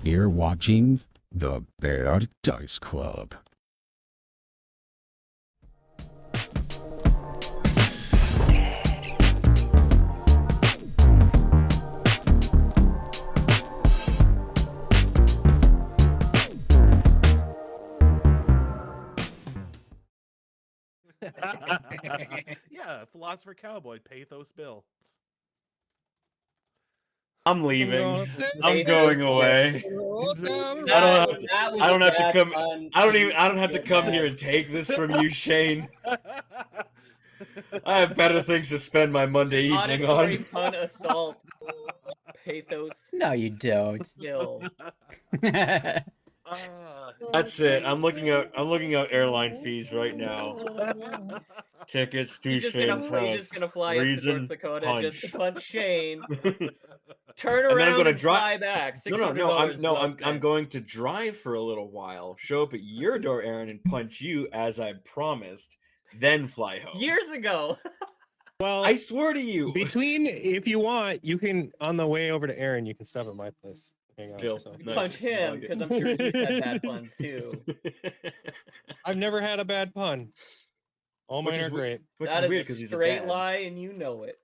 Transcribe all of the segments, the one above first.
You're watching the Bear Dice Club. Yeah, philosopher cowboy, Pathos Bill. I'm leaving. I'm going away. I don't have to come. I don't have to come here and take this from you, Shane. I have better things to spend my Monday evening Auditory on. pun assault. Pathos No, you don't. Bill. That's it. I'm looking out airline fees right now. Tickets to He's just gonna fly up to North Dakota just to punch Shane. Turn And then I'm around gonna and fly back. I'm going to drive for a little while, show up at your door, Aaron, and punch you as I promised, then fly home. Years ago. Well, I swear to you. if you want, you can on the way over to Aaron, you can stop at my place. Hang out. Jill, So. nice. Punch him, because I'm sure he's had bad puns too. I've never had a bad pun. All mine are great. Which That is weird is because a he's straight a dad. lie, and you know it.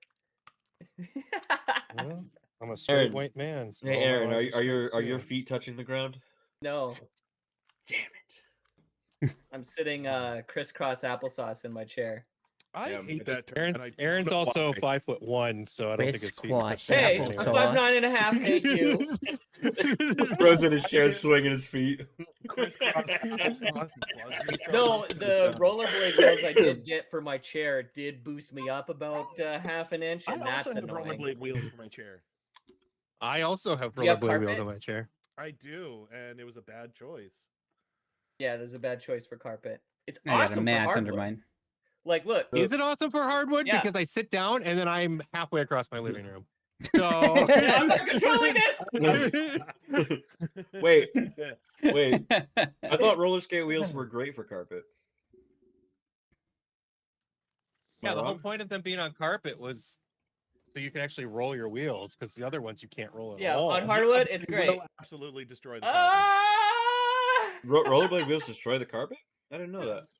Well, I'm a straight Aaron. white man. So Hey all my Aaron, lies are your straight, too. feet touching the ground? No, Damn it. I'm sitting crisscross applesauce in my chair. I Yeah, hate that term. and I Aaron's don't know also why. 5'1", so I don't think his feet would touch Squash. the Hey, ground Apple I'm anyway. sauce. 5'9.5", thank you. Throws in his chair, swinging his feet. Crisscross applesauce and flugs No, yourself. the rollerblade wheels I did get for my chair did boost me up about half an inch, I and that's also have annoying. rollerblade wheels for my chair. I also have Do you have rollerblade wheels carpet? on my chair. I do, and it was a bad choice. Yeah, there's a bad choice for carpet. It's I got a awesome for mat hardwood. under mine. Like, look, Is it awesome for hardwood? Yeah. Because I sit down and then I'm halfway across my living room. So I'm not controlling this. Wait. I thought roller skate wheels were great for carpet. Yeah, Am I the whole wrong? point of them being on carpet was so you can actually roll your wheels, because the other ones you can't roll at Yeah, all. on hardwood, it's It great. will absolutely destroy the carpet. Ah! Rollerblade wheels destroy the carpet? I didn't know that. Yes.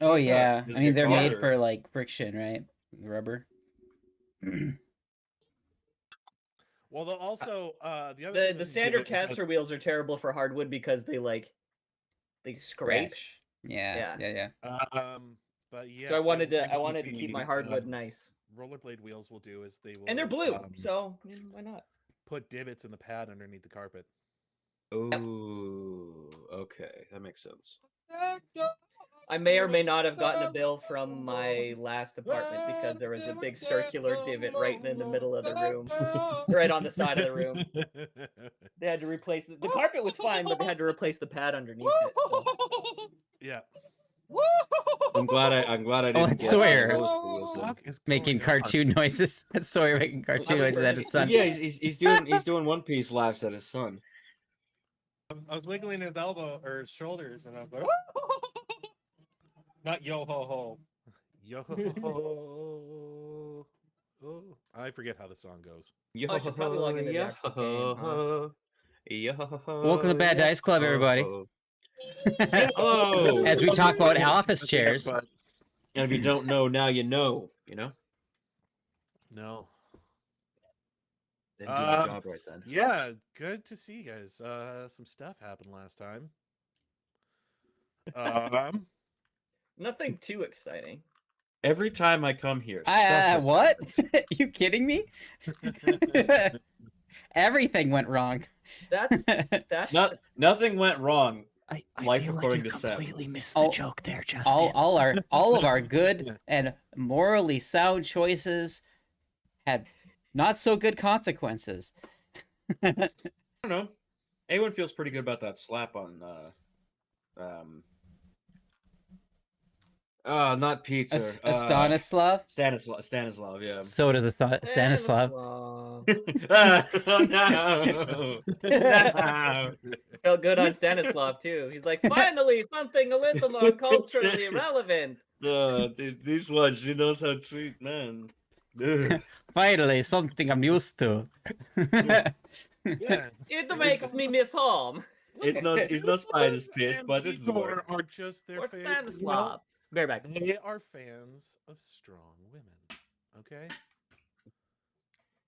Oh What's that? yeah, Does I it mean get they're caught, made or- for like friction, right? The rubber. Well, they'll also the other thing The that standard is that- caster wheels are terrible for hardwood because they scrape. Scratch. Yeah. But yeah. So I wanted to keep my hardwood nice. Rollerblade wheels will do is they will And they're blue, so why not? put divots in the pad underneath the carpet. Oh, okay, that makes sense. I may or may not have gotten a bill from my last apartment because there was a big circular divot right in the middle of the room, right on the side of the room. They had to replace the carpet was fine, but they had to replace the pad underneath it. So. Yeah. I'm glad I Oh, didn't it's get Sawyer. those wheels then. Fuck is Making going on? cartoon noises. That's Sawyer making cartoon noises at his son. Yeah, he's doing One Piece laughs at his son. I was wiggling his elbow or his shoulders, and I was like, not yo ho ho. Yo. Oh, I forget how the song goes. Oh, I should probably log into the actual game, Welcome to Bad Dice Club, everybody. Hello. As we talk about office chairs. But And if you don't know, now you know. You know. no. Then do your job right then. Yeah, good to see you guys. Some stuff happened last time. Nothing too exciting. Every time I come here, stuff has What? happened. You kidding me? Everything went wrong. That's Nothing went wrong. I Life feel according like to you Seb. completely missed the joke there, Justin. All of our good and morally sound choices had not so good consequences. I don't know. Aewen feels pretty good about that slap on not pizza. Stanislav? Stanislav, yeah. So does Stanislav. Oh, no. No. Felt good on Stanislav too. He's like, finally something a little more culturally relevant. Dude, these ones, she knows how to treat men. Finally, something I'm used to. Yeah. It makes me miss home. It's no spider's pitch, but it's Vitor are just their Or favorite. Stanislav. Bareback. They are fans of strong women. Okay.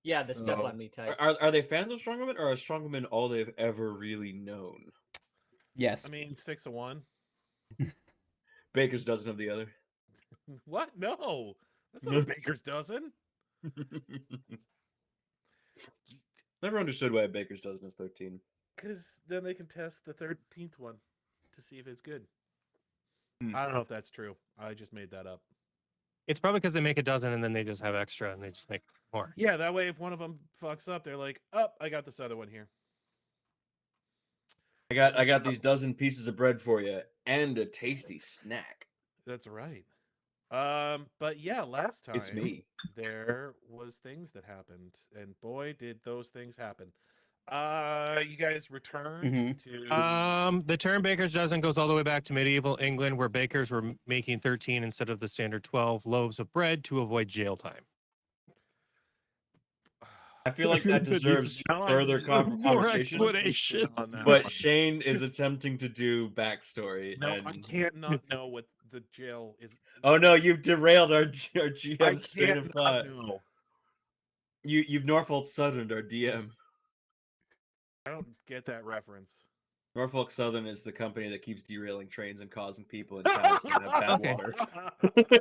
Yeah, the step on me type. Are they fans of strong women, or are strong women all they've ever really known? Yes. I mean, 6 of one. Baker's dozen of the other. What? No, that's not a baker's dozen. Never understood why a baker's dozen is 13. Because then they can test the 13th one to see if it's good. Hmm. I don't know if that's true. I just made that up. It's probably because they make a dozen and then they just have extra and they just make more. Yeah, that way if one of them fucks up, they're like, "Oh, I got this other one here." I got these dozen pieces of bread for you and a tasty snack. That's right. But yeah, last time It's me. there was things that happened, and boy, did those things happen. You guys returned to The term baker's dozen goes all the way back to medieval England, where bakers were making 13 instead of the standard 12 loaves of bread to avoid jail time. I feel like that deserves further conversation. on that But one. Shane is attempting to do backstory. No, and... I can't not know what the jail is. Oh no, you've derailed our GM's train of thought. No. You've Norfolk Southerned our DM. I don't get that reference. Norfolk Southern is the company that keeps derailing trains and causing people in towns to have bad water.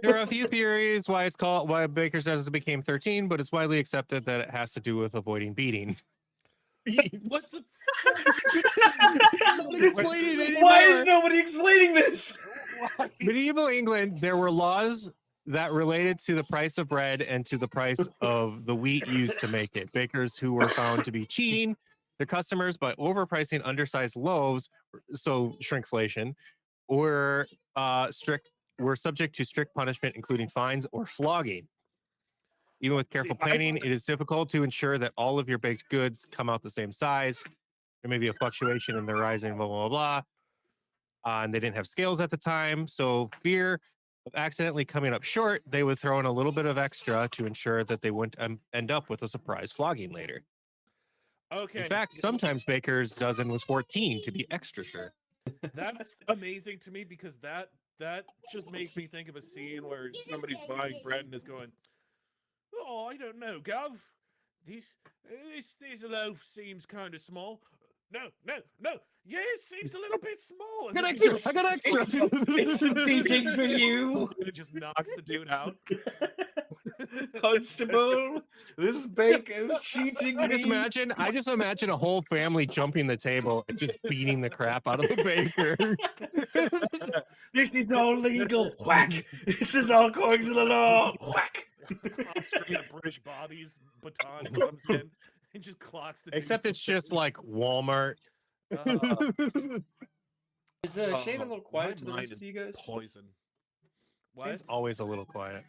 There are a few theories why baker's dozen became 13, but it's widely accepted that it has to do with avoiding beating. What the Why is nobody explaining this? Medieval England, there were laws that related to the price of bread and to the price of the wheat used to make it. Bakers who were found to be cheating their customers by overpricing undersized loaves, so shrinkflation, were subject to strict punishment, including fines or flogging. Even with careful planning, it is difficult to ensure that all of your baked goods come out the same size. There may be a fluctuation in the rising, blah, blah, blah. And they didn't have scales at the time. So fear of accidentally coming up short, they would throw in a little bit of extra to ensure that they wouldn't end up with a surprise flogging later. Okay. In fact, sometimes baker's dozen was 14 to be extra sure. That's amazing to me because that just makes me think of a scene where somebody's buying bread and is going, "Oh, I don't know, Gov. This loaf seems kind of small. No. Yeah, it seems a little bit small. I got extra. It's the teaching for you. It just knocks the dude out. Constable, this bake is cheating me. I just imagine a whole family jumping the table and just beating the crap out of the baker. This is all legal. Whack. This is all according to the law. Whack. British Bobby's baton comes in and just clocks the dude. Except it's just like Walmart. Is Shane a little quiet to the rest of you guys? Poison. What? Shane's always a little quiet.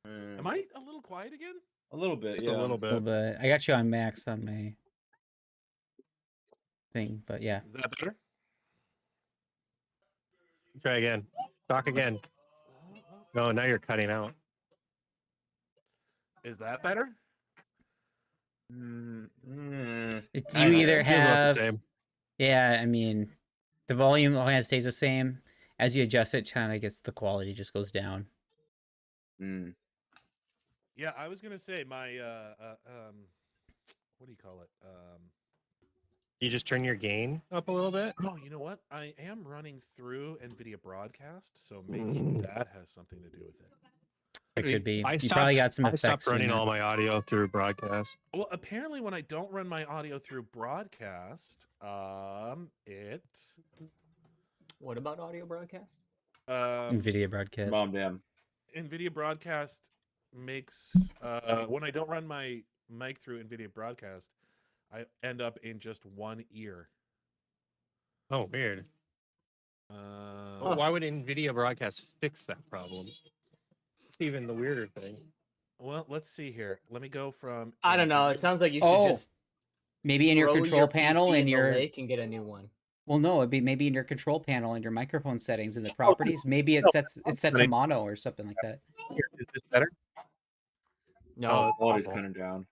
Am I a little quiet again? A little bit, Just yeah. a little bit. But I got you on max on my thing, but yeah. Is that better? Try again. Talk again. No, now you're cutting out. Is that better? You either have, yeah, I mean, the volume kind of stays the same. As you adjust it, kind of gets the quality just goes down. Yeah, I was gonna say my what do you call it? You just turn your gain up a little bit. Oh, you know what? I am running through NVIDIA Broadcast, so maybe that has something to do with it. It could be. You probably got some effects. I stopped running all my audio through Broadcast. Well, apparently, when I don't run my audio through Broadcast, it. What about audio broadcast? NVIDIA Broadcast. Mom, damn. NVIDIA Broadcast makes when I don't run my mic through NVIDIA Broadcast, I end up in just one ear. Oh, weird. Why would NVIDIA Broadcast fix that problem? It's even the weirder thing. Well, let's see here. Let me go from. I don't know. It sounds like you should just maybe in your control panel PC and your lake and get a new one. Well, no, it'd be maybe in your control panel and your microphone settings and the properties. Maybe it's set to mono or something like that. Is this better? No, quality's awful. kind of down.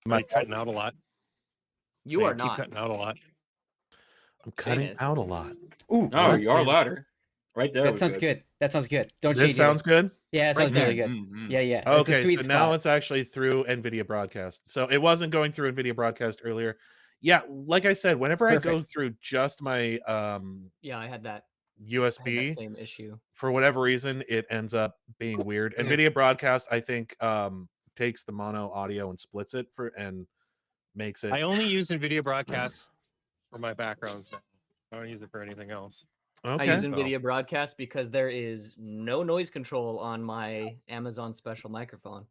Am I cutting out a lot? You are keep not. cutting out a lot. I'm cutting is. out a lot. Ooh, No, you are louder. Right there. that was sounds good. That sounds good. Don't change This sounds it. good. Yeah, it Right sounds really there. good. Mm-hmm. Yeah, yeah. It's a Okay, sweet so spot. now it's actually through NVIDIA Broadcast. So it wasn't going through NVIDIA Broadcast earlier. Yeah, like I said, whenever I go Perfect. through just my Yeah, I had that USB, same issue. for whatever reason, it ends up being weird. NVIDIA Broadcast, I think, takes the mono audio and splits it and makes it. I only use NVIDIA Broadcasts for my backgrounds now. I don't use it for anything else. Okay. I use NVIDIA Broadcast because there is no noise control on my Amazon special microphone.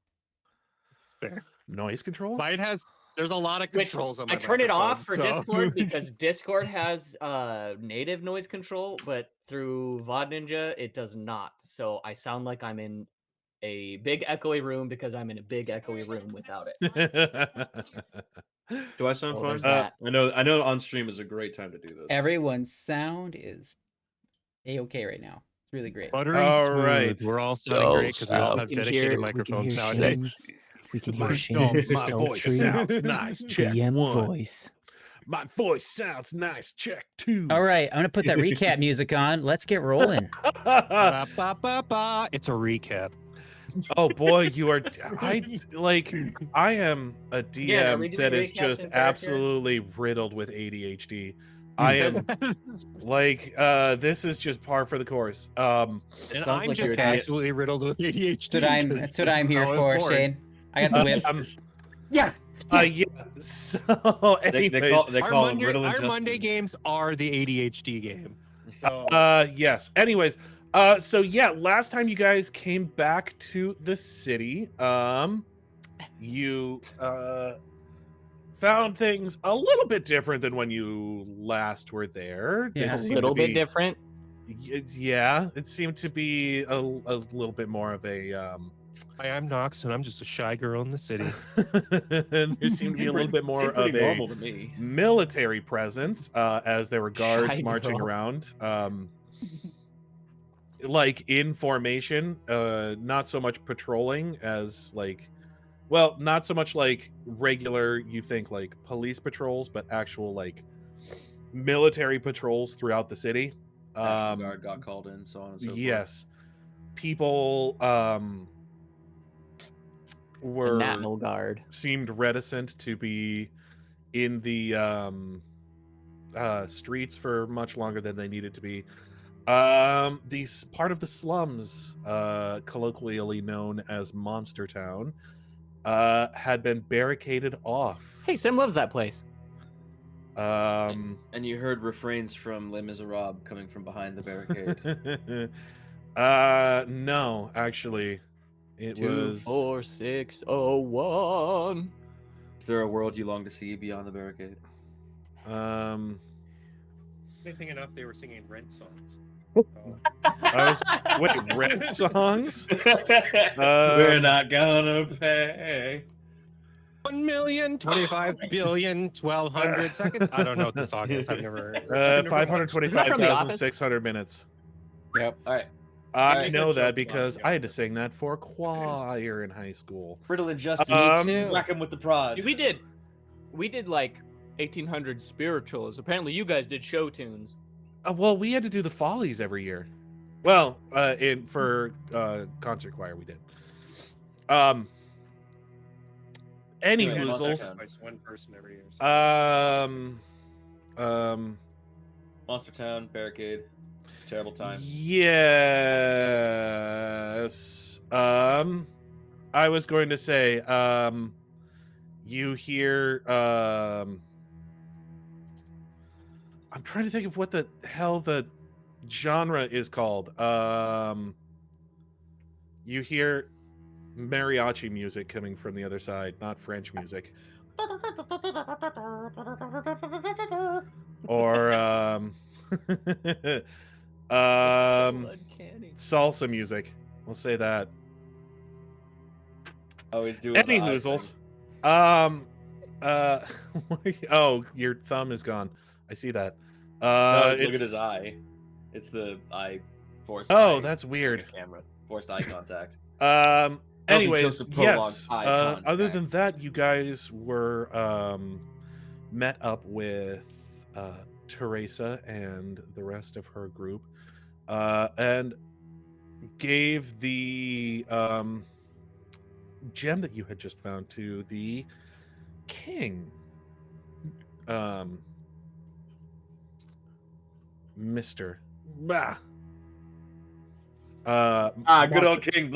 Fair. Noise control? Mine has. There's a lot of Which controls on my I turn it off for microphone, so- Discord because Discord has native noise control, but through VOD Ninja it does not. So I sound like I'm in a big echoey room because I'm in a big echoey room without it. Do I sound So fun? there's that. I know on stream is a great time to do this. Everyone's sound is a-okay right now. It's really great. Buttery All smooth. right. We're all sounding great because we all have can hear- dedicated we microphones hear nowadays. We can My hear Shane's voice sultry sounds nice. Check DM one. voice. My voice sounds nice. Check two. All right, I'm gonna put that recap music on. Let's get rolling. Ba, ba, ba, ba. It's a recap. Oh boy, you are. I am a Yeah, are we DM doing that is recaps just in character? absolutely riddled with ADHD. I am this is just par for the course. And Sounds I'm like just you're absolutely riddled with ADHD. That's what I'm here I was for, born. Shane. I got the whip. Yeah. Yeah. So, They anyways, call Our them riddle and Monday Justin. games are the ADHD game. So, yes. Anyways, so yeah, last time you guys came back to the city, you found things a little bit different than when you last were there. Yeah. It A seemed to little bit be- different. Yeah, it seemed to be a little bit more of a hi, I'm Knox, and I'm just a shy girl in the city. there seemed to be a little bit more Seemed pretty of a normal to me. military presence, as there were guards Shy marching girl. around, like in formation, not so much patrolling as not so much like regular, you think like police patrols, but actual like military patrols throughout the city. National Guard got called in, so on and so forth. Yes, people were National Guard. seemed reticent to be in the streets for much longer than they needed to be. These part of the slums, colloquially known as Monster Town, had been barricaded off. Hey, Sim loves that place. Um, And you heard refrains from Les Miserables coming from behind the barricade. no, actually, it was 24601. Is there a world you long to see beyond the barricade? Anything enough, they were singing Rent songs. Wait, rap songs? We're not gonna pay. 1,025,000,000,1,200 seconds. I don't know what the song is. I've never. Isn't that from The 525,600 minutes. Yep. All right. I Alright, know good that joke, because Bob. I had to sing that for choir in high school. Riddle and Justin. Me Whack him with the prod. We did like 1800 spirituals. Apparently, you guys did show tunes. Well, we had to do the Follies every year. Well, for concert choir we did. Any Yeah, hoozles. Sacrifice one person every year. So Monster Town, barricade, terrible time. Yes. I was going to say, you hear, I'm trying to think of what the hell the genre is called. You hear mariachi music coming from the other side, not French music. Or salsa music. We'll say that. Always do Any hoozles. Oh, your thumb is gone. I see that. Look it's- at his eye. It's the eye forced. Oh, eye that's weird. camera. Forced eye contact. Anyways, just a prolonged yes. eye Other contact. than that, you guys were met up with Teresa and the rest of her group, and gave the gem that you had just found to the king, Mister. Bah. Good old King.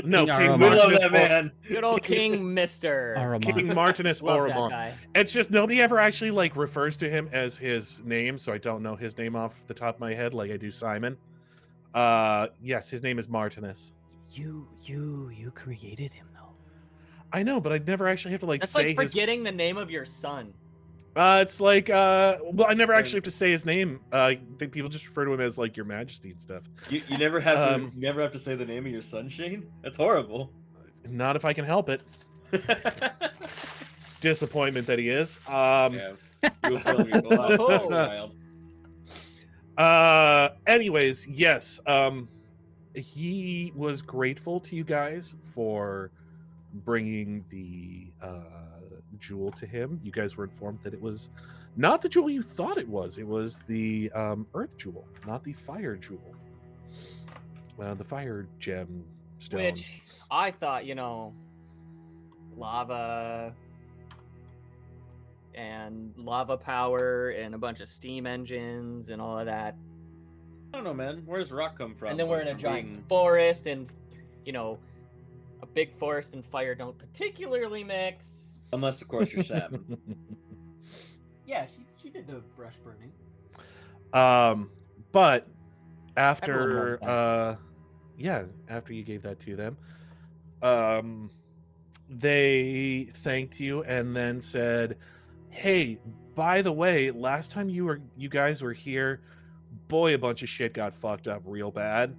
No, King King Aramon. We love Martinus. that man. Good old King Mister. King Martinus Love that Ormond. guy. It's just nobody ever actually like refers to him as his name, so I don't know his name off the top of my head like I do Simon. Yes, his name is Martinus. You created him though. I know, but I'd never actually have to like That's say like his. forgetting the name of your son. It's like well, I never actually have to say his name. I think people just refer to him as like Your Majesty and stuff. You never have to. You never have to say the name of your son, Shane. That's horrible. Not if I can help it. Disappointment that he is. Yeah. You'll feel me go out, Oh. child. Anyways, yes. He was grateful to you guys for bringing the jewel to him. You guys were informed that it was not the jewel you thought it was. It was the earth jewel, not the fire jewel. The fire gem stone. Which I thought, lava and lava power and a bunch of steam engines and all of that. I don't know, man. Where's rock come from? And then we're in a From giant being- forest, and a big forest and fire don't particularly mix. Unless, of course, you're Sam. Yeah, she did the brush burning. But Everyone after loves after you gave that to them, they thanked you and then said, "Hey, by the way, last time you guys were here, boy, a bunch of shit got fucked up real bad.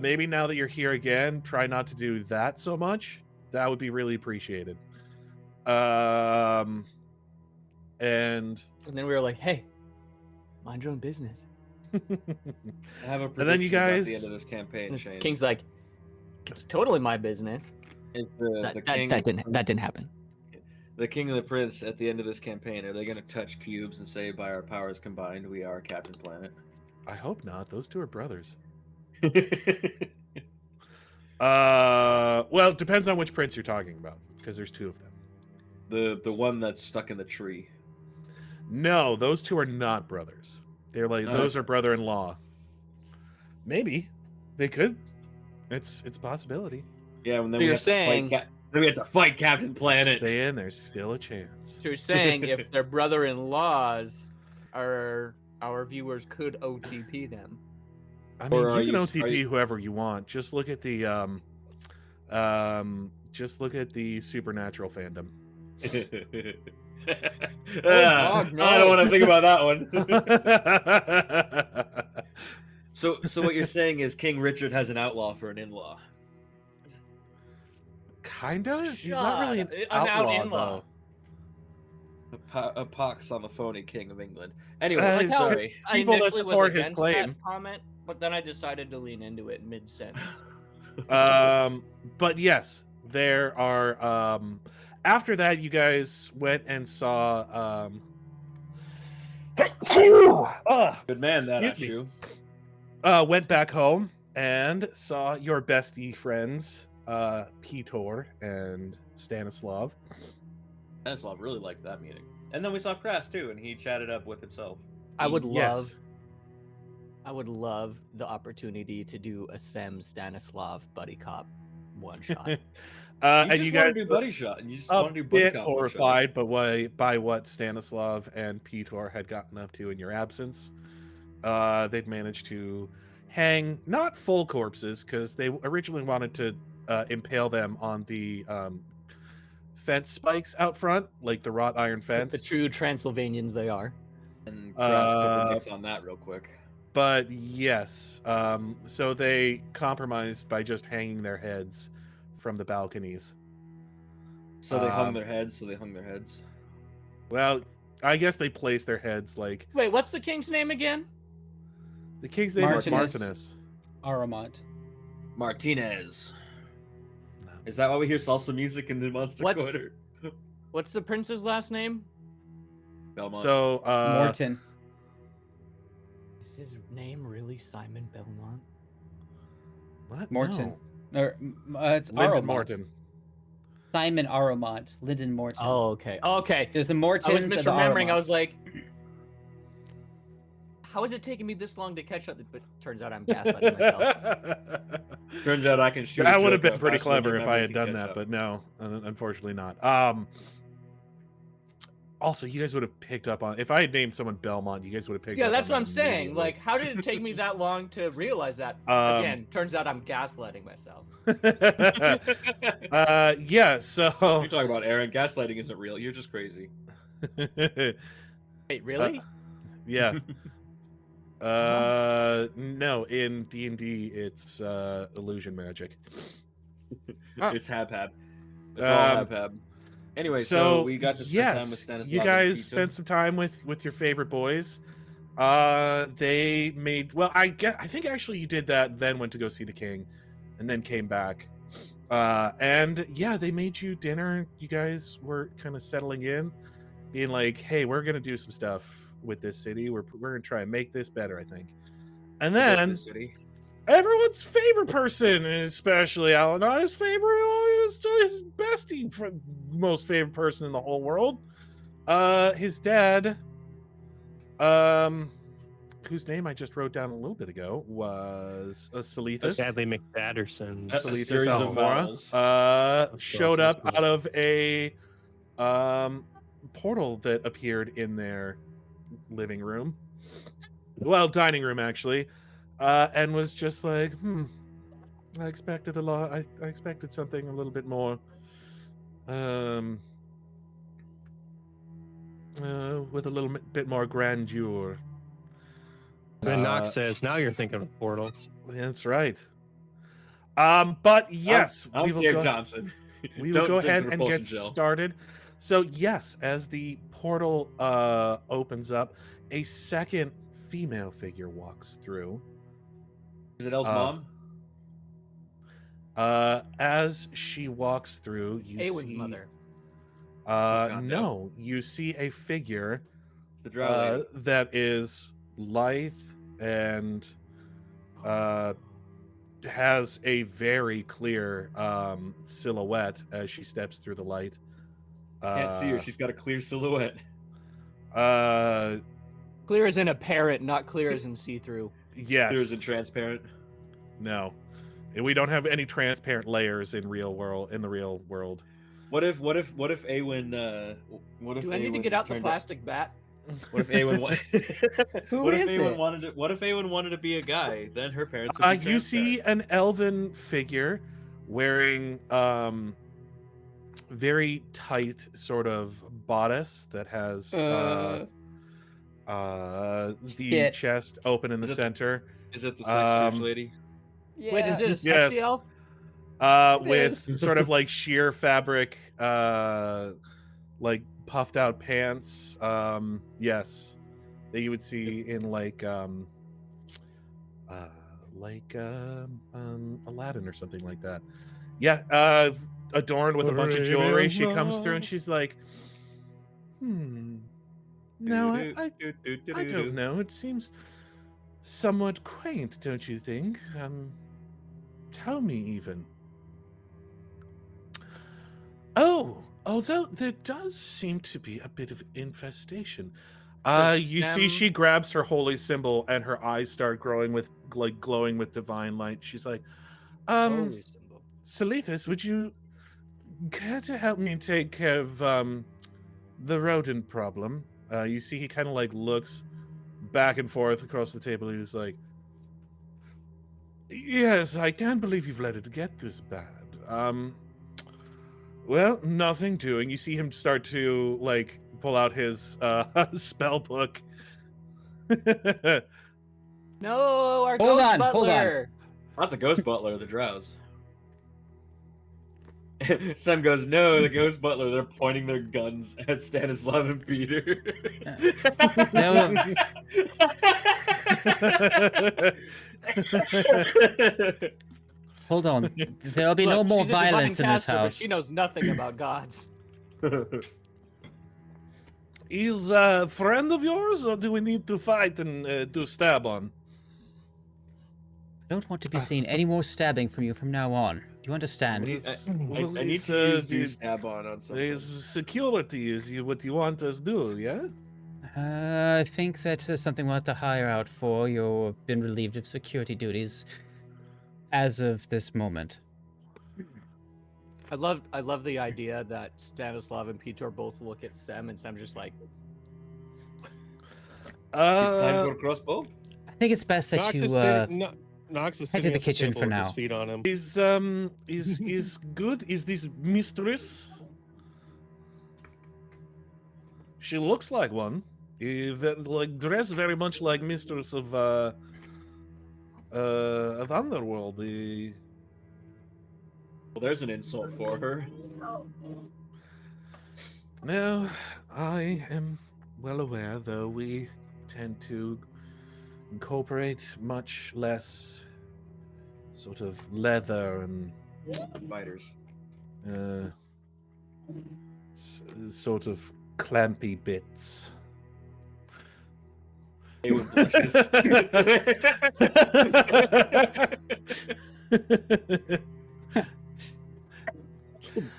Maybe now that you're here again, try not to do that so much. That would be really appreciated." And then we were like, "Hey, mind your own business." I have a prediction And then you about guys- the end of this campaign, And Shane. King's like, "It's totally my business." Is the That king, didn't happen. the king and the prince at the end of this campaign, are they going to touch cubes and say, "By our powers combined, we are Captain Planet"? I hope not. Those two are brothers. Well, it depends on which prince you're talking about, because there's two of them. The one that's stuck in the tree. No, those two are not brothers. They're like Oh. those are brother-in-law. Maybe they could. It's a possibility. Yeah, and then So we you're have to fight. saying- Then we have to fight Captain Planet. Stay in. There's still a chance. So you're saying if they're brother-in-laws, our viewers could OTP them. I Or mean, are you can you- OTP are you- whoever you want. Just look at the supernatural fandom. I don't want to think about that one. So what you're saying is King Richard has an outlaw for an in-law. Kinda. He's not really an Shut up. An outlaw, in-law. though. A pox on the phony King of England. Anyway, Like how- sorry. I People that initially was support his against claim. that comment, but then I decided to lean into it mid-sentence. But yes, there are. After that, you guys went and saw. Good man, that Excuse me. you. Went back home and saw your bestie friends, Petor and Stanislav. Stanislav really liked that meeting. And then we saw Kras too, and he chatted up with himself. I would Yes. love the opportunity to do a Sem Stanislav buddy cop one shot. And just you want guys to do buddy shot, and you just a want to do buddy bit cop horrified by what Stanislav and Petor had gotten up to in your absence. They'd managed to hang not full corpses because they originally wanted to impale them on the fence spikes out front, like the wrought iron fence. The true Transylvanians they are. And Kras put the Uh, mix on that real quick. But yes, so they compromised by just hanging their heads from the balconies. So they hung um, their heads. Well, I guess they placed their heads like Wait, what's the king's name again? the king's name was Martinus. Martinus. Aramont. Martinez. Is that why we hear salsa music in the monster corner? What's the prince's last name? Belmont. So Morton. Is his name really Simon Belmont? What? Morton. No. Or it's Lyndon Aromont. Morton. Simon Aromont. Lyndon Morton. Oh, okay. Oh, okay. There's the Morton. I was misremembering. I was Aromonts. like, how is it taking me this long to catch up? But turns out I'm gaslighting myself. Turns out I can shoot. That would have been pretty clever if I had done that, but no, unfortunately not. Also, you guys would have picked up on if I had named someone Belmont. You guys would have picked up. Yeah, that's on what I'm that saying. immediately. Like, how did it take me that long to realize that? Again, turns out I'm gaslighting myself. Yeah. So You're talking about Aaron. Gaslighting isn't real. You're just crazy. Wait, really? Yeah. No, in D&D it's illusion magic. It's Habhab. It's all Habhab. Anyway, so we got to spend time with Stanislav. You and guys Peter. spent some time with your favorite boys. They made I think actually you did that, then went to go see the king, and then came back. And yeah, they made you dinner. You guys were kind of settling in, being like, "Hey, we're gonna do some stuff with this city. We're gonna try and make this better, I think." And then everyone's favorite person, especially El-Anon, his favorite, his bestie, most favorite person in the whole world. His dad, whose name I just wrote down a little bit ago, was Salithus. Sadly McDadderson. That's a Salithus series of Almora, vowels. showed up out of a portal that appeared in their living room. Well, dining room, actually. And was just like, I expected a lot. I expected something a little bit more, with a little bit more grandeur. Then Knox says, "Now you're thinking of portals." That's right. But yes, I'm we will Pierre go. Johnson. We will Don't go drink ahead the and get repulsion gel. started. So yes, as the portal opens up, a second female figure walks through. Is it Elle's mom? As she walks through, you Aewen's see mother. God, no, you see a figure It's the drow lady. that is lithe and has a very clear silhouette as she steps through the light. Can't see her. She's got a clear silhouette. Clear as in apparent, not clear as in see-through. Yes. Clear as in transparent. No. We don't have any transparent layers in the real world. What if Aewen? What if Do I need to Aewen get out the turned plastic bat? What if Aewen? Who What if is Aewen it? wanted to? What if Aewen wanted to be a guy? Then her parents would be You see transparent. an elven figure wearing very tight sort of bodice that has the Shit. chest open in the Is it- center. Is it the sex change um, lady? Yeah. Wait, is it a sexy Yes. elf? With Yes. sort of like sheer fabric, like puffed out pants. Yes, that you would see in like Aladdin or something like that. Yeah, adorned with a bunch of jewelry. She comes through and she's like, No, I don't know. It seems somewhat quaint, don't you think? Tell me even. Oh, although there does seem to be a bit of infestation. You see she grabs her holy symbol and her eyes start glowing with divine light. She's like, Holy symbol. Salithus, would you care to help me take care of the rodent problem? You see he kind of like looks back and forth across the table. He's like, yes, I can't believe you've let it get this bad. Well, nothing doing. You see him start to like pull out his spell book. No, our Hold ghost on, hold on. butler. Not the ghost butler, the drows. Sam goes, no, the ghost butler. They're pointing their guns at Stanislav and Peter. No. Hold on. There'll be no Look, more she's a divine violence in this caster, but house. she knows nothing about gods. Is a friend of yours, or do we need to fight and do stab on? I don't want to be seeing any more stabbing from you from now on. Do you understand? I need to use do stab on something. There's security is what you want us to do, yeah? I think that is something we'll have to hire out for. You've been relieved of security duties as of this moment. I love the idea that Stanislav and Peter both look at Sam, and Sam's just like, Time for crossbow? I think it's best that Knox you is sitting, Knox is head to sitting the at kitchen table for with now. his feet on him. Is good? Is this mistress? She looks like one. Like dressed very much like mistress of Underworld. Well, there's an insult for her. No, I am well aware, though we tend to incorporate much less sort of leather and Fighters. sort of clampy bits. Aewen blushes.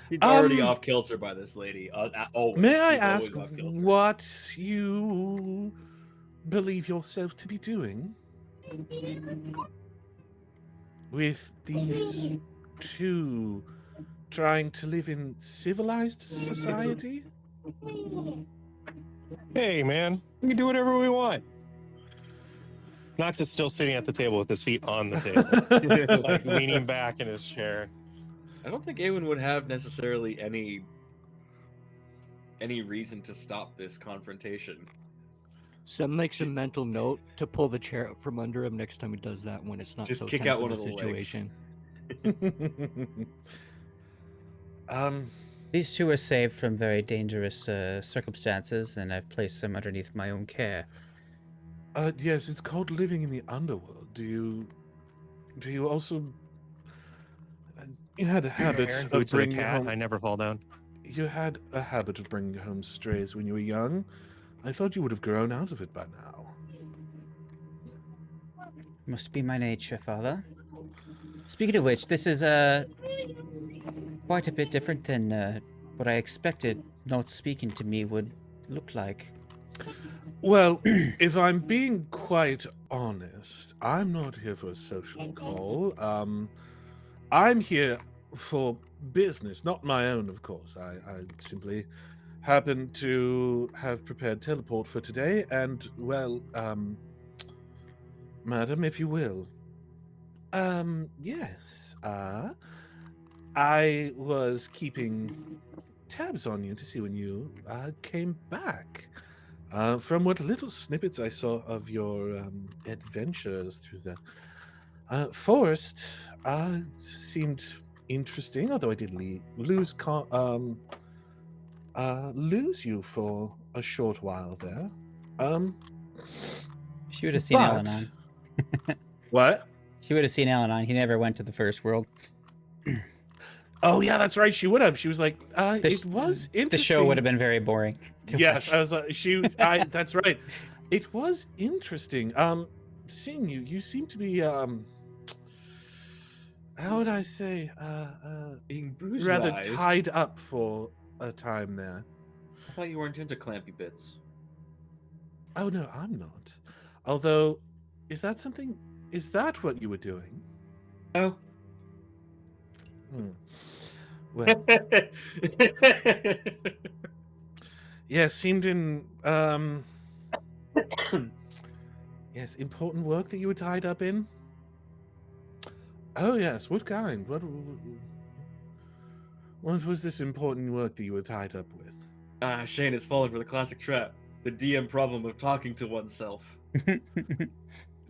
He's already off kilter by this lady. Always. May I She's always ask off kilter. what you believe yourself to be doing with these two trying to live in civilized society? Hey, man, we can do whatever we want. Knox is still sitting at the table with his feet on the table, like leaning back in his chair. I don't think Aewen would have necessarily any reason to stop this confrontation. Sam makes a mental note to pull the chair up from under him next time he does that when it's not Just so kick tense out one of a of the legs. situation. These two are saved from very dangerous circumstances, and I've placed them underneath my own care. Yes, it's called living in the underworld. Do you also? You had a habit of Boots and a bringing cat. home. I never fall down. You had a habit of bringing home strays when you were young. I thought you would have grown out of it by now. Must be my nature, Father. Speaking of which, this is quite a bit different than what I expected not speaking to me would look like. Well, if I'm being quite honest, I'm not here for a social call. I'm here for business, not my own, of course. I simply happen to have prepared teleport for today, and, well, madam, if you will. Yes, I was keeping tabs on you to see when you came back. From what little snippets I saw of your adventures through the forest, seemed interesting. Although I did lose you for a short while there. She would have seen but- El-Anon. What? She would have seen El-Anon. He never went to the first world. Oh yeah, that's right. She would have. She was like, it was interesting. The show would have been very boring. to Yes, watch. I was like, that's right. It was interesting. Seeing you, you seem to be, how would I say, Being rather brutalized. tied up for a time there. I thought you weren't into clampy bits. Oh no, I'm not. Although, is that what you were doing? Oh. Well, yeah, seemed in yes, important work that you were tied up in. Oh yes, what kind? What was this important work that you were tied up with? Shane has fallen for the classic trap. The DM problem of talking to oneself.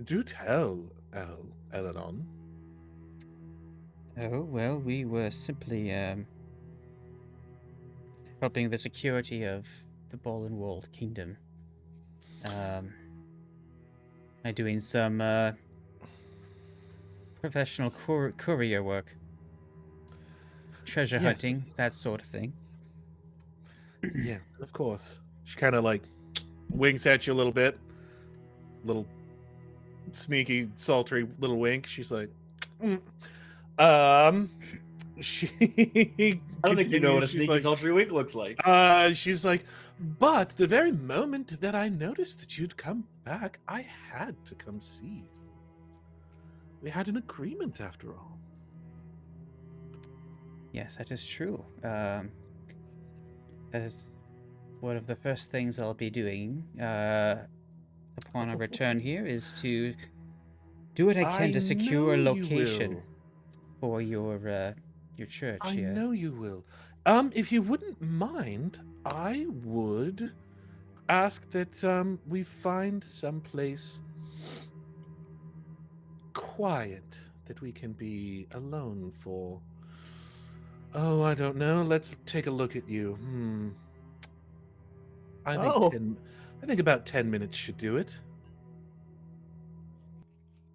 Do tell, El-Anon. Oh, well, we were simply helping the security of the Ball and Walled Kingdom. By doing some professional courier work. Treasure Yes. hunting, that sort of thing. Yeah, of course. She kind of like winks at you a little bit. Little sneaky, sultry little wink. She's like, "Mm." She I don't think you know what a continues, she's sneaky like, sultry wink looks like. she's like, but the very moment that I noticed that you'd come back, I had to come see you. We had an agreement after all. Yes, that is true. That is one of the first things I'll be doing upon a return here is to do what I can to secure a know you location will. for your church I here. know you will. If you wouldn't mind, I would ask that we find someplace quiet that we can be alone for. Oh, I don't know. Let's take a look at you. I think about 10 minutes should do it.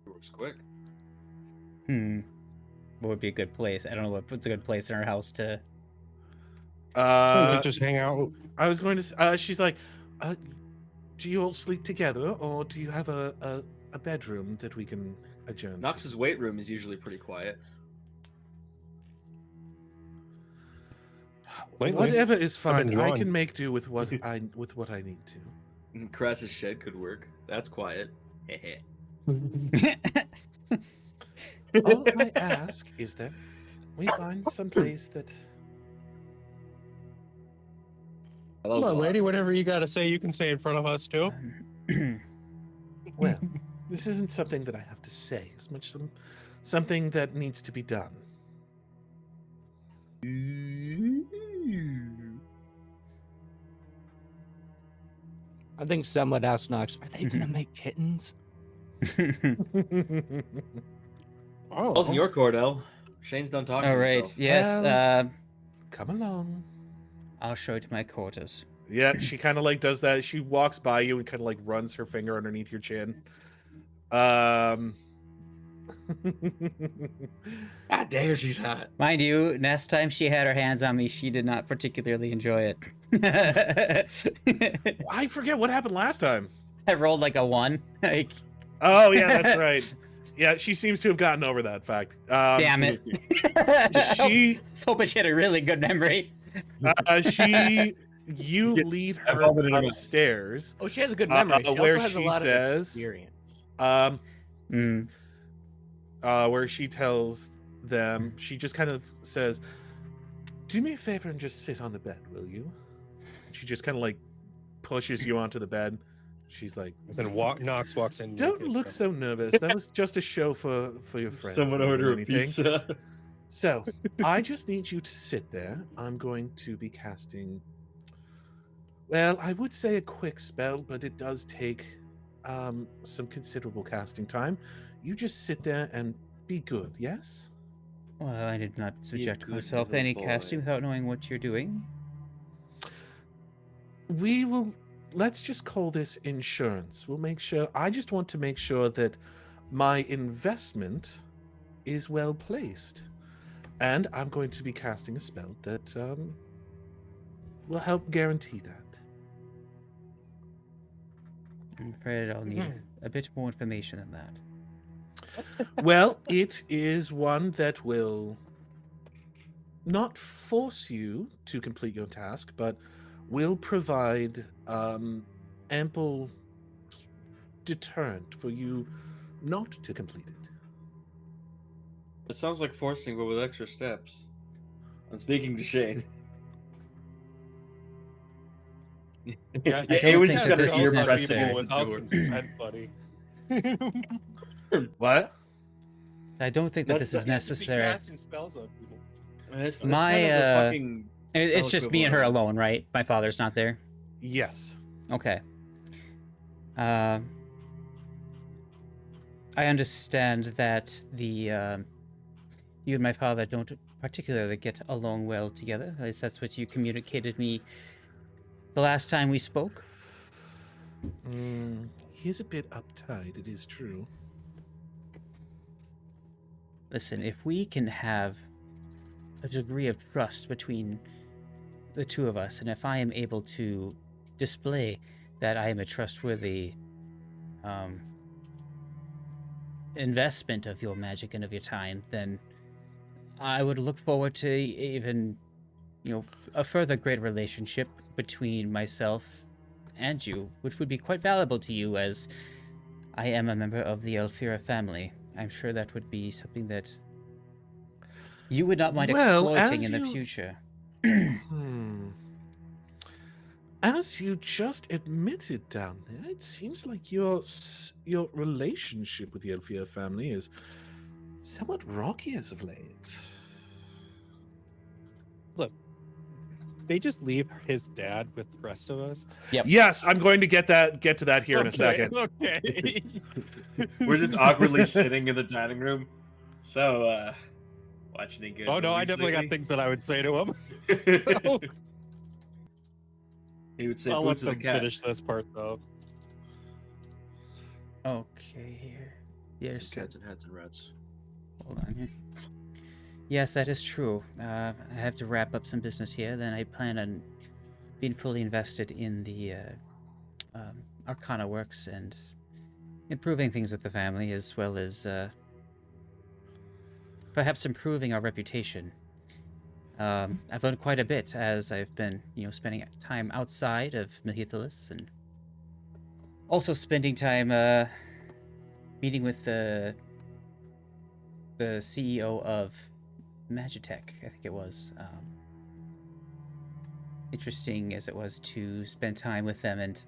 Works quick. What would be a good place? I don't know what's a good place in our house to. Just hang out. I was going to. She's like, do you all sleep together, or do you have a bedroom that we can adjourn? Knox's weight room is usually pretty quiet. Lately, Whatever is been fine. I drawing. can make do with what I need to. And Krass's shed could work. That's quiet. All I ask is that we find some place that. Come on, lady. Whatever you got to say, you can say in front of us too. Well, this isn't something that I have to say, as much as something that needs to be done. I think someone asked Knox, are they going to make kittens? Oh, Ball's in your court, El. Shane's done talking. All to right. himself. Yes. Well- Come along. I'll show you to my quarters. Yeah, she kind of like does that. She walks by you and kind of like runs her finger underneath your chin. God damn, she's hot. Mind you, last time she had her hands on me, she did not particularly enjoy it. I forget what happened last time. I rolled like a 1. Like, Oh yeah, that's right. Yeah, she seems to have gotten over that fact. damn it. She, I was hoping she had a really good memory. you lead her involved in it. upstairs. Oh, she has a good memory. She where also has a she lot says- of experience. Where she tells them, she just kind of says, "Do me a favor and just sit on the bed, will you?" She just kind of like pushes you onto the bed. She's like, Then Knox walks in. "Don't naked, look so nervous. That was just a show for your friend. Someone more than order a anything." pizza. So, I just need you to sit there. I'm going to be casting. Well, I would say a quick spell, but it does take some considerable casting time. You just sit there and be good, yes? Well, I did not subject good myself to little any boy. casting without knowing what you're doing. We will. Let's just call this insurance. We'll make sure. I just want to make sure that my investment is well placed. And I'm going to be casting a spell that will help guarantee that. I'm afraid I'll need a bit more information than that. Well, it is one that will not force you to complete your task, but will provide ample deterrent for you not to complete it. It sounds like forcing, but with extra steps. I'm speaking to Shane. Yeah, think Aewen's just that got her this is ear pressed necessary. against the without door. consent, buddy. What? I don't think that That's this is not- necessary. Casting spells on people. It's My, kind of the uh, fucking It's spell just me and her equivalent. alone, right? My father's not there. Yes. Okay. I understand that you and my father don't particularly get along well together. At least that's what you communicated me the last time we spoke. He's a bit uptight, it is true. listen, if we can have a degree of trust between the two of us, and if I am able to display that I am a trustworthy investment of your magic and of your time, then I would look forward to even, a further great relationship between myself and you, which would be quite valuable to you, as I am a member of the Elfira family. I'm sure that would be something that you would not mind Well, exploiting as in the you- future. As you just admitted down there, it seems like your relationship with the Elfia family is somewhat rocky as of late. Look, they just leave his dad with the rest of us. Yes, I'm going to get to that here in a second. Okay. We're just awkwardly sitting in the dining room. So, watching any good Oh no, I movies definitely got lately? things that I would say to him. So, He would say I'll let boots of the them cat. finish this part though. Okay, here. Yes, Cats and hats and rats. hold on here. Yes, that is true. I have to wrap up some business here. Then I plan on being fully invested in the Arcana works and improving things with the family, as well as perhaps improving our reputation. I've learned quite a bit as I've been, spending time outside of Mahithalis, and also spending time meeting with the CEO of Magitech, I think it was. Interesting as it was to spend time with them and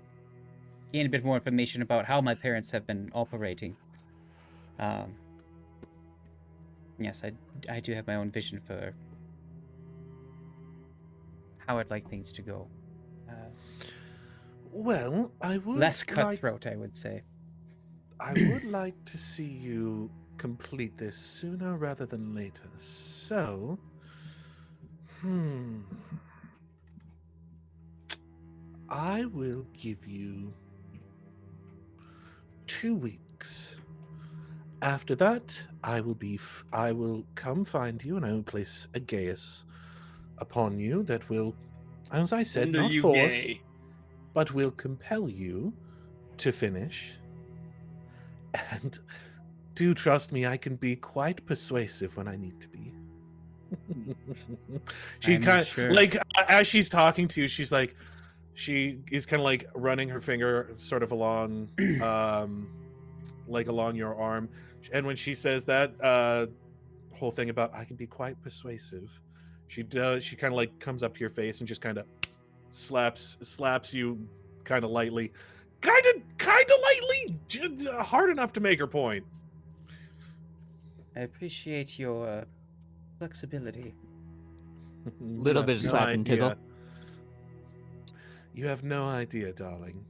gain a bit more information about how my parents have been operating. Yes, I do have my own vision for how I'd like things to go. Well, I would Less like cutthroat, I would say. I would like to see you complete this sooner rather than later. So, I will give you 2 weeks. After that, I will come find you, and I will place a geas upon you that will, as I said, Under not you force, gay. but will compel you to finish. And do trust me, I can be quite persuasive when I need to be. She I'm kind not of sure. like, as she's talking to you, she's like, she is kind of like running her finger sort of along like along your arm, and when she says that whole thing about I can be quite persuasive, she kind of like comes up to your face and just kind of slaps you kind of lightly, kind of lightly, hard enough to make her point. I appreciate your flexibility. Little bit of slap and tickle. You have no idea, darling.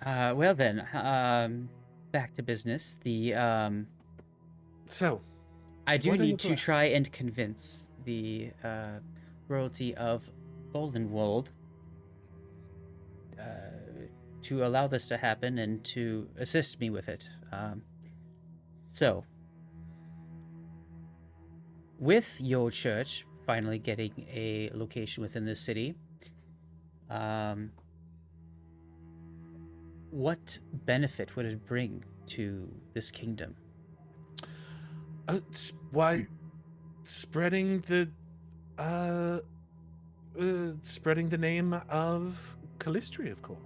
Well then, back to business. So, I do what are your need to plans? try and convince the royalty of Boldenwold to allow this to happen and to assist me with it. So, with your church finally getting a location within the city, what benefit would it bring to this kingdom? Why spreading the name of Calistria, of course.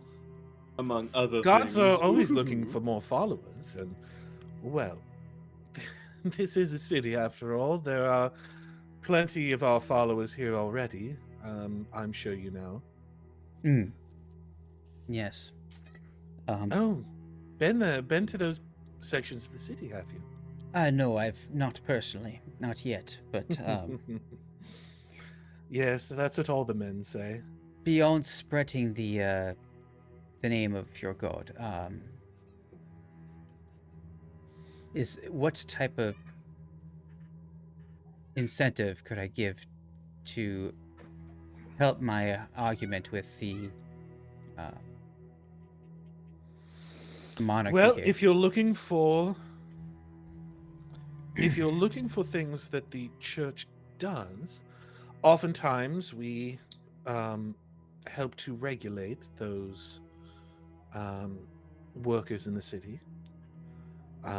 Among other Gods things. are always looking for more followers, and well, this is a city after all. There are plenty of our followers here already. I'm sure you know. Yes. Oh, been to those sections of the city, have you? No, I've not personally, not yet, but yes, that's what all the men say. beyond spreading the name of your god, is what type of incentive could I give to help my argument with the monarchy Well, here. if you're looking for things that the church does, oftentimes we help to regulate those workers in the city.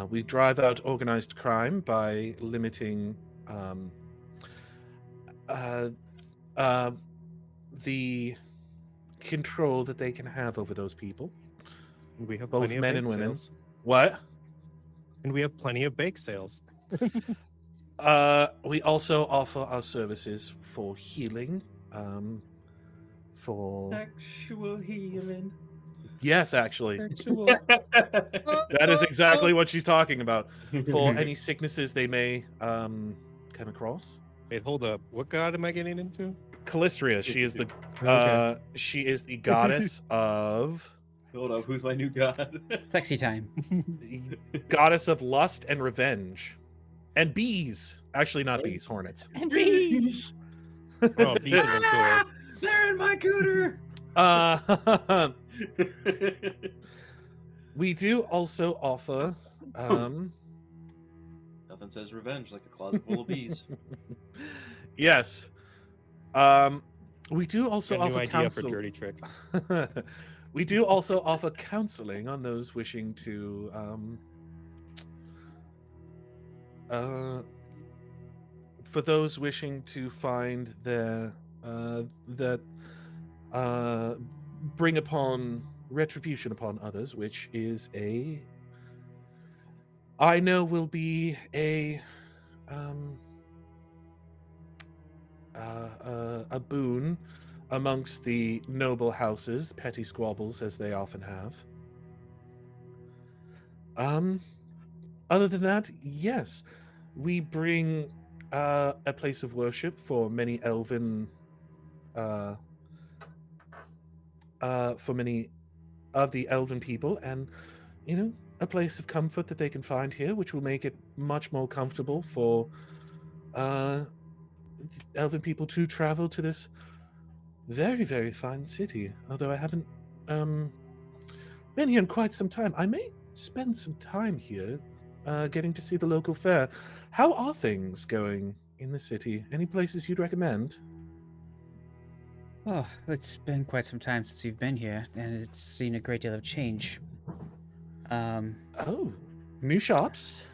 We drive out organized crime by limiting the control that they can have over those people, We have both plenty of men bake and women. sales. What? And we have plenty of bake sales. We also offer our services for healing. For Sexual healing. yes, actually, Sexual. that is exactly what she's talking about. For any sicknesses they may come across. Wait, hold up. What god am I getting into? Calistria, she is the Okay. she is the goddess of Hold up, who's my new god? Sexy time. goddess of lust and revenge. And bees. Actually not bees, hornets. And bees. Oh, bees are cool. They're in my cooter. We do also offer Nothing says revenge like a closet full of bees. yes. We do also Got a new offer idea for dirty trick. We do also offer counseling on those wishing to for those wishing to find their bring upon retribution upon others, which is I know will be a boon amongst the noble houses, petty squabbles as they often have. Other than that, yes, we bring a place of worship for many elven, for many of the elven people, and a place of comfort that they can find here, which will make it much more comfortable for elven people to travel to this very, very fine city. Although I haven't been here in quite some time, I may spend some time here, getting to see the local fair. How are things going in the city? Any places you'd recommend? Oh, it's been quite some time since we've been here, and it's seen a great deal of change. Oh, new shops?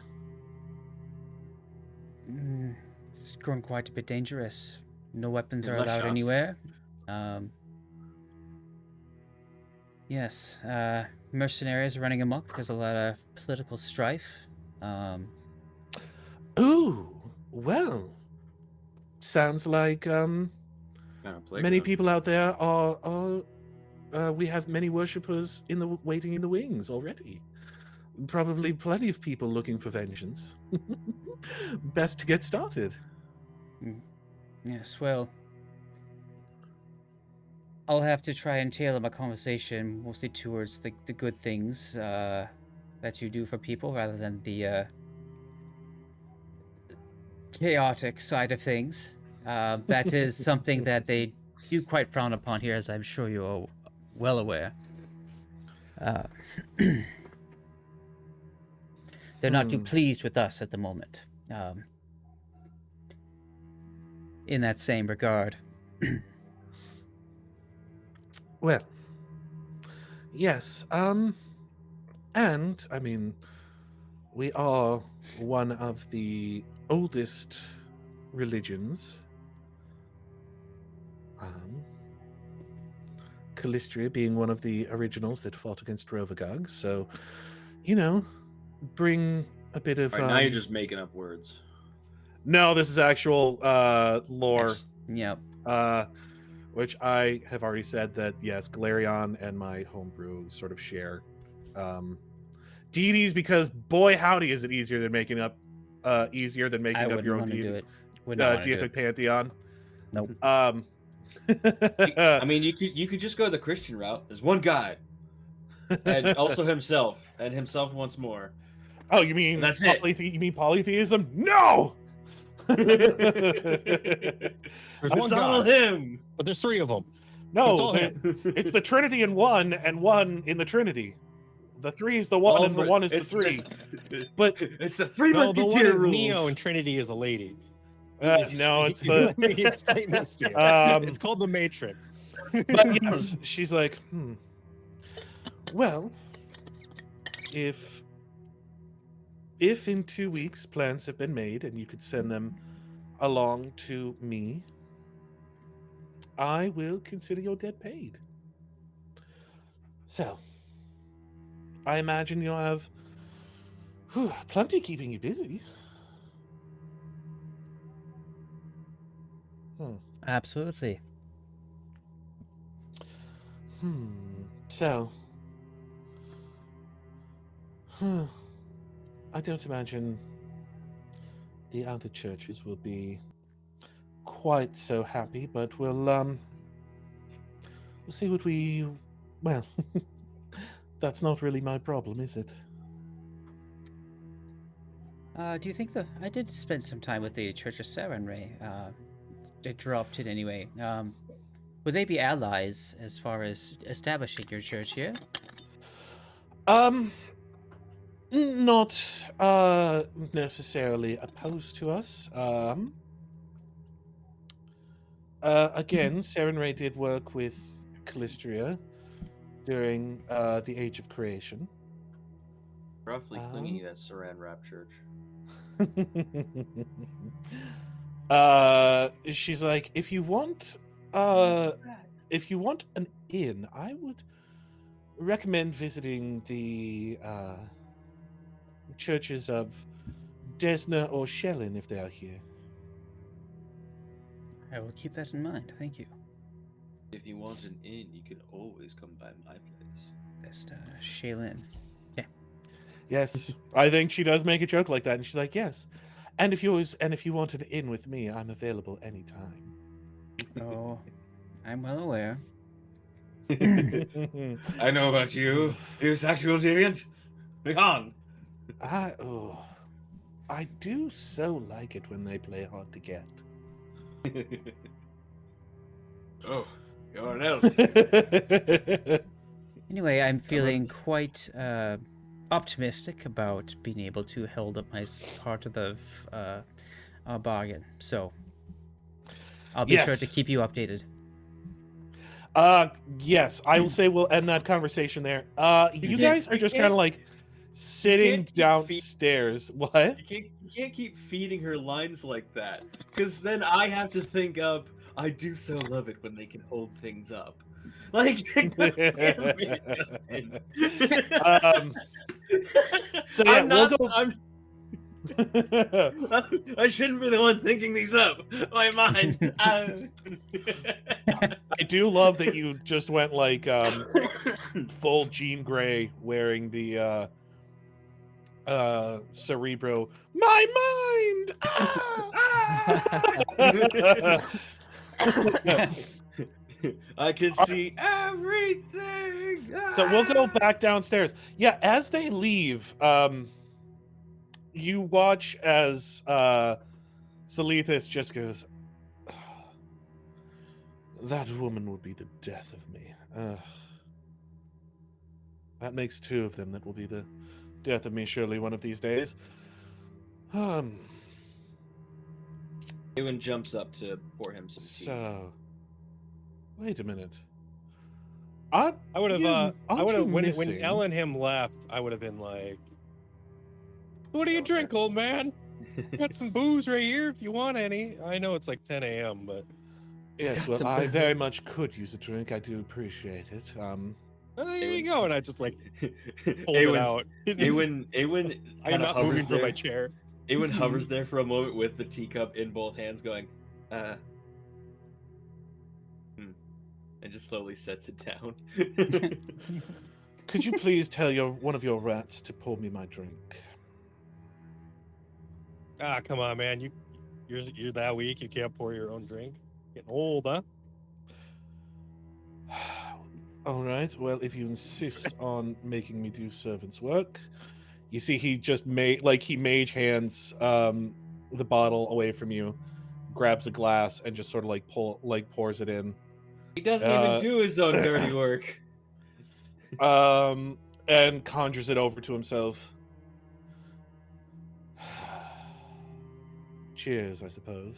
It's grown quite a bit dangerous. No weapons are Less allowed shops. anywhere. Yes, mercenaries are running amok. There's a lot of political strife. Ooh, well, sounds like many people out there are we have many worshippers waiting in the wings already. Probably plenty of people looking for vengeance. Best to get started. Yes, well, I'll have to try and tailor my conversation mostly towards the good things that you do for people rather than the chaotic side of things. That is something that they do quite frown upon here, as I'm sure you're well aware. They're not too pleased with us at the moment. In that same regard. Well, yes, and I mean, we are one of the oldest religions. Calistria being one of the originals that fought against Rovagog, so, bring a bit of... All right, now you're just making up words. No, this is actual lore. Yep. Which I have already said that, yes, Galarion and my homebrew sort of share deities, because boy howdy is it easier than making up your own deity. Deific pantheon. Nope. I mean, you could just go the Christian route. There's one God, and also himself, and himself once more. Oh, you mean that's it? You mean polytheism? No. There's one It's all god, him. but there's three of them. No, It's all him. it's the Trinity in one, and one in the Trinity. The 3 is the 1, and the 1 is the it's 3. The, But it's the 3 No, the one musketeer is rules. Neo and Trinity is a lady. no, it's the. Let me explain this to you. It's called the Matrix. But yes, she's like, well, if in 2 weeks plans have been made and you could send them along to me, I will consider your debt paid. So, I imagine you'll have plenty keeping you busy. Absolutely. So, I don't imagine the other churches will be quite so happy, but we'll see what we. Well, that's not really my problem, is it? Do you think I did spend some time with the Church of Sarenrae. It dropped it anyway. Would they be allies as far as establishing your church here? Not necessarily opposed to us. Again, Sarenrae did work with Calistria during the Age of Creation. Roughly clinging to that saran wrap church. She's like, if you want an inn, I would recommend visiting the churches of Desna or Shellin if they are here. I will keep that in mind. Thank you. If you want an inn, you can always come by my place. Best Shaylin. Yeah. Yes, I think she does make a joke like that, and she's like, yes. And if you want an inn with me, I'm available anytime. Oh, I'm well aware. I know about you. You sexual deviant. Begone. I do so like it when they play hard to get. Oh, you're an elf. Anyway, I'm feeling quite optimistic about being able to hold up my part of the bargain. So I'll be sure to keep you updated. Yes, I will say we'll end that conversation there. You guys are just kind of like sitting downstairs. What? You can't keep feeding her lines like that, because then I have to think up. I do so love it when they can hold things up. Like, so yeah, we'll go. I shouldn't be the one thinking these up. My mind. I do love that you just went like full Jean Grey wearing the Cerebro. My mind. I can see everything. So we'll go back downstairs. Yeah, as they leave, you watch as Selethis just goes, that woman would be the death of me. That makes 2 of them that will be the death of me surely one of these days. Aewen jumps up to pour him some tea. So, wait a minute. I would have when Elle and him left, I would have been like, what do you drink, old man? Got some booze right here if you want any. I know it's like 10 a.m., but yes, well, I very much could use a drink. I do appreciate it. There you go. And I just like pulled it out. Aewen I'm not moving from my chair. Aewen hovers there for a moment with the teacup in both hands, going, and just slowly sets it down. Could you please tell one of your rats to pour me my drink? Ah, come on, man. You're that weak. You can't pour your own drink. Getting old, huh? All right. Well, if you insist on making me do servant's work, you see he just mage hands the bottle away from you, grabs a glass, and just sort of pours it in. He doesn't even do his own dirty work. and conjures it over to himself. Cheers, I suppose.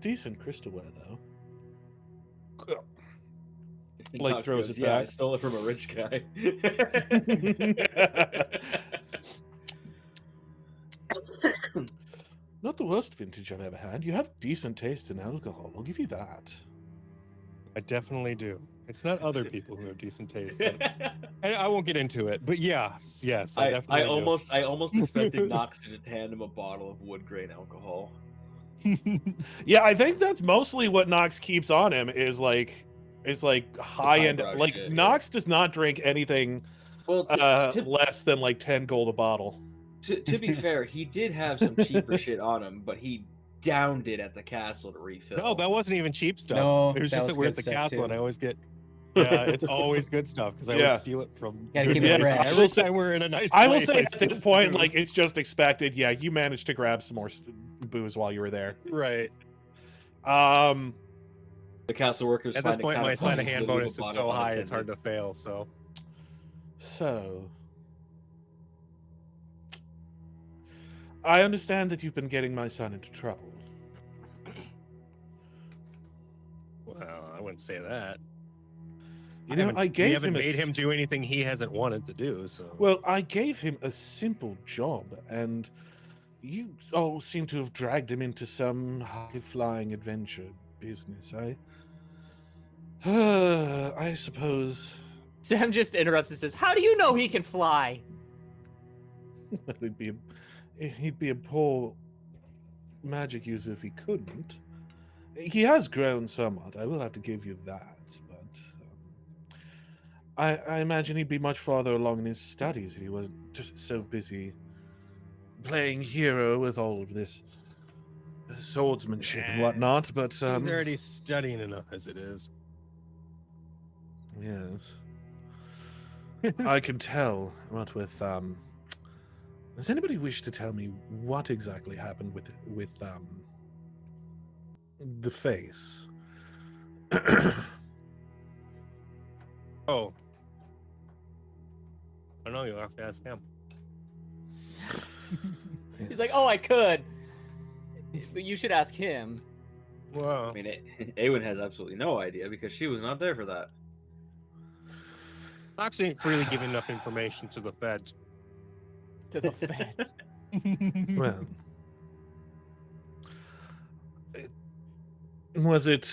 Decent crystalware, though. Like Knox throws goes, it yeah, I back. stole it from a rich guy. Not the worst vintage I've ever had. You have decent taste in alcohol. I'll give you that. I definitely do. It's not other people who have decent taste. I won't get into it, but yes, I definitely do. I almost expected Knox to just hand him a bottle of wood grain alcohol. Yeah, I think that's mostly what Knox keeps on him is like high end. highbrow Like shit, Knox does not drink anything Well, less than like 10 gold a bottle. to be fair, he did have some cheaper shit on him, but he downed it at the castle to refill. No, that wasn't even cheap stuff. No, it was that just was that we're good at the stuff, castle, too. and I always get. Yeah, it's always good stuff because I always Yeah. steal it from. Gotta keep it every fresh. every time we're in a nice I will place, say at steal this some point, like booze. it's just expected. Yeah, you managed to grab some more booze while you were there. Right. The castle workers. At this find it point, kinda my sleight funny of to hand leave a bonus is bottle so high, it's unattended. hard to fail. So So, I understand that you've been getting my son into trouble. well, I wouldn't say that. You know, I gave we haven't him made him do anything he hasn't wanted to do. So Well, I gave him a simple job, and you all seem to have dragged him into some high-flying adventure business. I suppose Sam just interrupts and says, "How do you know he can fly?" he'd be a poor magic user if he couldn't. He has grown somewhat. I will have to give you that, but I imagine he'd be much farther along in his studies if he wasn't just so busy playing hero with all of this swordsmanship and whatnot. But he's already studying enough as it is. yes, I can tell. What with does anybody wish to tell me what exactly happened with the face? Oh, I don't know. You'll have to ask him. He's like, "Oh, I could, but you should ask him." Whoa. I mean, Aewen has absolutely no idea because she was not there for that. Knox ain't freely giving enough information to the feds. To the feds. Well, was it?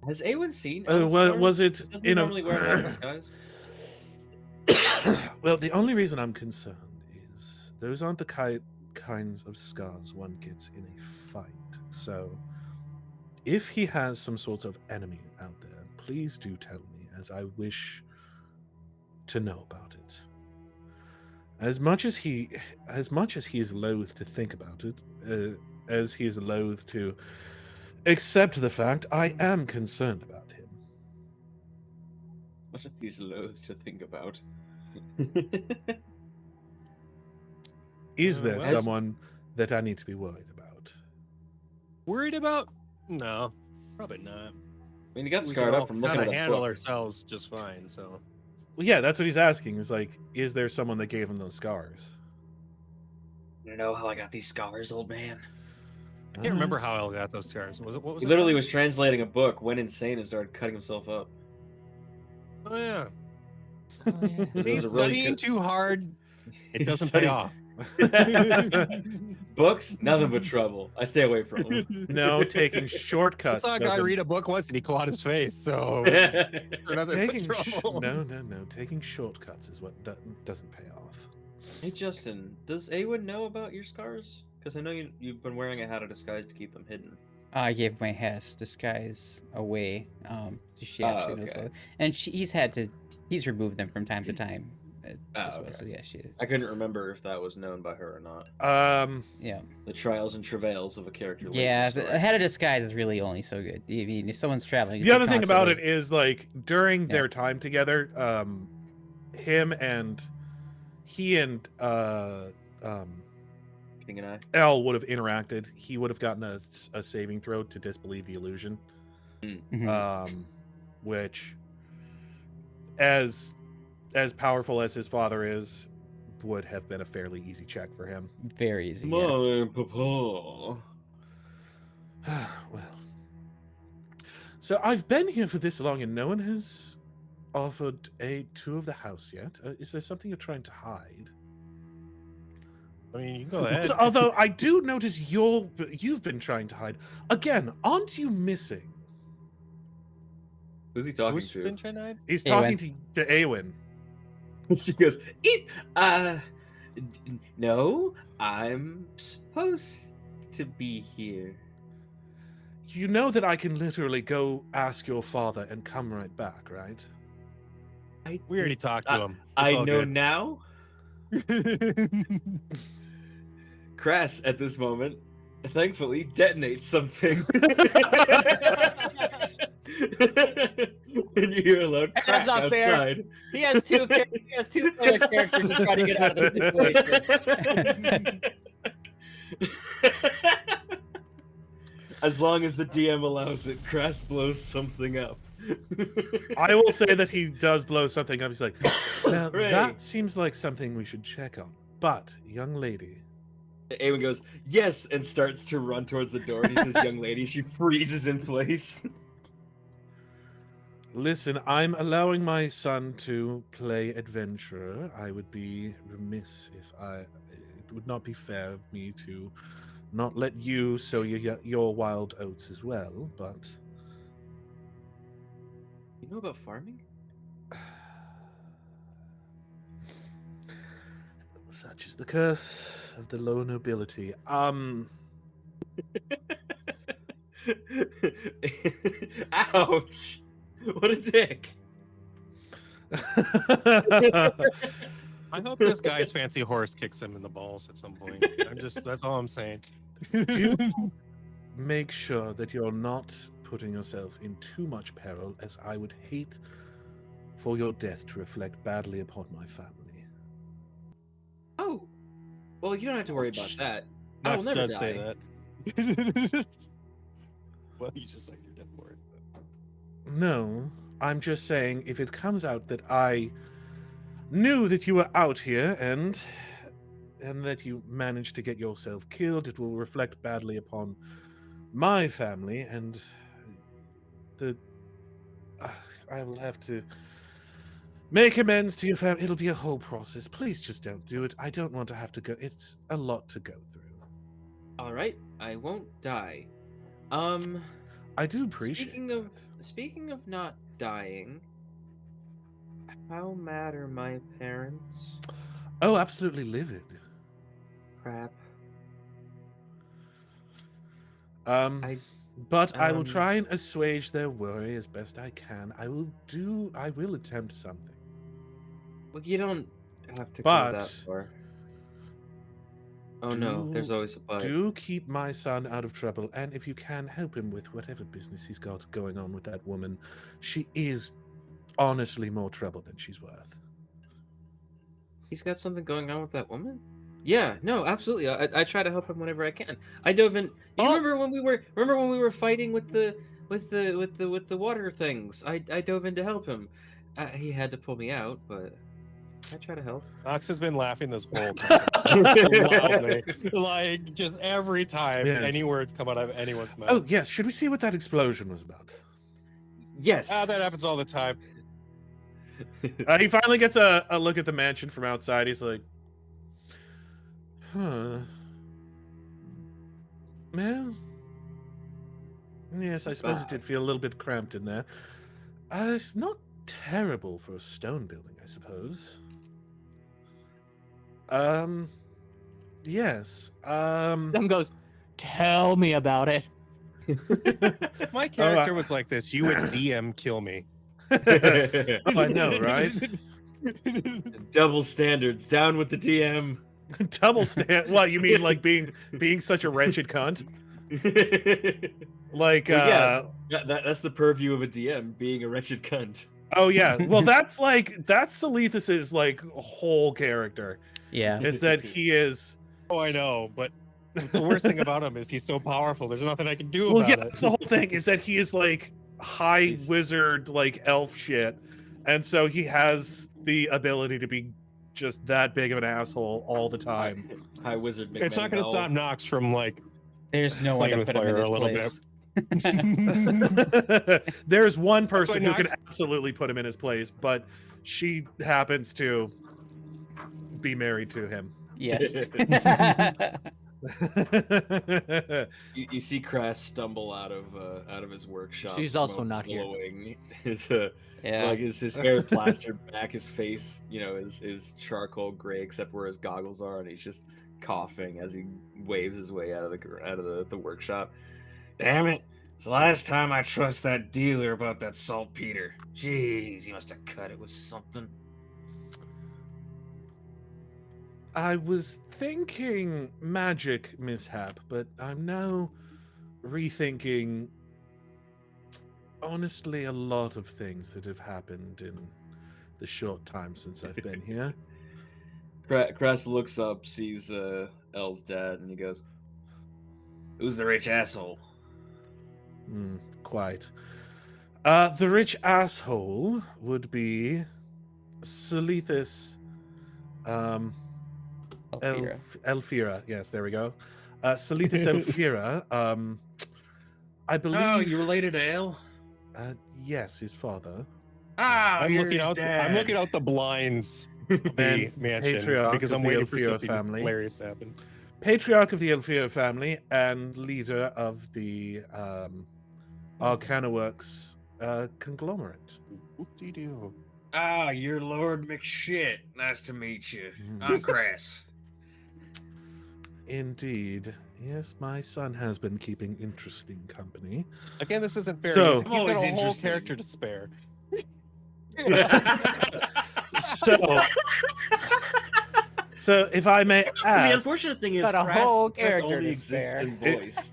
Has Aewen seen? Was it Doesn't he in a? normally wear an disguise? Well, the only reason I'm concerned is those aren't the kinds of scars one gets in a fight. So, if he has some sort of enemy out there, please do tell me, as I wish to know about it. As much as he is loath to think about it, as he is loath to accept the fact, I am concerned about him. What is these loath to think about? Is there well- someone that I need to be worried about? Worried about? No, probably not. I mean, he got We scarred can all up from looking kinda at a handle book. ourselves just fine. So Well, yeah, that's what he's asking. Is like, is there someone that gave him those scars? You know how I got these scars, old man? I can't remember how I got those scars. Was it what was He it? literally called? was translating a book, went insane, and started cutting himself up. Oh yeah. Oh, yeah. This He's was a really studying good- too hard. It He's doesn't pay studying- off. Books, nothing but trouble. I stay away from them. No, taking I shortcuts. saw a guy doesn't- read a book once and he clawed his face. So another Taking trouble. no. Taking shortcuts is what doesn't pay off. Hey Justin, does Aewen know about your scars? Because I know you've been wearing a hat of disguise to keep them hidden. I gave my Hess disguise away. So she actually knows okay. about it. And he's removed them from time to time as well. okay. So yeah, she, I couldn't remember if that was known by her or not. yeah. The trials and travails of a character. late in Yeah, the the story. head of disguise is really only so good. I mean, if someone's traveling, The other thing about it is like during Yeah. their time together, he and King and I. El would have interacted. He would have gotten a saving throw to disbelieve the illusion. Mhm. Which, as as powerful as his father is, would have been a fairly easy check for him. Very easy. Yeah. My papa. Well, so I've been here for this long and no one has offered a tour of the house yet. Is there something you're trying to hide? I mean, you can go ahead. So, although I do notice you've been trying to hide. Again, aren't you missing? Who's he talking Who's to? been trying to hide? He's talking to Aewen. She goes, no, I'm supposed to be here. You know that I can literally go ask your father and come right back, right? We already talked to him. It's I all know good. now. Crass, at this moment, thankfully, detonates something. And you hear a loud That's crack not fair. outside. He has two player characters to try to get out of the situation. As long as the DM allows it, Crass blows something up. I will say that he does blow something up. He's like, now Hooray. that seems like something we should check on. But, young lady. Aewen goes, yes, and starts to run towards the door. And he says, young lady, she freezes in place. Listen, I'm allowing my son to play adventurer. I would be remiss if it would not be fair of me to not let you sow your wild oats as well, but... You know about farming? Such is the curse of the low nobility. Ouch! What a dick! I hope this guy's fancy horse kicks him in the balls at some point. That's all I'm saying. Do make sure that you're not putting yourself in too much peril, as I would hate for your death to reflect badly upon my family. Oh! Well, you don't have to worry about that. Knox I will never does die. say that. Well, you just like your death word. No, I'm just saying, if it comes out that I knew that you were out here and that you managed to get yourself killed, it will reflect badly upon my family, and I will have to make amends to your family. It'll be a whole process. Please just don't do it. I don't want to have to go. It's a lot to go through. All right, I won't die. I do appreciate Speaking of not dying, how mad are my parents? Oh, absolutely livid. Crap. But I will try and assuage their worry as best I can. I will attempt something. Well, you don't have to go that But far. Oh no, there's always a but. do keep my son out of trouble, and if you can, help him with whatever business he's got going on with that woman. She is honestly more trouble than she's worth. He's got something going on with that woman? Yeah, no, absolutely. I try to help him whenever I can. I dove in. You remember when we were fighting with the water things? I dove in to help him. He had to pull me out, but I try to help. Knox has been laughing this whole time. Loudly. Like, just every time any words come out of anyone's mouth. Oh, yes. Should we see what that explosion was about? Yes. That happens all the time. He finally gets a look at the mansion from outside. He's like, huh. Well, yes, I suppose it did feel a little bit cramped in there. It's not terrible for a stone building, I suppose. Yes. Them goes, tell me about it. If my character was like this, you would DM kill me. Oh, I know, right? Double standards. Down with the DM. Double stand. What, you mean like being such a wretched cunt? Like, well, yeah, that's the purview of a DM, being a wretched cunt. Oh yeah. Well, that's Salithus's like whole character. Yeah. Is that he is. Oh, I know, but the worst thing about him is he's so powerful. There's nothing I can do Well, about yeah, it. that's the whole thing. Is that he is like high wizard, like elf shit, and so he has the ability to be just that big of an asshole all the time. High Wizard It's not going to stop Knox from like There's no one playing to with put him in fire his a little place. There's one person who can Knox- absolutely put him in his place, but she happens to be married to him. Yes. You see Crass stumble out of his workshop. She's also smoke not here. billowing. His Yeah. like his hair plastered back, his face, is charcoal gray except where his goggles are, and he's just coughing as he waves his way out of the workshop. Damn it! It's the last time I trust that dealer about that saltpeter. Jeez, he must have cut it with something. I was thinking magic mishap, but I'm now rethinking honestly a lot of things that have happened in the short time since I've been here. Crass looks up, sees El's dad, and he goes, "Who's the rich asshole?" Quite. The rich asshole would be Selethis Elfira. Elfira. Yes, there we go. Selethis Elfira. I believe. Oh, you related to El? Yes, his father. Ah, I'm you're looking his out. dad. I'm looking out the blinds of the And mansion patriarch because of I'm the waiting for Elfira something family. hilarious to happen. Patriarch of the Elfira family and leader of the Arcana Works conglomerate. Whoop-de-doo. Ah, you're Lord McShit. Nice to meet you. I'm Crass. Indeed. Yes, my son has been keeping interesting company. Again, this isn't fair. So- He's got Always a whole interesting. character to spare. So, if I may The ask, unfortunate thing is, Got a whole Crass character only to exists spare. in voice.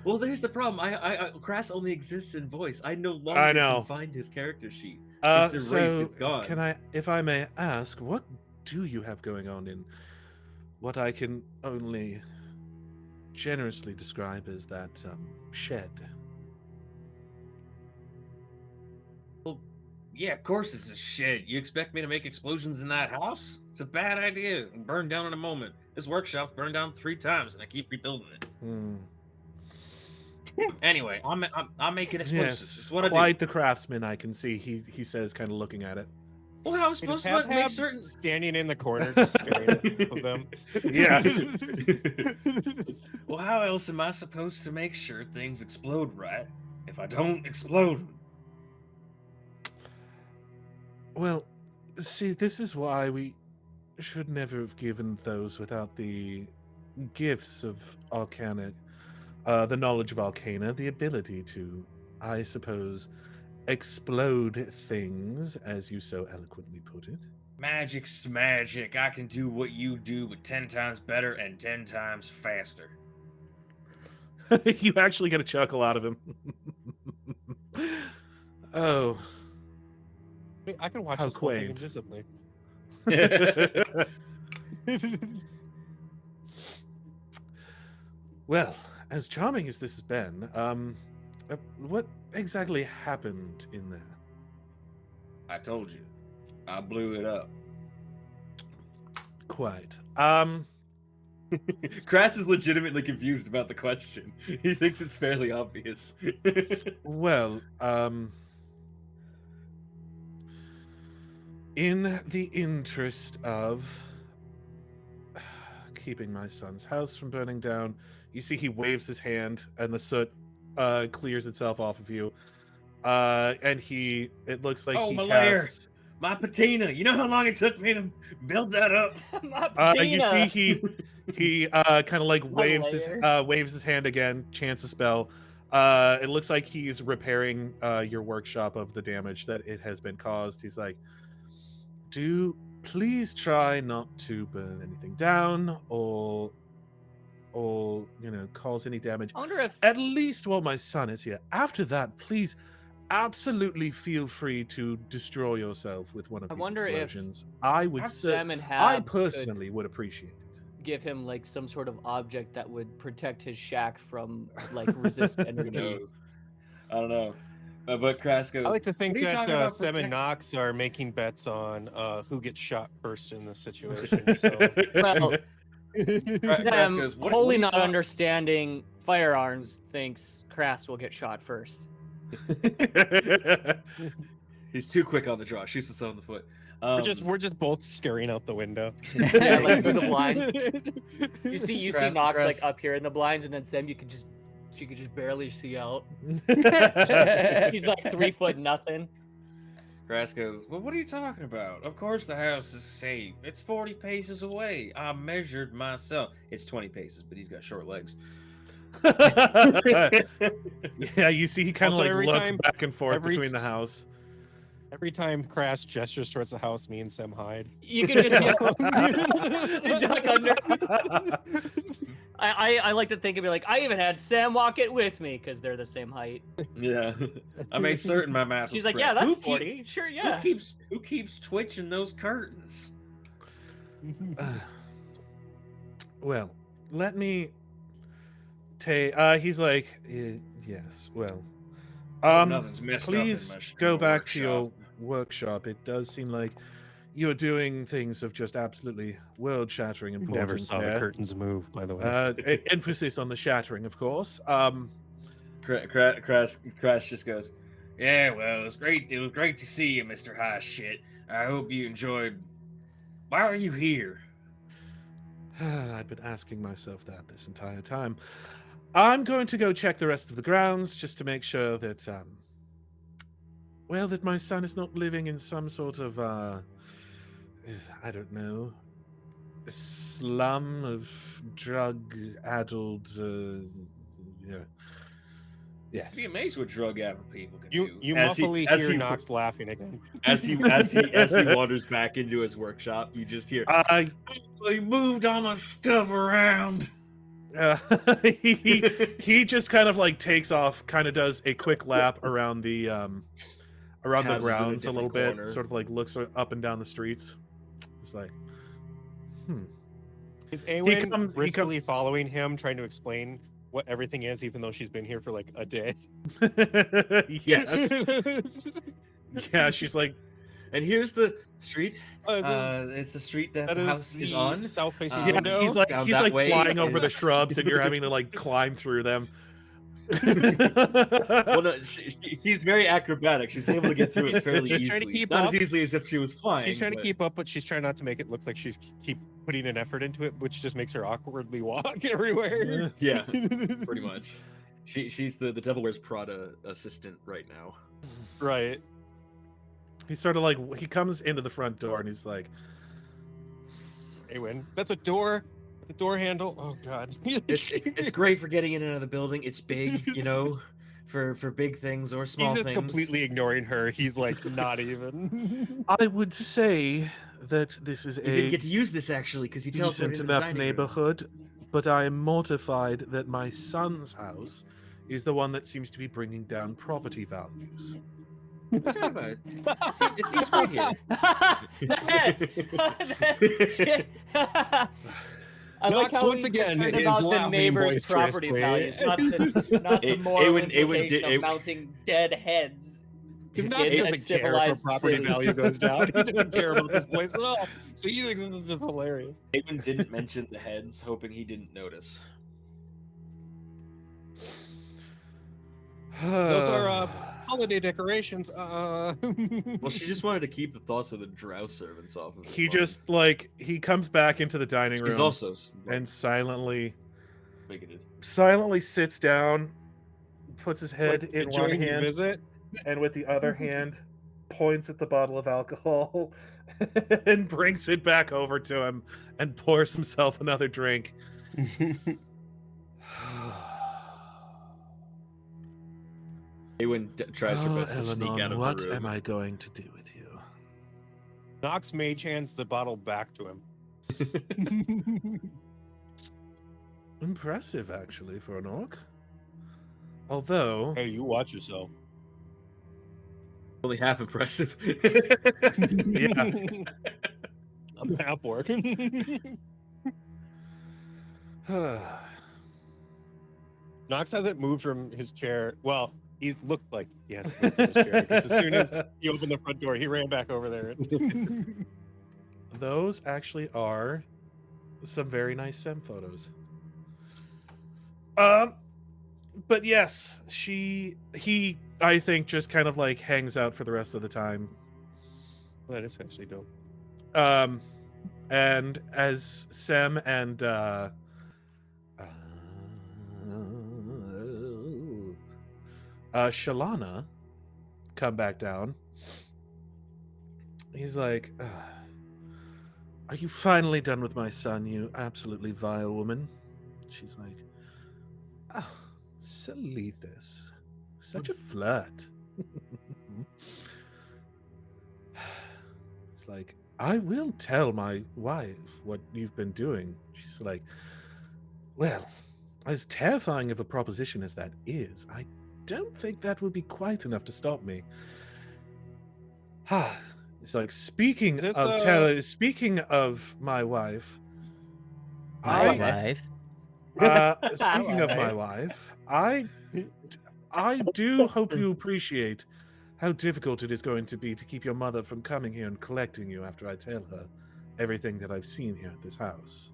Well, there's the problem. Crass only exists in voice. I no longer I know. can find his character sheet. It's erased. so It's gone. can I, if I may ask, what do you have going on in what I can only generously describe as that shed? Yeah, of course it's a shed. You expect me to make explosions in that house? It's a bad idea. It'll burn down in a moment. This workshop's burned down 3 times, and I keep rebuilding it. Anyway, I'm making explosives. Yes, It's what I do. quite the craftsman. I can see. He says, kind of looking at it. Well, how was He just supposed to make have certain? standing in the corner, just staring at them. Yes. Well, how else am I supposed to make sure things explode right if I don't explode them? Well, see, this is why we should never have given those without the gifts of Arcana, the knowledge of Arcana, the ability to, I suppose, explode things, as you so eloquently put it. Magic's magic. I can do what you do, but 10 times better and 10 times faster. You actually get a chuckle out of him. Oh. I can watch How this whole thing quaint. invisibly. Well, as charming as this has been, what exactly happened in there? I told you. I blew it up. Quite. Crass is legitimately confused about the question. He thinks it's fairly obvious. Well, in the interest of keeping my son's house from burning down, you see he waves his hand and the soot clears itself off of you. And it looks like Oh, he my lair. casts... My patina. You know how long it took me to build that up? you see he kind of like waves lair. waves his hand again, chants a spell. It looks like he's repairing your workshop of the damage that it has been caused. He's like, please try not to burn anything down or cause any damage. I wonder if At least while my son is here. After that, please absolutely feel free to destroy yourself with one of I these wonder if explosions. I would say, Sam and I Habs personally would appreciate it. could give him like some sort of object that would protect his shack from like resist Who energy. knows? I don't know. But Krask goes, I like to think "What are you talking that about Sem and protect-" Knox are making bets on who gets shot first in this situation. So Well, Krask Sam, goes, "What wholly are you not talk-" understanding firearms, thinks Crass will get shot first. He's too quick on the draw. Shoots himself in the foot. we're just both staring out the window. Yeah, like through the blinds. You see Crass- Knox like Crass- up here in the blinds, and then Sam, you could just barely see out. He's like 3 foot nothing. Krask goes, "Well, what are you talking about? Of course the house is safe. It's 40 paces away. I measured myself. It's 20 paces, but he's got short legs." Yeah, you see he kind of Also, like every looks time- back and forth every between the s- house. Every time Crash gestures towards the house, me and Sem hide. You can just duck under. I like to think and be like, I even had Sam walk it with me because they're the same height. Yeah, I made certain my math. She's was like, correct. yeah, that's Who keep- 40. Sure, yeah. Who keeps twitching those curtains? Well, let me take. He's like, yes. Well, Nothing's messed up in please my go back to workshop." your workshop. It does seem like you're doing things of just absolutely world-shattering importance. Never saw the there. curtains move, by the way. Emphasis on the shattering, of course. Crash just goes, "Yeah, well, it was great to see you, Mr. High Shit. I hope you enjoyed. Why are you here?" I've been asking myself that this entire time. I'm going to go check the rest of the grounds just to make sure that, well, that my son is not living in some sort of, I don't know, slum of drug-addled, yeah. Yes. I'd be amazed what drug-addled people can You do. As he- muffly as hear he- Knox laughing again. As he wanders back into his workshop, you just hear, I "He moved all my stuff around." he just kind of like takes off, kind of does a quick lap around the Houses in a grounds a little different bit, corner. sort of like looks up and down the streets. It's like, Is Aewen comes- he briskly following him, trying to explain what everything is, even though she's been here for like a day? yes, yeah. She's like, And here's the street. Uh, It's the street that that the is house is the on. south-facing yeah. window. He's like, Down he's that like way flying over the is- shrubs, and you're having to like climb through them. Well, no, she's very acrobatic. She's able to get through it fairly She's easily. trying to keep Not up. as easily as if she was flying. She's trying to but- keep up, but she's trying not to make it look like she's keep putting an effort into it, which just makes her awkwardly walk everywhere. Yeah, pretty much. She's the Devil Wears Prada assistant right now. Right. He's sort of like, he comes into the front door and he's like, Aewen, that's a door. The door handle. Oh God. It's great for getting in and out of the building. It's big, you know, for big things or small He's just things. completely ignoring her. He's like not even. I would say that this is You didn't a get to use this actually because he teleported decent into the enough dining room. neighborhood, but I am mortified that my son's house is the one that seems to be bringing down property values. What are you talking about? It seems great here. I like Knox how once he's again concerned is about the laughing neighbor's property boisterously. values, not the moral Aewen implication did- of mounting dead heads. Because in Knox a doesn't care if civilized a property city. value goes down. He doesn't care about this place at all. So you think this is just hilarious. Aewen didn't mention the heads, hoping he didn't notice. Those are holiday decorations. Well, she just wanted to keep the thoughts of the drow servants off of He just like he comes back into the dining She's room also and silently bigoted. sits down, puts his head Like, in one enjoying your hand, visit. and with the other hand points at the bottle of alcohol and brings it back over to him and pours himself another drink. Aewen tries her Oh, best to sneak out El-Anon, of what the room. am I going to do with you? Knox mage hands the bottle back to him. Impressive, actually, for an orc. Although, Hey, you watch yourself. Only half impressive. yeah, I'm half orc. Knox hasn't moved from his chair. Well, He's looked like he has to go to his chair because as soon as he opened the front door, he ran back over there. Those actually are some very nice SEM photos. But yes, he, I think, just kind of like hangs out for the rest of the time. That is actually dope. And as Sem and Shalana come back down, he's like, "Are you finally done with my son, you absolutely vile woman?" She's like, "Oh, Selethis, such a flirt." It's like, "I will tell my wife what you've been doing." She's like, "Well, as terrifying of a proposition as that is, I don't think that would be quite enough to stop me." It's like, speaking Is this, of speaking of my wife, My I wife. speaking of my wife, I do hope you appreciate how difficult it is going to be to keep your mother from coming here and collecting you after I tell her everything that I've seen here at this house.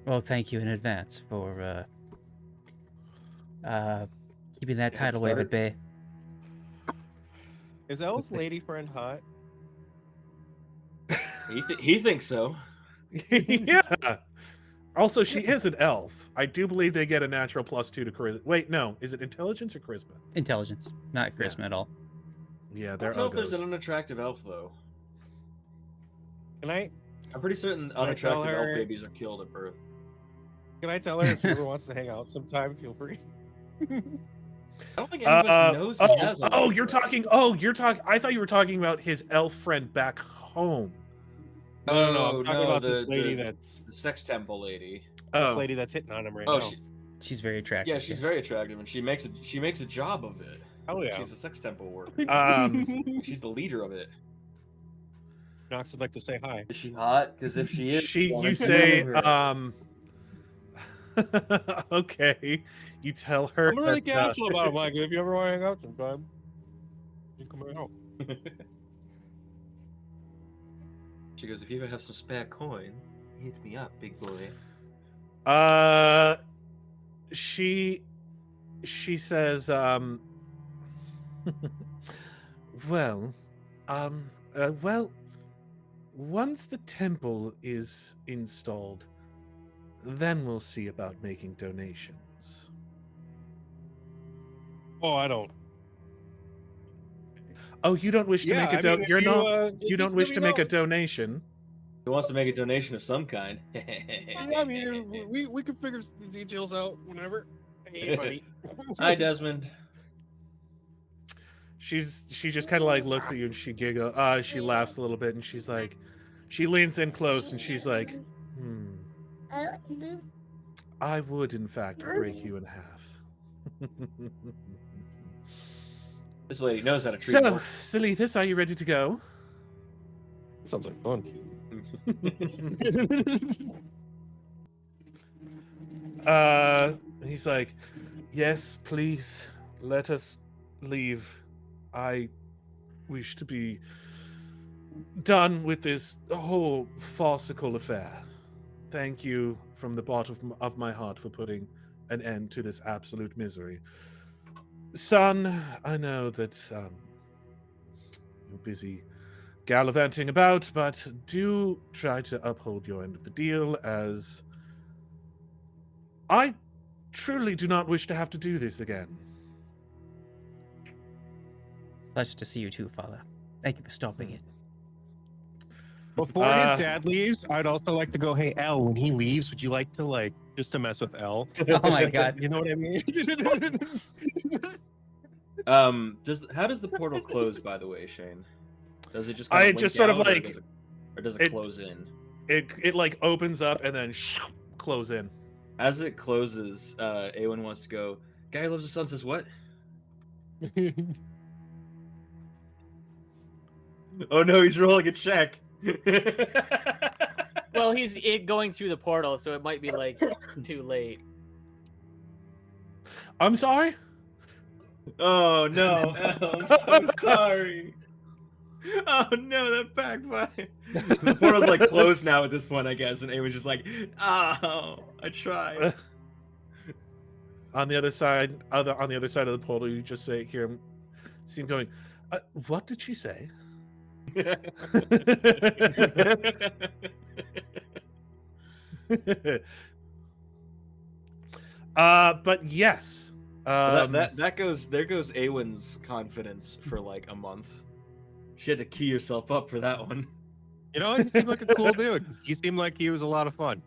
Well, thank you in advance for keeping that tidal wave at bay. Is Elle's lady friend hot? He thinks so. Yeah. Also, she is an elf. I do believe they get a natural +2 to charisma. Wait, no. Is it intelligence or charisma? Intelligence, not charisma at all. Yeah, I they're don't know if there's uggos. an unattractive elf though. Can I I'm pretty certain I tell unattractive elf her- babies are killed at birth. tell her if she ever wants to hang out sometime? Feel free. I don't think anybody knows he has. you're talking. I thought you were talking about his elf friend back home. No. I'm talking about this the- lady the- that's The sex temple lady. this lady that's hitting on him right now. She's very attractive. Yeah, she's yes. very attractive, and she makes a job of it. Hell yeah. She's a sex temple worker. She's the leader of it. Knox would like to say hi. Is she hot? Because if she is, You say, okay. You tell her. I'm really that, casual about it, Mike. If you ever want to hang out sometime, you come and help. She goes, if you ever have some spare coin, hit me up, big boy. She says, well, once the temple is installed, then we'll see about making donations. Oh, I don't. Oh, you don't wish to make a if you don't just wish let to me make a know. donation. Who wants to make a donation of some kind? I mean, we can figure the details out whenever. Hey, buddy. Hi, Desmond. She just kind of like looks at you and she giggles. She laughs a little bit and she's like, she leans in close and she's like, I would in fact break you in half. This lady knows how to treat So, folk. Selethis, are you ready to go? Sounds like fun. He's like, yes, please, let us leave. I wish to be done with this whole farcical affair. Thank you from the bottom of my heart for putting an end to this absolute misery. Son, I know that you're busy gallivanting about, but do try to uphold your end of the deal, as I truly do not wish to have to do this again. Pleasure to see you too, Father. Thank you for stopping it. Before his dad leaves, I'd also like to go, hey, Elle, when he leaves, would you like to, just to mess with Elle? Oh my god. You know what I mean? How does the portal close, by the way, Shane? Does it just I kinda just link sort of out, like- or does it it- close in? It like opens up and then close in. As it closes, Aewen wants to go. Guy who loves the sun says what? Oh no, he's rolling a check. Well, he's going through the portal, so it might be like too late. I'm sorry. Oh no, I'm so sorry. Oh no, that backfired. The portal's like closed now at this point, I guess, and Aewen's just like, oh, I tried. On the other side, on the other side of the portal, you just hear him, see him going. What did she say? But yes. Well, there goes Aewen's confidence for like a month. She had to key herself up for that one. You know, he seemed like a cool dude. He seemed like he was a lot of fun.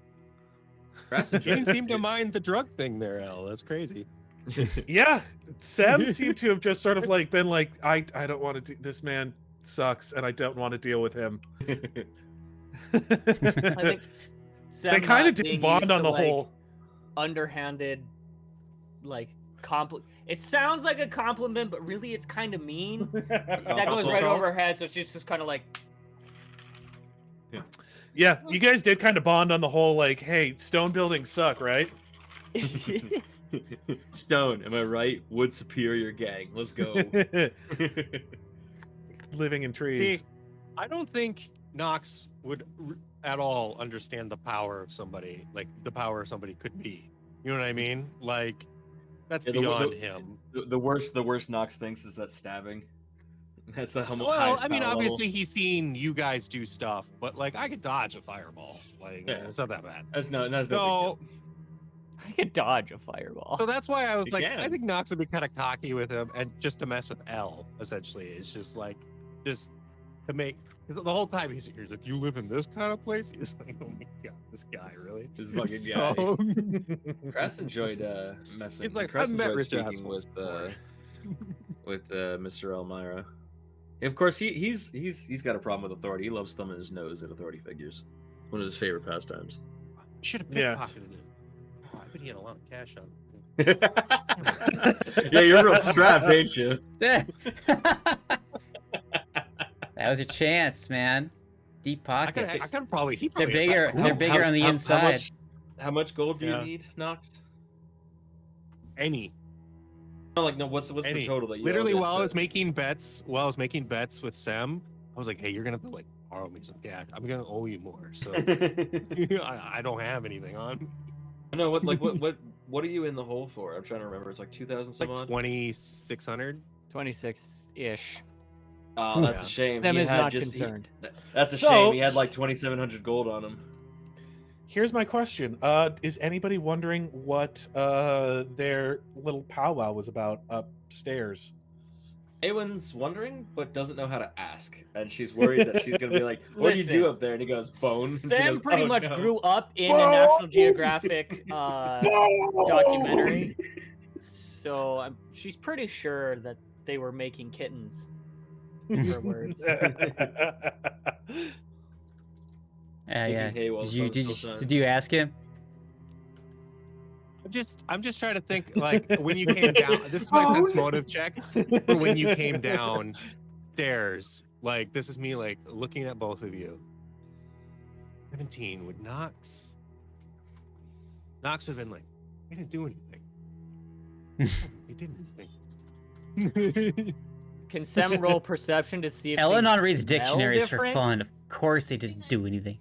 He didn't seem to mind the drug thing there, El. That's crazy. Yeah, Sam seemed to have just sort of like been like, I don't want to do this. Man sucks, and I don't want to deal with him. I think Sam They kind of being did bond used on to, the like, whole. underhanded, like It sounds like a compliment, but really it's kind of mean. That goes right over her head, so she's just kind of like. Yeah, you guys did kind of bond on the whole like, hey, stone buildings suck, right? Stone, am I right? Wood superior gang. Let's go. Living in trees. See, I don't think Knox would at all understand the power of somebody, like the power somebody could be. You know what I mean? Like, that's beyond him. The worst Knox thinks is that stabbing. That's the well, I mean, obviously he's seen you guys do stuff, but like I could dodge a fireball. Like, Yeah. it's not that bad. That's no big So, deal. I could dodge a fireball. so that's why I was You like, can. I think Knox would be kind of cocky with him, and just to mess with El. Essentially, it's just like, just to make. Because the whole time he's like, you live in this kind of place. He's like, oh my god, this guy really. This fucking So- guy. Crest enjoyed messing. He's like, Crest I've met enjoyed rich speaking assholes before. with Mr. Elmira. Of course, he's got a problem with authority. He loves thumbing his nose at authority figures. One of his favorite pastimes. Should have Yes. pickpocketed it. Oh, I bet he had a lot of cash on. Yeah, you're real strapped, ain't you? That was your chance, man. Deep I pockets. could probably. He They're probably has bigger. something They're cool. bigger on the inside. How much gold do you Yeah. need, Knox? Any. No, like no. What's the Any. total that you Literally, owe while I to- was making bets, with Sam, I was like, "Hey, you're gonna have to like borrow me some cash. I'm gonna owe you more." So I don't have anything on me. No, what are you in the hole for? I'm trying to remember. It's like 2,000 some Like odd. 2,600. 26-ish. Oh, that's Yeah. a shame. Them He is had not just- he- concerned. That's a So- shame. He had like 2,700 gold on him. Here's my question. Is anybody wondering what their little powwow was about upstairs? Aewen's wondering, but doesn't know how to ask, and she's worried that she's gonna be like, "What do you Listen, do up there?" And he goes, "Bone." And she Sam goes, pretty "Oh, much no." grew up in a National Geographic documentary, so she's pretty sure that they were making kittens. Her words. Yeah. hay while the sun still shines. Did you ask him? I'm just trying to think, like, when you came down. This is my sense motive check. For when you came down stairs, like, this is me, like, looking at both of you. 17 with Knox. Knox would have been like, he didn't do anything. He didn't think. Can Sam roll perception to see if El-Anon things reads smell dictionaries for different? fun. Of course he didn't do anything.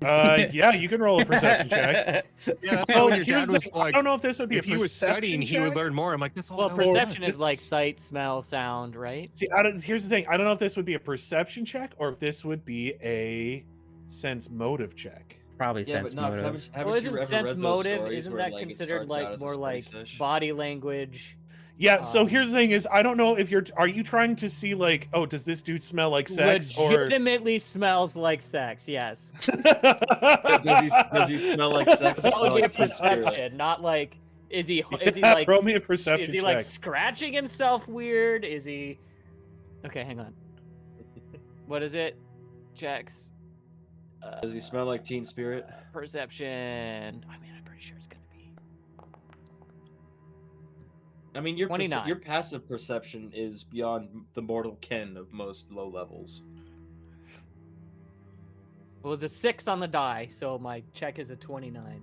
Yeah, you can roll a perception check. Yeah, that's Oh, why your here's dad the was thing. like, I don't know if this would be if a he was studying, perception he would check. learn more. I'm like, that's all. Well, I know. perception is like sight, smell, sound, right? See, here's the thing. I don't know if this would be a perception check or if this would be a sense motive check. Probably Yeah, sense but Knox, motive. haven't Well, you isn't ever sense read those motive? stories Isn't where, that like, it considered starts out like as a more like spice-ish? body language? Yeah, so Um, here's the thing is I don't know if are you trying to see like, oh, does this dude smell like sex Legitimately smells like sex. Yes. Does he smell like sex? Or That would smell be a like teen spirit? perception, not like is he like roll me a perception is he check. like scratching himself weird? Is he? Okay, hang on. What is it? Checks. Does he smell like teen spirit? Perception. I mean, I'm pretty sure it's gonna be. I mean, your 29. your passive perception is beyond the mortal ken of most low levels. It was a 6 on the die, so my check is a 29.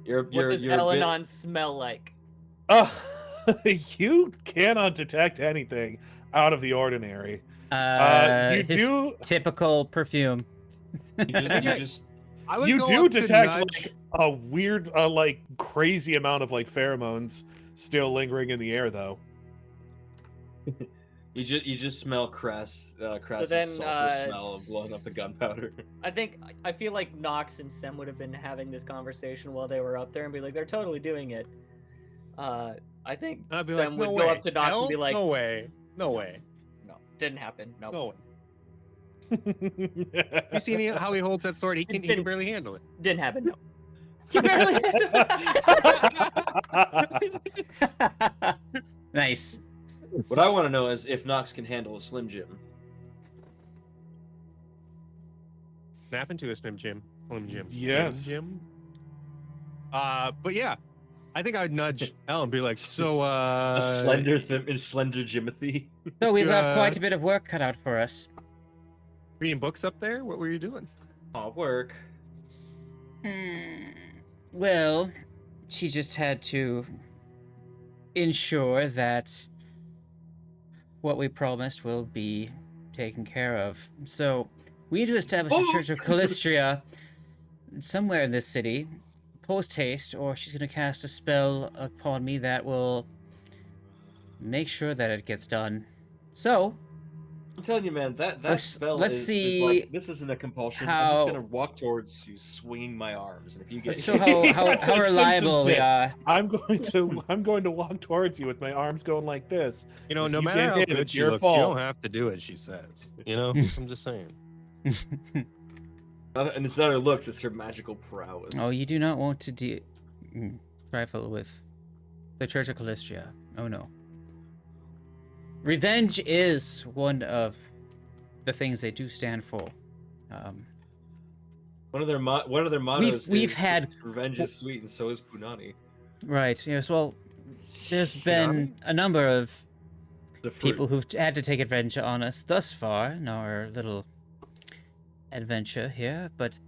You're What does you're a bit- El-Anon smell like? Oh, You cannot detect anything out of the ordinary. You His do typical perfume. You just I would you go do up to detect nudge. like a weird like crazy amount of like pheromones still lingering in the air though. you just smell Cress's then, sulfur smell of blowing up the gunpowder. I feel like Knox and Sem would have been having this conversation while they were up there and be like, they're totally doing it. I think I'd be Sem like, no would way. go up to Knox Hell? and be like, no way. No way. no, didn't happen. No. No way. You see how he holds that sword? He can barely handle it. Didn't happen. No. He barely. Nice. What I want to know is if Knox can handle a Slim Jim. Snap into a Slim Jim. Yes. Slim Jim. But yeah, I think I'd nudge Elle and be like, so A slender Jimothy. So we've got Uh, quite a bit of work cut out for us. reading books up there. What were you doing? Oh, work. Well, she just had to ensure that what we promised will be taken care of. So we need to establish a Church of Calistria somewhere in this city, post haste, or she's going to cast a spell upon me that will make sure that it gets done. So I'm telling you, man, that spell let's is see like, this isn't a compulsion. I'm how- just gonna walk towards you, swinging my arms, and if you get let's show how That's reliable we Simpsons bit. are. I'm going to walk towards you with my arms going like this. You know, If no you matter get how hit, good it's she your looks, you fault. don't have to do it. She says. You know, I'm just saying. and it's not her looks, it's her magical prowess. Oh, you do not want to trifle with the Church of Calistria. Oh no. Revenge is one of the things they do stand for. One of their mottos we've is had- revenge is sweet, and so is punani. Right. Yes. Well, there's been a number of The fruit. people who've had to take adventure on us thus far in our little adventure here, but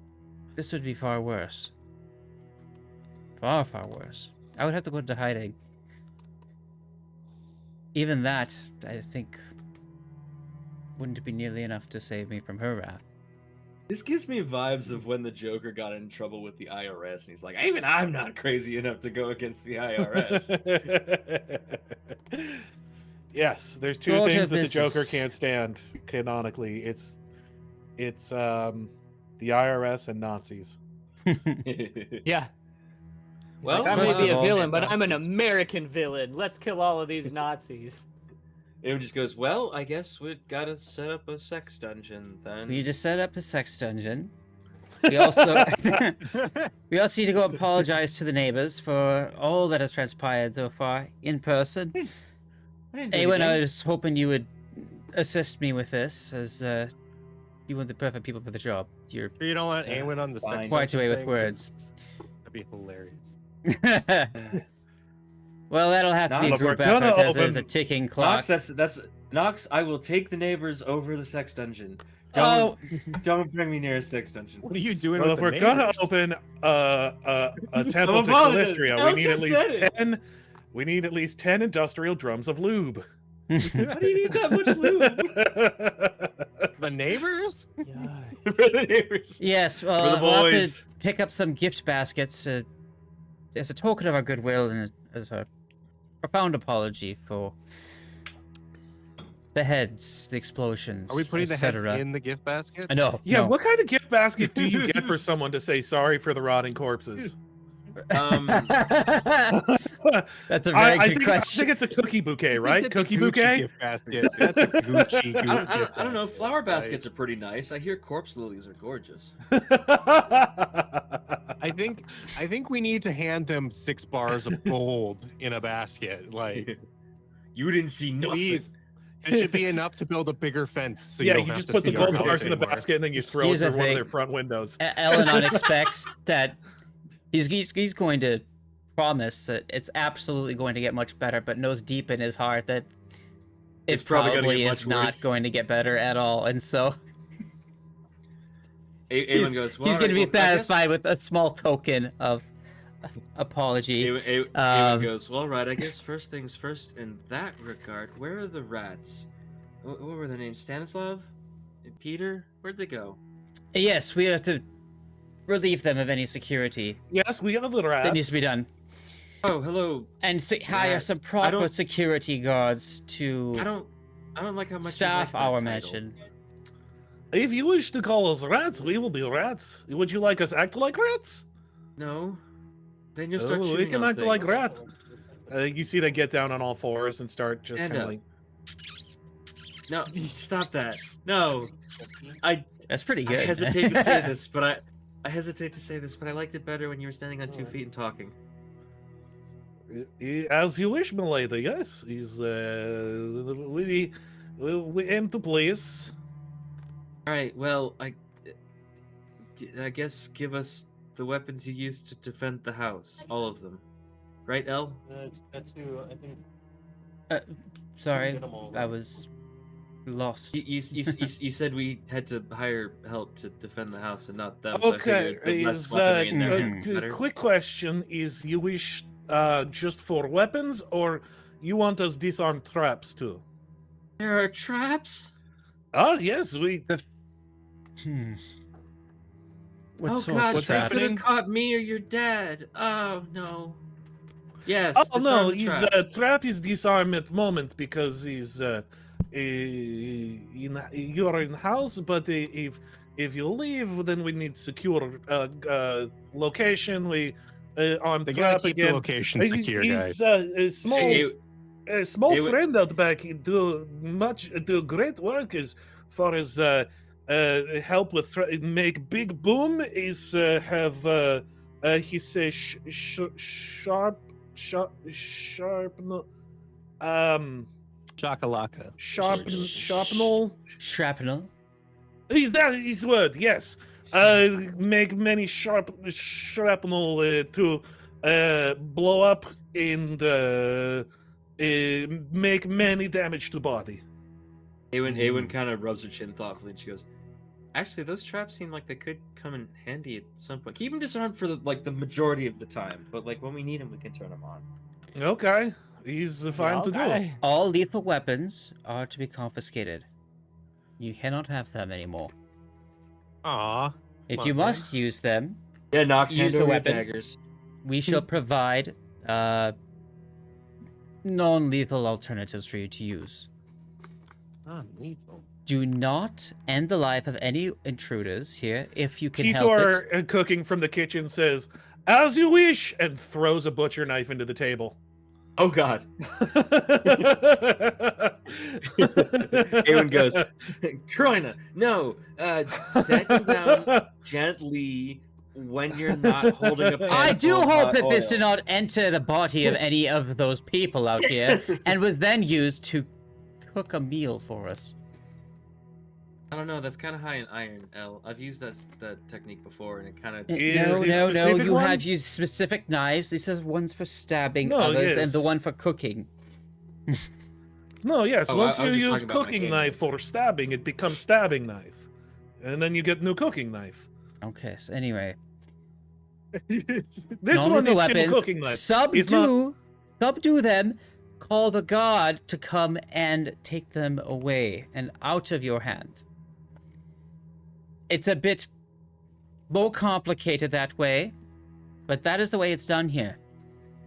this would be far worse. Far, far worse. I would have to go into hiding. Even that, I think, wouldn't be nearly enough to save me from her wrath. This gives me vibes of when the Joker got in trouble with the IRS, and he's like, even I'm not crazy enough to go against the IRS. Yes, there's two Go to things that the business. Joker can't stand canonically. It's the IRS and Nazis. Yeah. Well, I First may be of a all- villain, but I'm an American villain. Let's kill all of these Nazis. Aewen just goes, well, I guess we've got to set up a sex dungeon then. We need to set up a sex dungeon. We also we also need to go apologize to the neighbors for all that has transpired so far in person. Aewen, I was hoping you would assist me with this, as you were the perfect people for the job. You're You don't want Aewen on the Fine. sex Quite dungeon away with thing, words. 'cause that'd be hilarious. Well, that'll have to be a Knox, group we're gonna effort, as there's a open- ticking clock. Knox, that's Knox. I will take the neighbors over the sex dungeon. Oh, Don't bring me near a sex dungeon. What are you doing Well, with if we're the gonna neighbors? open a temple to apologizing. Calistria, El we need at just least said it. 10. We need at least 10 industrial drums of lube. How do you need that much lube? The neighbors? For the neighbors. yes. For Well, the we'll have to boys. pick up some gift baskets as a token of our goodwill and as a profound apology for the heads, the explosions. Are we putting the heads etc. in the gift baskets? I know. Yeah, no. what kind of gift basket do you get for someone to say sorry for the rotting corpses? That's a very I good think question. it's a cookie bouquet, I right? think that's a Cookie Gucci bouquet? gift basket. That's a Gucci I don't, gift I don't know. basket, Flower right? baskets are pretty nice. I hear corpse lilies are gorgeous. I think we need to hand them 6 bars of gold in a basket. Like, You didn't see nothing. please, it should be enough to build a bigger fence. So Yeah, you, you don't have just to put the see our gold house bars in the anymore. basket and then you throw Here's it the through one of thing. their front windows. El-Anon expects that he's going to promise that it's absolutely going to get much better, but knows deep in his heart that It's it probably gonna probably get is much not worse. going to get better at all, and so Aewen goes, well, he's all going to be right, well, I guess- satisfied with a small token of apology. Aewen goes, well, right, I guess first things first in that regard. Where are the rats? What were their names? Stanislav? And Peter? Where'd they go? Yes, we have to relieve them of any security Yes, we have the rats. that needs to be done. Oh, hello. And hire Rats. some I proper don't- security guards to I don't like how much you staff like that our title. mansion. If you wish to call us rats, we will be rats. Would you like us act like rats? No. Then you'll start Oh, shooting we can on act like things. rat. You see they get down on all fours and start just Stand kind of up. like. No, stop that. No. That's pretty I good. hesitate to say this, but I hesitate to say this, but I liked it better when you were standing on 2 feet and talking. As you wish, milady. Yes, we aim to please. All right. Well, I guess give us the weapons you used to defend the house, all of them, right, El? That's who I think. Sorry, Get 'em all, I right? was lost. You said we had to hire help to defend the house and not them. So I Okay, figured the less is weaponry in there, Mhm. the better. quick question: is you wish just for weapons, or you want us disarm traps too? There are traps. Oh yes, we. Hmm. What Oh sorts God! of What's They traps? could have happening? caught me or your dad. Oh no. Yes. Oh no, disarm the his traps. trap is disarmed at the moment because he's you're in house. But if you leave, then we need secure location. We on They trap gotta keep the again. location secure, guys. He's a small. Hey, A small Aewen- friend out back do great work as far as help with make big boom is have he says sharp no Chakalaka. sharpnel Shrapnel. that is his word, yes. Make many shrapnel to blow up and make many damage to body. Aewen kind of rubs her chin thoughtfully, and she goes, "Actually, those traps seem like they could come in handy at some point. Keep them disarmed for the majority of the time, but like when we need them, we can turn them on." Okay, he's fine to do it. All lethal weapons are to be confiscated. You cannot have them anymore. Aw. If Come you on, man. must use them, Yeah, Knox, Use hand a over your weapon. daggers. we shall provide non-lethal alternatives for you to use. Non-lethal. Do not end the life of any intruders here if you can help it. Ketor, cooking from the kitchen, says, "As you wish," and throws a butcher knife into the table. Oh God! Aewen goes, "Kroina, no, set them down gently when you're not holding a pan I do full of hope hot that this did oil." not enter the body of any of those people out here and was then used to cook a meal for us. I don't know. That's kind of high in iron, El. I've used that technique before, and it kind of. Yeah, No, this no, no. specific You one? have used specific knives. These are ones for stabbing No, others and the yes. one for cooking. No, yes. Oh, Once I was you just use talking about my cooking game knife for stabbing, it becomes stabbing knife, and then you get new cooking knife. Okay, so anyway. This one Non-lethal is still weapons, cooking knife. It's not- subdue them, call the guard to come and take them away and out of your hand. It's a bit more complicated that way, but that is the way it's done here.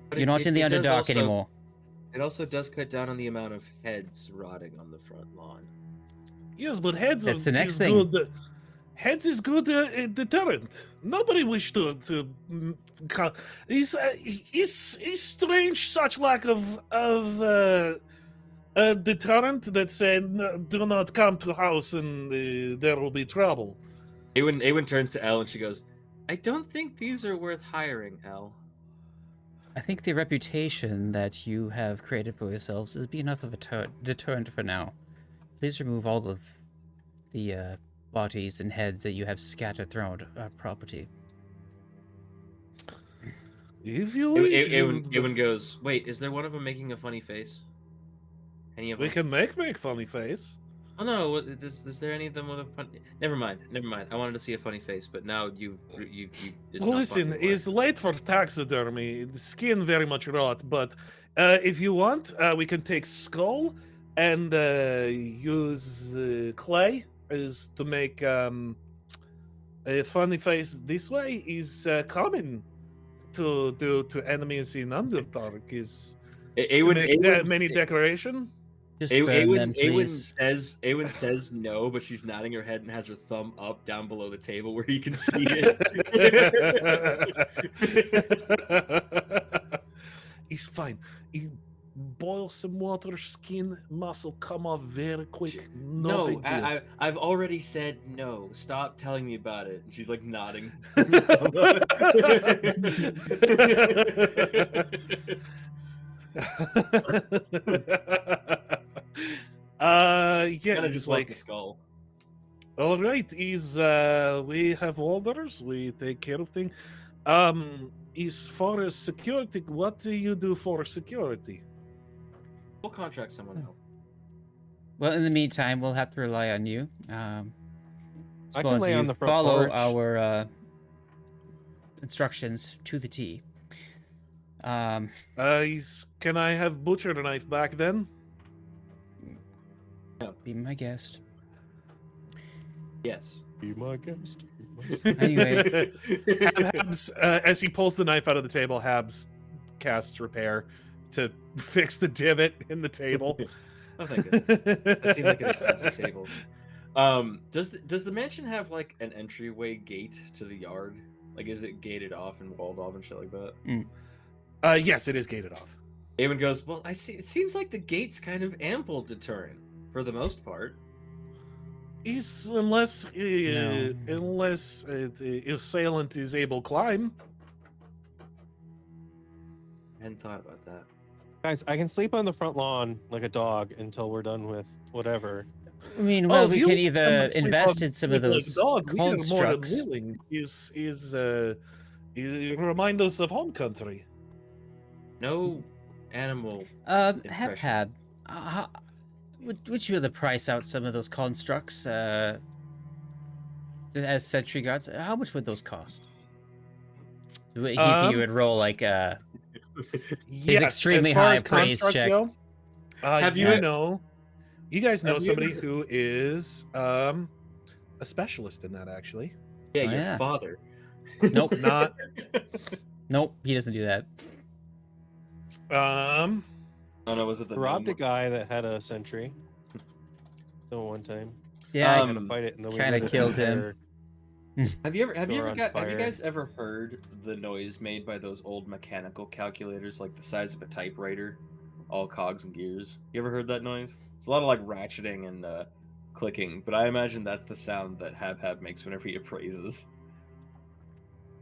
But You're not in the it does Underdark also- anymore. It also does cut down on the amount of heads rotting on the front lawn. Yes, but heads That's are, the next is thing. good. Heads is good deterrent. Nobody wish to. He's strange such lack of deterrent that say do not come to house and there will be trouble. Aewen turns to El and she goes, "I don't think these are worth hiring, El." I think the reputation that you have created for yourselves is be enough of a deterrent for now. Please remove all of the bodies and heads that you have scattered throughout our property. If you wish, Aewen goes, "Wait, is there one of them making a funny face? Any of we them?" can make funny face. Oh no! Is there any of them with a funny? Never mind. Never mind. I wanted to see a funny face, but now you. It's not Listen, funny anymore. it's late for taxidermy. The skin very much rot, but if you want, we can take skull and use clay is to make a funny face. This way is common to do to enemies in Underdark. Is to Aewen, make many decoration. Just burn them, please. Aewen says no, but she's nodding her head and has her thumb up down below the table where you can see it. It's fine. You boil some water, skin, muscle come off very quick. No, big deal. I've already said no. Stop telling me about it. And she's like nodding. Yeah, Kinda he's just like, the skull. all right, is we have orders, we take care of things. As far as security, what do you do for security? We'll contract someone out. Well, in the meantime, we'll have to rely on you. As I long can as lay you on the front follow porch. our instructions to the T. Can I have butcher knife back then? Be my guest. Yes. Be my guest. Anyway, Habs, as he pulls the knife out of the table, Habs casts repair to fix the divot in the table. Oh, thank goodness. That seemed like an expensive table. Does the mansion have like an entryway gate to the yard? Like, is it gated off and walled off and shit like that? Yes, it is gated off. Aewen goes, well, I see. It seems like the gate's kind of ample deterrent for the most part. Unless the assailant is able to climb. I hadn't thought about that. Guys, I can sleep on the front lawn like a dog until we're done with whatever. I mean, well, we if could you either sleep invest on- in some of sleep like those a dog, we are more than constructs. willing. Remind us of home country. No animal. Habhab, would you be able to price out some of those constructs as sentry guards? How much would those cost? So he would roll like Yes, extremely as far high as praise constructs check. go, Have you you- know, you guys know have you somebody ever- who is a specialist in that, actually. Yeah, Oh, your yeah. father. Nope. Not Nope, he doesn't do that. Oh no, was it the I robbed a gnome? guy that had a sentry. So one time. Yeah, I I had to fight it, and then we kinda lit his killed him. entire- Have you Door on fire. guys ever heard the noise made by those old mechanical calculators, like the size of a typewriter, all cogs and gears? You ever heard that noise? It's a lot of like ratcheting and clicking, but I imagine that's the sound that Habhab makes whenever he appraises.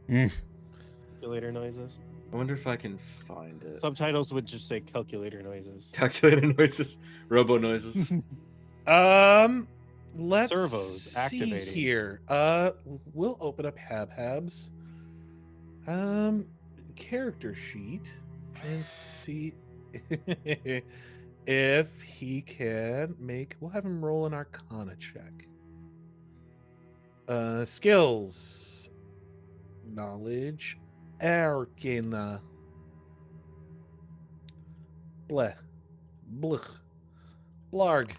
Calculator noises. I wonder if I can find it. Subtitles would just say calculator noises. Calculator noises, robo noises. Let's Servos see activating. here. We'll open up Habhab's character sheet and see if he can make. We'll have him roll an Arcana check. Skills, knowledge, Arcana. Bleh, blech, blarg.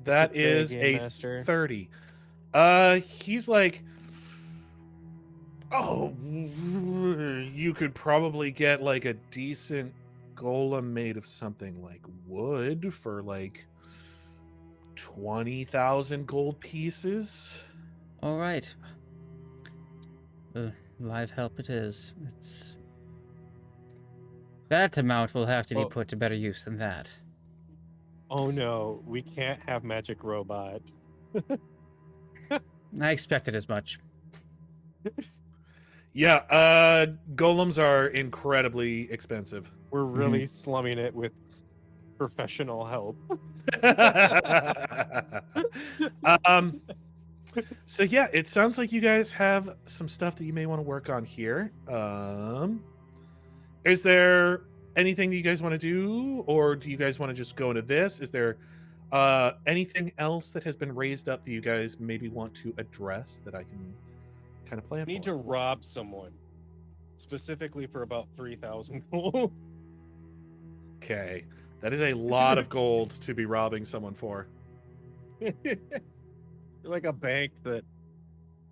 That What's it say, is a Gamemaster? 30. He's like, oh, you could probably get like a decent golem made of something like wood for like 20,000 gold pieces. All right. Live help it is. It's that amount will have to be Well- put to better use than that. Oh no, we can't have magic robot. I expected as much. Yeah, golems are incredibly expensive. We're really slumming it with professional help. So yeah, it sounds like you guys have some stuff that you may want to work on here. Is there anything that you guys want to do, or do you guys want to just go into this? Is there anything else that has been raised up that you guys maybe want to address that I can kind of plan Need for? to rob someone, specifically for about 3,000 gold. Okay, that is a lot of gold to be robbing someone for. You're like a bank that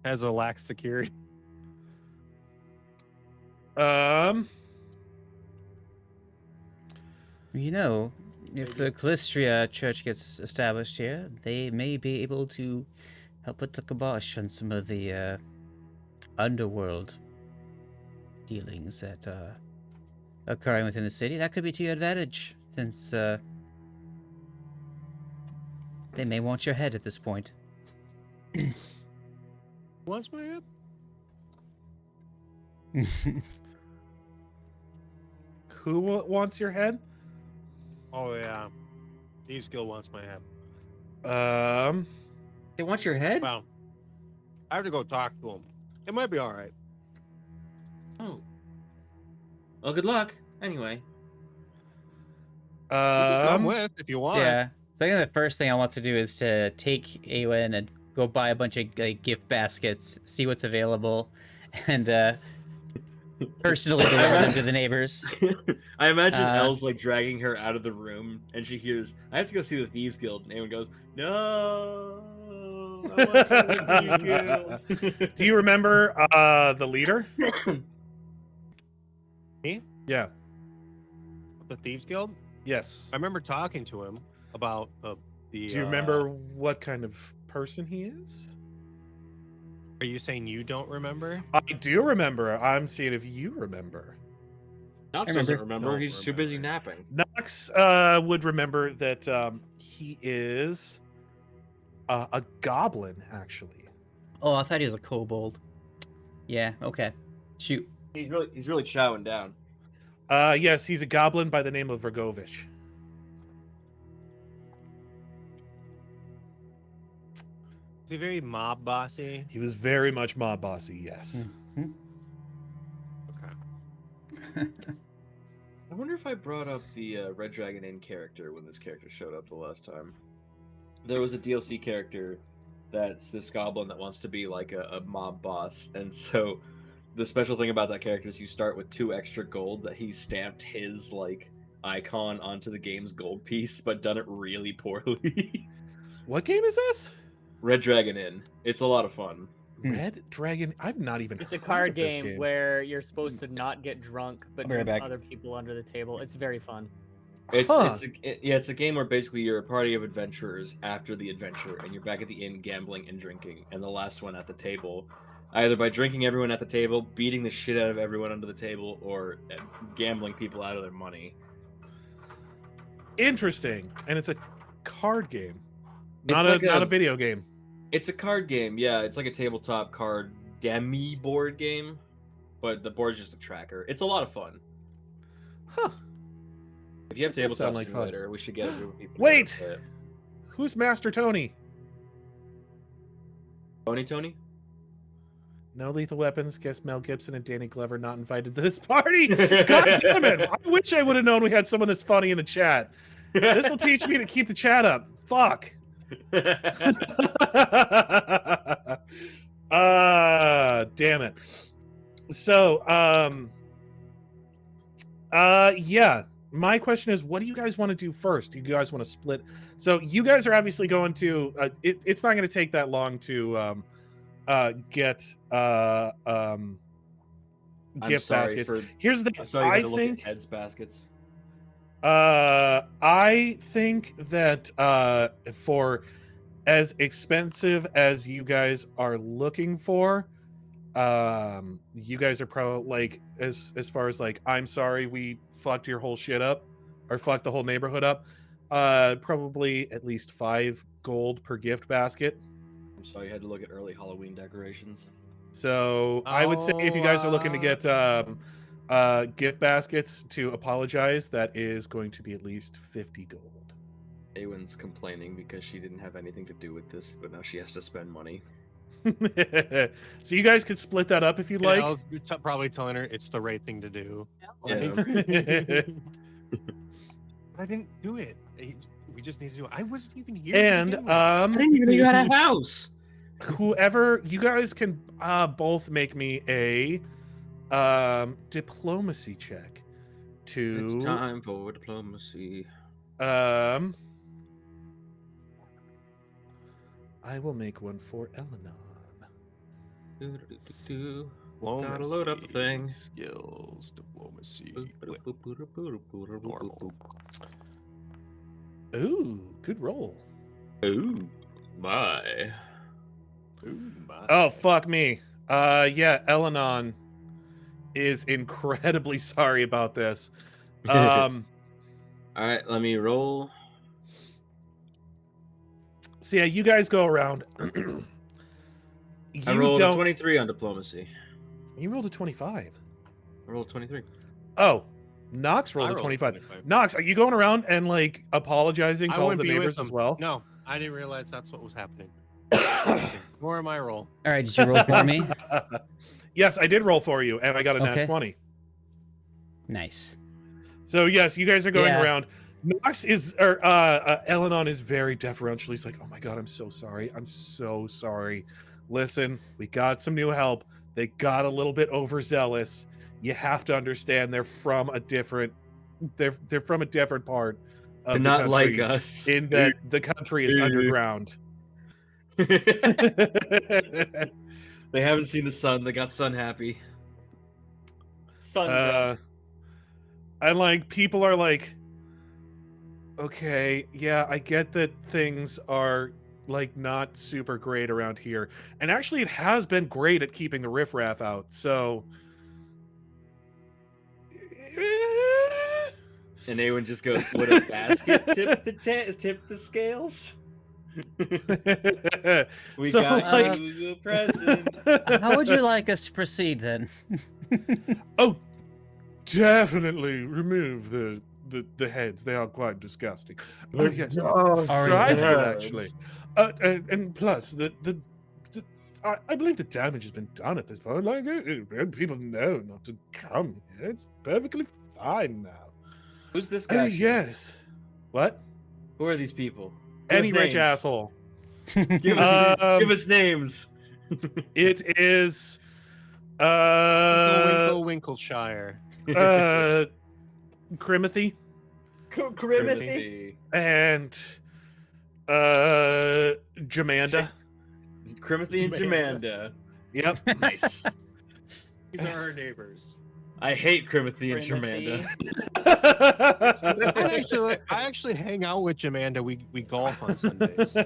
has a lax security. You know, if the Calistria church gets established here, they may be able to help put the kibosh on some of the underworld dealings that are occurring within the city. That could be to your advantage, since they may want your head at this point. What's my head? Who wants your head? Oh yeah, Thieves Guild wants my head. They want your head? Well, I have to go talk to him. It might be all right. Oh. Well, good luck. Anyway. You can come Um, with if you want. Yeah. So I think the first thing I want to do is to take Aewen and go buy a bunch of like gift baskets, see what's available, and personally deliver them to the neighbors. I imagine Uh, Elle's like dragging her out of the room, and she hears, "I have to go see the Thieves Guild." And Aewen goes, "No, I want to see the Thieves Guild." do you remember the leader? Me? Yeah. The Thieves Guild? Yes. I remember talking to him about the. Do you remember what kind of person he is? Are you saying you don't remember? I do remember. I'm seeing if you remember. Knox I doesn't remember. remember. Don't He's too busy remember. napping. Knox would remember that he is a goblin, actually. Oh, I thought he was a kobold. Yeah. Okay. Shoot. He's really chowing down. Yes, he's a goblin by the name of Vergovich. Is he very mob bossy? He was very much mob bossy, yes. Mhm. Okay. I wonder if I brought up the Red Dragon Inn character when this character showed up the last time. There was a DLC character that's this goblin that wants to be like a mob boss, and so the special thing about that character is you start with 2 extra gold that he stamped his like icon onto the game's gold piece, but done it really poorly. What game is this? Red Dragon Inn. It's a lot of fun. Red Dragon. I've not even It's a heard card of this game where you're supposed to not get drunk, but I'll be right drink back. other people under the table. It's very fun. It's a game where basically you're a party of adventurers after the adventure, and you're back at the inn gambling and drinking, and the last one at the table, either by drinking everyone at the table, beating the shit out of everyone under the table, or gambling people out of their money. Interesting, and it's a card game, It's not like not a video game. It's a card game, yeah. It's like a tabletop card demi board game, but the board's just a tracker. It's a lot of fun. Huh? If you have That does sound tabletop like fun. simulator, we should get a group of people. Wait! together to play it. Who's Master Tony? Tony? No Lethal Weapons. Guess Mel Gibson and Danny Glover not invited to this party. God damn it! I wish I would have known we had someone this funny in the chat. This will teach me to keep the chat up. Fuck. Damn it. So, yeah. My question is, what do you guys want to do first? Do you guys want to split? So you guys are obviously going to. It's not going to take that long to get I'm gift sorry baskets. for. Here's the I'm thing. sorry you had I to look think. at heads baskets. I think that for as expensive as you guys are looking for, you guys are probably like as far as like, I'm sorry we fucked your whole shit up or fucked the whole neighborhood up. Probably at least 5 gold per gift basket. I'm sorry you had to look at early Halloween decorations. So I would say if you guys are looking to get gift baskets, to apologize, that is going to be at least 50 gold. Aewen's complaining because she didn't have anything to do with this, but now she has to spend money. So you guys could split that up if you'd like. I was probably telling her it's the right thing to do. Yeah. I didn't do it. We just need to do it. I wasn't even here. And I didn't even know you had a house. whoever you guys can both make me a diplomacy check to It's time for diplomacy. I will make one for El-Anon. Gotta load up the thing. Skills, diplomacy. Ooh, good roll. Ooh, my. Oh, fuck me. Yeah, El-Anon is incredibly sorry about this. All right, let me roll. So yeah, you guys go around. I rolled a 23 on diplomacy. You rolled a 25. I rolled 23. Oh, Knox rolled I a rolled 25. Knox, are you going around and like apologizing to all the neighbors as well? No, I didn't realize that's what was happening. More of my roll. All right, did you roll for me? Yes, I did roll for you, and I got a nat Okay. 20. Nice. So yes, you guys are going Yeah. around. Knox is, or El-Anon is very deferential. He's like, "Oh my god, I'm so sorry. I'm so sorry. Listen, we got some new help. They got a little bit overzealous. You have to understand they're from a different, they're from a different part of They're the not country, like us. in that the country is underground." They haven't seen the sun. They got sun happy. Sun. And like people are like, okay, yeah, I get that things are like not super great around here, and actually it has been great at keeping the riffraff out, so And Aewen just goes, "Would a basket tip the scales?" We So, got like- you a present. How would you like us to proceed then? Oh, definitely remove the heads. They are quite disgusting. Oh yes, Already prideful done. actually. And plus I believe the damage has been done at this point. Like people know not to come here. It's perfectly fine now. Who's this Oh guy? yes. What? Who are these people? Give Any us rich names. asshole. Give us names. It is Winkle, Winkleshire. Crimothy Crimothy. and Jamanda. Crimothy and Jamanda. Yep. Nice. These are our neighbors. I hate Crimothy and Crimothy. Jamanda. I actually hang out with Jamanda. We golf on Sundays. So.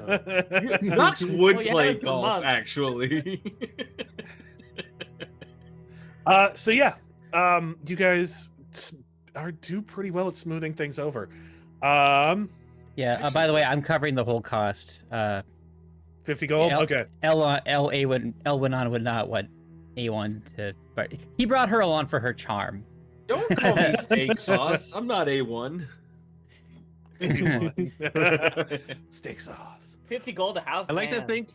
Knox would Well, you play haven't for golf, months. actually. So yeah, you guys do pretty well at smoothing things over. Yeah. By the way, I'm covering the whole cost. 50 gold. Okay. El-Anon would not want Aewen to, but he brought her along for her charm. Don't call me steak sauce. I'm not A1. Steak sauce. 50 gold a house. I like to man. think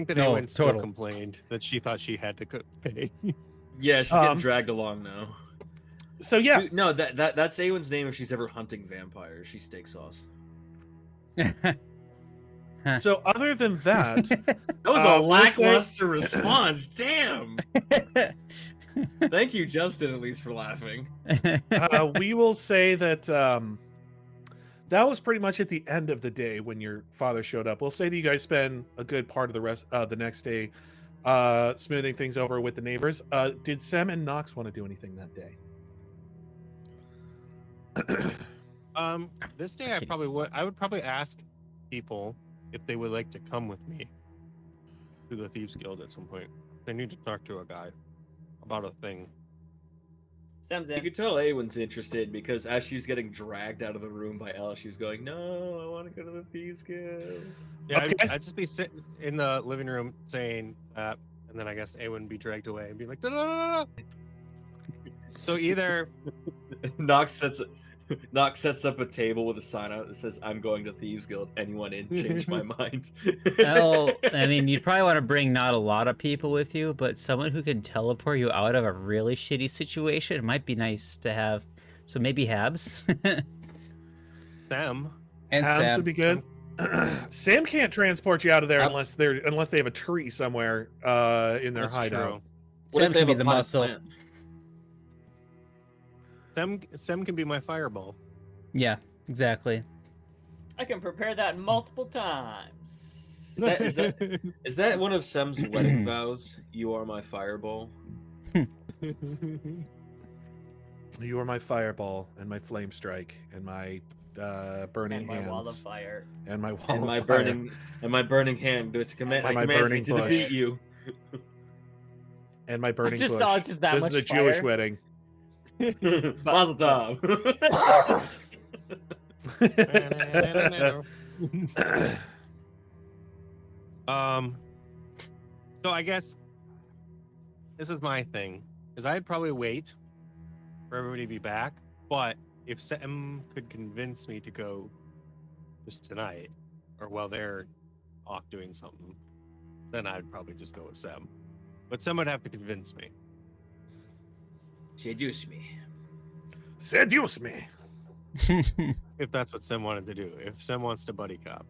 that No, Aewen still total. complained that she thought she had to pay. Yeah, she's getting dragged along now. So yeah, Dude, no, that's Aewen's name if she's ever hunting vampires. She's steak sauce. so other than that, That was we'll a lackluster response. Damn. Thank you, Justin, at least for laughing. we will say that that was pretty much at the end of the day when your father showed up. We'll say that you guys spend a good part of the rest the next day smoothing things over with the neighbors. Did Sam and Knox want to do anything that day? This day I would probably ask people if they would like to come with me to the Thieves Guild at some point. They need to talk to a guy about a thing. Sam's You in. could tell Aewen's interested because as she's getting dragged out of the room by Elle, she's going, "No, I want to go to the Thieves Guild." Yeah, Okay. I'd just be sitting in the living room saying that, and then I guess Aewen would be dragged away and be like, no. So either Knox sets Knox sets up a table with a sign on it that says, "I'm going to Thieves Guild. Anyone in? Change my mind." Well, I mean, you'd probably want to bring not a lot of people with you, but someone who can teleport you out of a really shitty situation might be nice to have. So maybe Habs. Sam. And Habs Sam. would be good. Sam can't transport you out of there Hab- unless they have a tree somewhere in their That's hideout. true. What Sam if they can have be a the potted muscle. plant? Sam can be my fireball. Yeah, exactly. I can prepare that multiple times. Is that one of Sam's wedding vows? You are my fireball. You are my fireball and my flame strike and my burning And my hands wall of fire. and my wall And of my fire. burning hand, which And my commands me burning to bush. defeat you. And my burning just bush. all just that this much is a Jewish fire. wedding. Mazel tov. So I guess this is my thing, is I'd probably wait for everybody to be back, but if Sam could convince me to go just tonight, or while they're off doing something, then I'd probably just go with Sam. But Sam would have to convince me. Seduce me. Seduce me. If that's what Sam wanted to do. If Sam wants to buddy cop.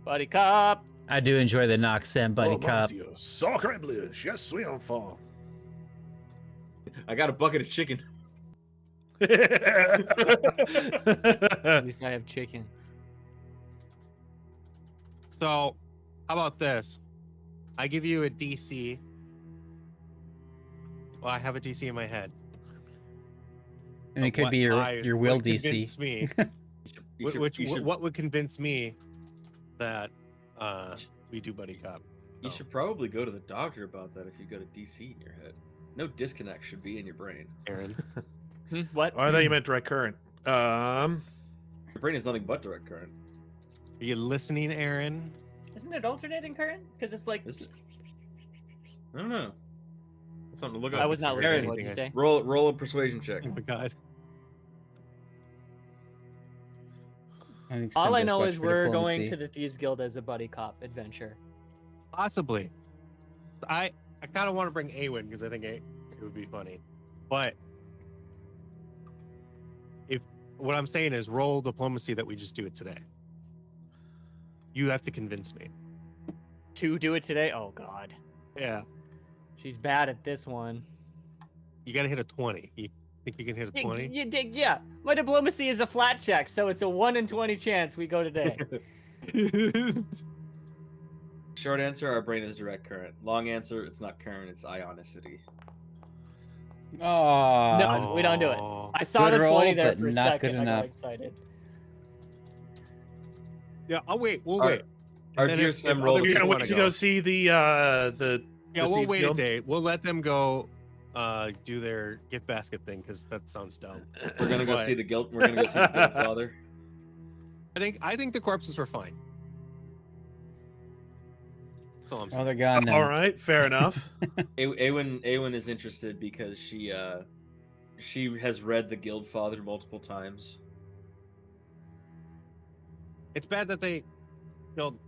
Buddy cop. I do enjoy the Knox Sam buddy Oh, mon cop. Dieu. Sacre bleu. Je suis enfant. I got a bucket of chicken. At least I have chicken. So, how about this? I give you a DC. Well, I have a DC in my head. And it of could what be your will would DC. convince me. What would convince me that we do buddy cop? You should probably go to the doctor about that if you got a DC in your head. No disconnect should be in your brain. Aaron. What? Oh, I thought you meant direct current. Your brain is nothing but direct current. Are you listening, Aaron? Isn't it alternating current? Because it's like. I don't know. That's something to look up. I was not Aaron, listening. What'd you say? roll a persuasion check. Oh my god. I think All Sam I does know much is for we're diplomacy. going to the Thieves Guild as a buddy cop adventure. Possibly. I kind of want to bring Aewen because I think it would be funny. But if what I'm saying is roll diplomacy that we just do it today. You have to convince me. To do it today? Oh god. Yeah. She's bad at this one. You got to hit a 20. You think you can hit a 20? Yeah. My diplomacy is a flat check, so it's a 1 in 20 chance we go today. Short answer, our brain is direct current. Long answer, it's not current, it's ionicity. Aw. No, we don't do it. Oh. I saw Good the 20 roll, there but for a not good second. I enough. got excited. Yeah, I'll wait. We'll Our- wait. Our And then dear if Sam other rolled. You're people gonna wanna wait to go see the Yeah, the we'll Thieves wait Guild? a day. We'll let them go do their gift basket thing because that sounds dumb. We're gonna go But see the guild. We're gonna go see the guild father. I think the corpses were fine. That's all I'm Oh, saying. they're gone now. All right, fair enough. Aewen is interested because she has read the guild father multiple times. It's bad that they killed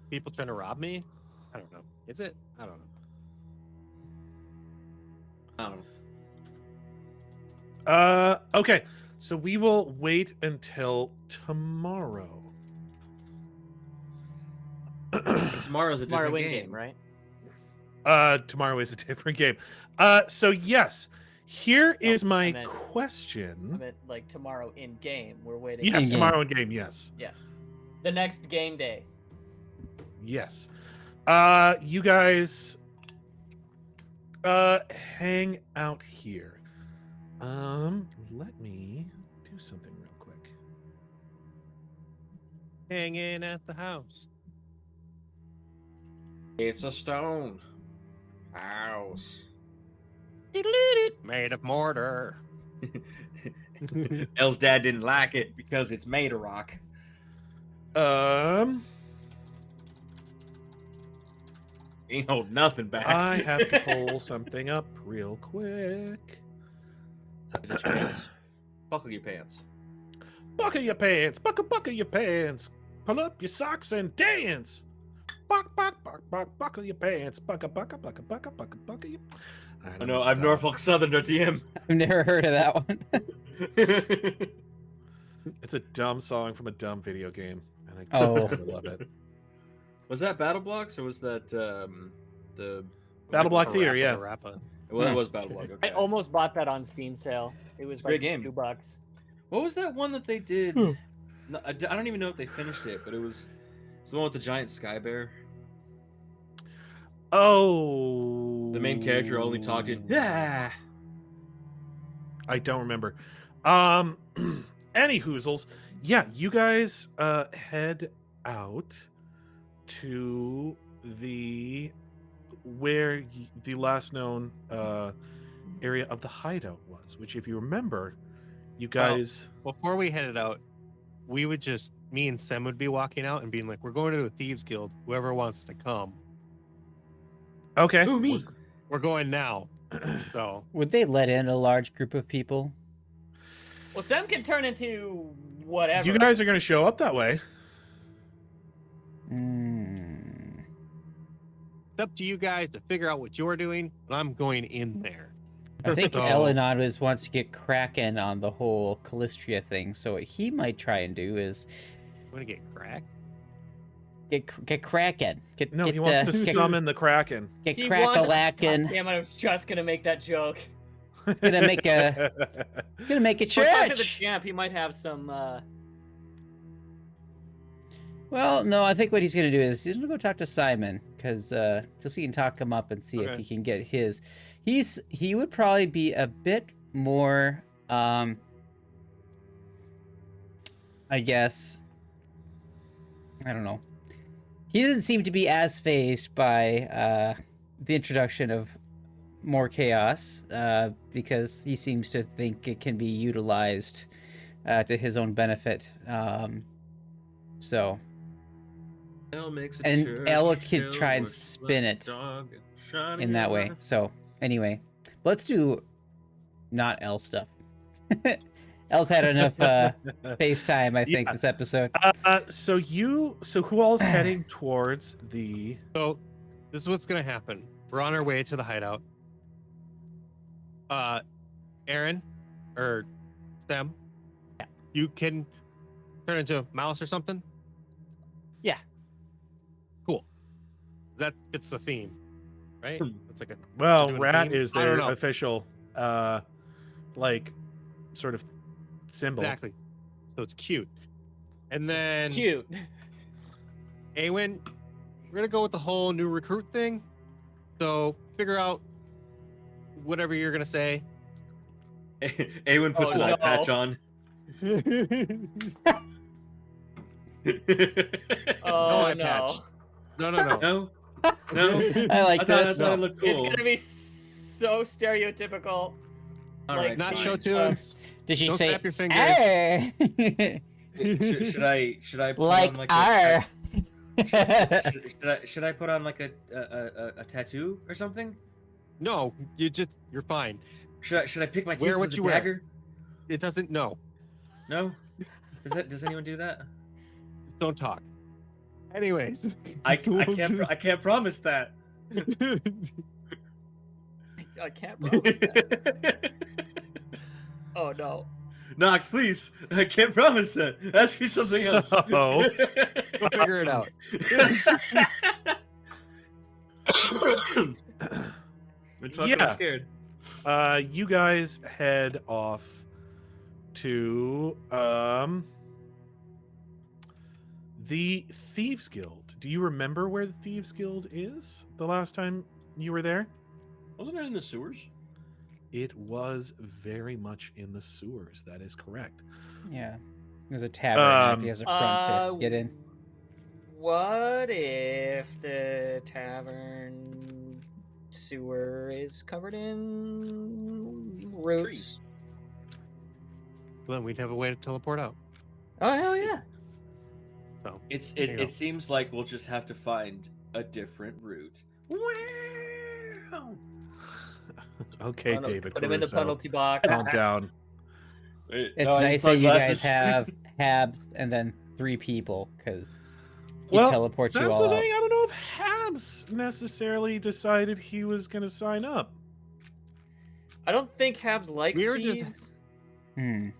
people trying to rob me. I don't know. Is it? I don't know. I don't know. Okay, so we will wait until tomorrow. Tomorrow's a Tomorrow different in game, game, right? Tomorrow is a different game. So yes, here is my I meant- I question. meant like tomorrow in game. We're waiting. Yes, In-game. tomorrow in game. Yes, The next game day. yes. You guys, hang out here. Let me do something real quick. Hanging at the house. It's a stone house. Made of mortar. Elle's dad didn't like it because it's made of rock. Ain't hold nothing back. I have to pull something up real quick. There's a chance. Buckle your pants. Buckle your pants, buckle your pants. Pull up your socks and dance. Buckle your pants, buckle your. I know, I'm Norfolk Southern TM. I've never heard of that one. It's a dumb song from a dumb video game, and I Oh. kind of love it. Was that Battle Blocks or was that the Battle Block Parappa Theater, the yeah. Rappa. Well, it was Battle Block. I Okay. almost bought that on Steam sale. It was It's a great like game. $2. What was that one that they did? Hmm. No, I don't even know if they finished it, but it's the one with the giant sky bear. Oh. The main character only talked in yeah. I don't remember. Any hoozles. Yeah, you guys head out to the the last known area of the hideout was, which if you remember, you guys Before we headed out, we would just, me and Sem would be walking out and being like, we're going to a thieves guild. Whoever wants to come. okay. Ooh, me. We're going now. So Would they let in a large group of people? Well, Sam can turn into whatever. You guys are going to show up that way. Hmm. it's up to you guys to figure out what you're doing, but I'm going in there. I think So- El-Anon wants to get cracking on the whole Calistria thing. So what he might try and do is I'm gonna get cracked. get cracking. No, he wants to summon the Kraken. Get He wants- crack-a-lackin'. Damn it! I was just gonna make that joke. Gonna make a Go talk to the church. champ. He might have some. Well, no, I think what he's gonna do is he's gonna go talk to Simon because just so he can talk him up and see if Okay. he can get his. He would probably be a bit more, I guess. I don't know. He doesn't seem to be as fazed by the introduction of more chaos because he seems to think it can be utilized to his own benefit. So. And El could try and spin it in that way. So anyway, let's do not El stuff. El's had enough FaceTime, I think, Yeah. this episode. So who all is heading towards the? So this is what's gonna happen. We're on our way to the hideout. Aaron or Sam, you can turn into a mouse or something. Yeah. Cool. That fits the theme, right? It's like a Well, doing a rat theme? is I don't their know. official, like, sort of symbol. exactly. So it's cute. And then Cute. Aewen, we're gonna go with the whole new recruit thing. So figure out whatever you're gonna say. Aewen puts Oh, an eye no. patch on. Oh eye no! patch. No. No, no. I like I thought this. it looked cool. It's gonna be so stereotypical. All like, right, Not fine. show tunes. Did she Don't say? snap your fingers. "Arr." Should I put like on like R. should I put on like a tattoo or something? No, you're fine. Should I pick my teeth Wear with what a you wear. dagger? It doesn't. No, No. Does anyone do that? don't talk. Anyways, I so we'll I can't promise that. I can't promise that. Oh no! Knox, please. I can't promise that. Ask me something else. So- We'll figure it out. It's fucking Yeah. I'm scared. You guys head off to the Thieves Guild. Do you remember where the Thieves Guild is the last time you were there? Wasn't it in the sewers? It was very much in the sewers. That is correct. Yeah, there's a tavern. He has a front to Uh, get in. What if the tavern sewer is covered in roots? Well, then we'd have a way to teleport out. Oh hell yeah! So It There you go. it seems like we'll just have to find a different route. Wow. Okay, Put David him in the Caruso. penalty box. Calm down. It's nice that you guys have Habs and then 3 people because he teleports you that's all the out. thing. I don't know if Habs necessarily decided he was going to sign up. I don't think Habs likes We were just- thieves.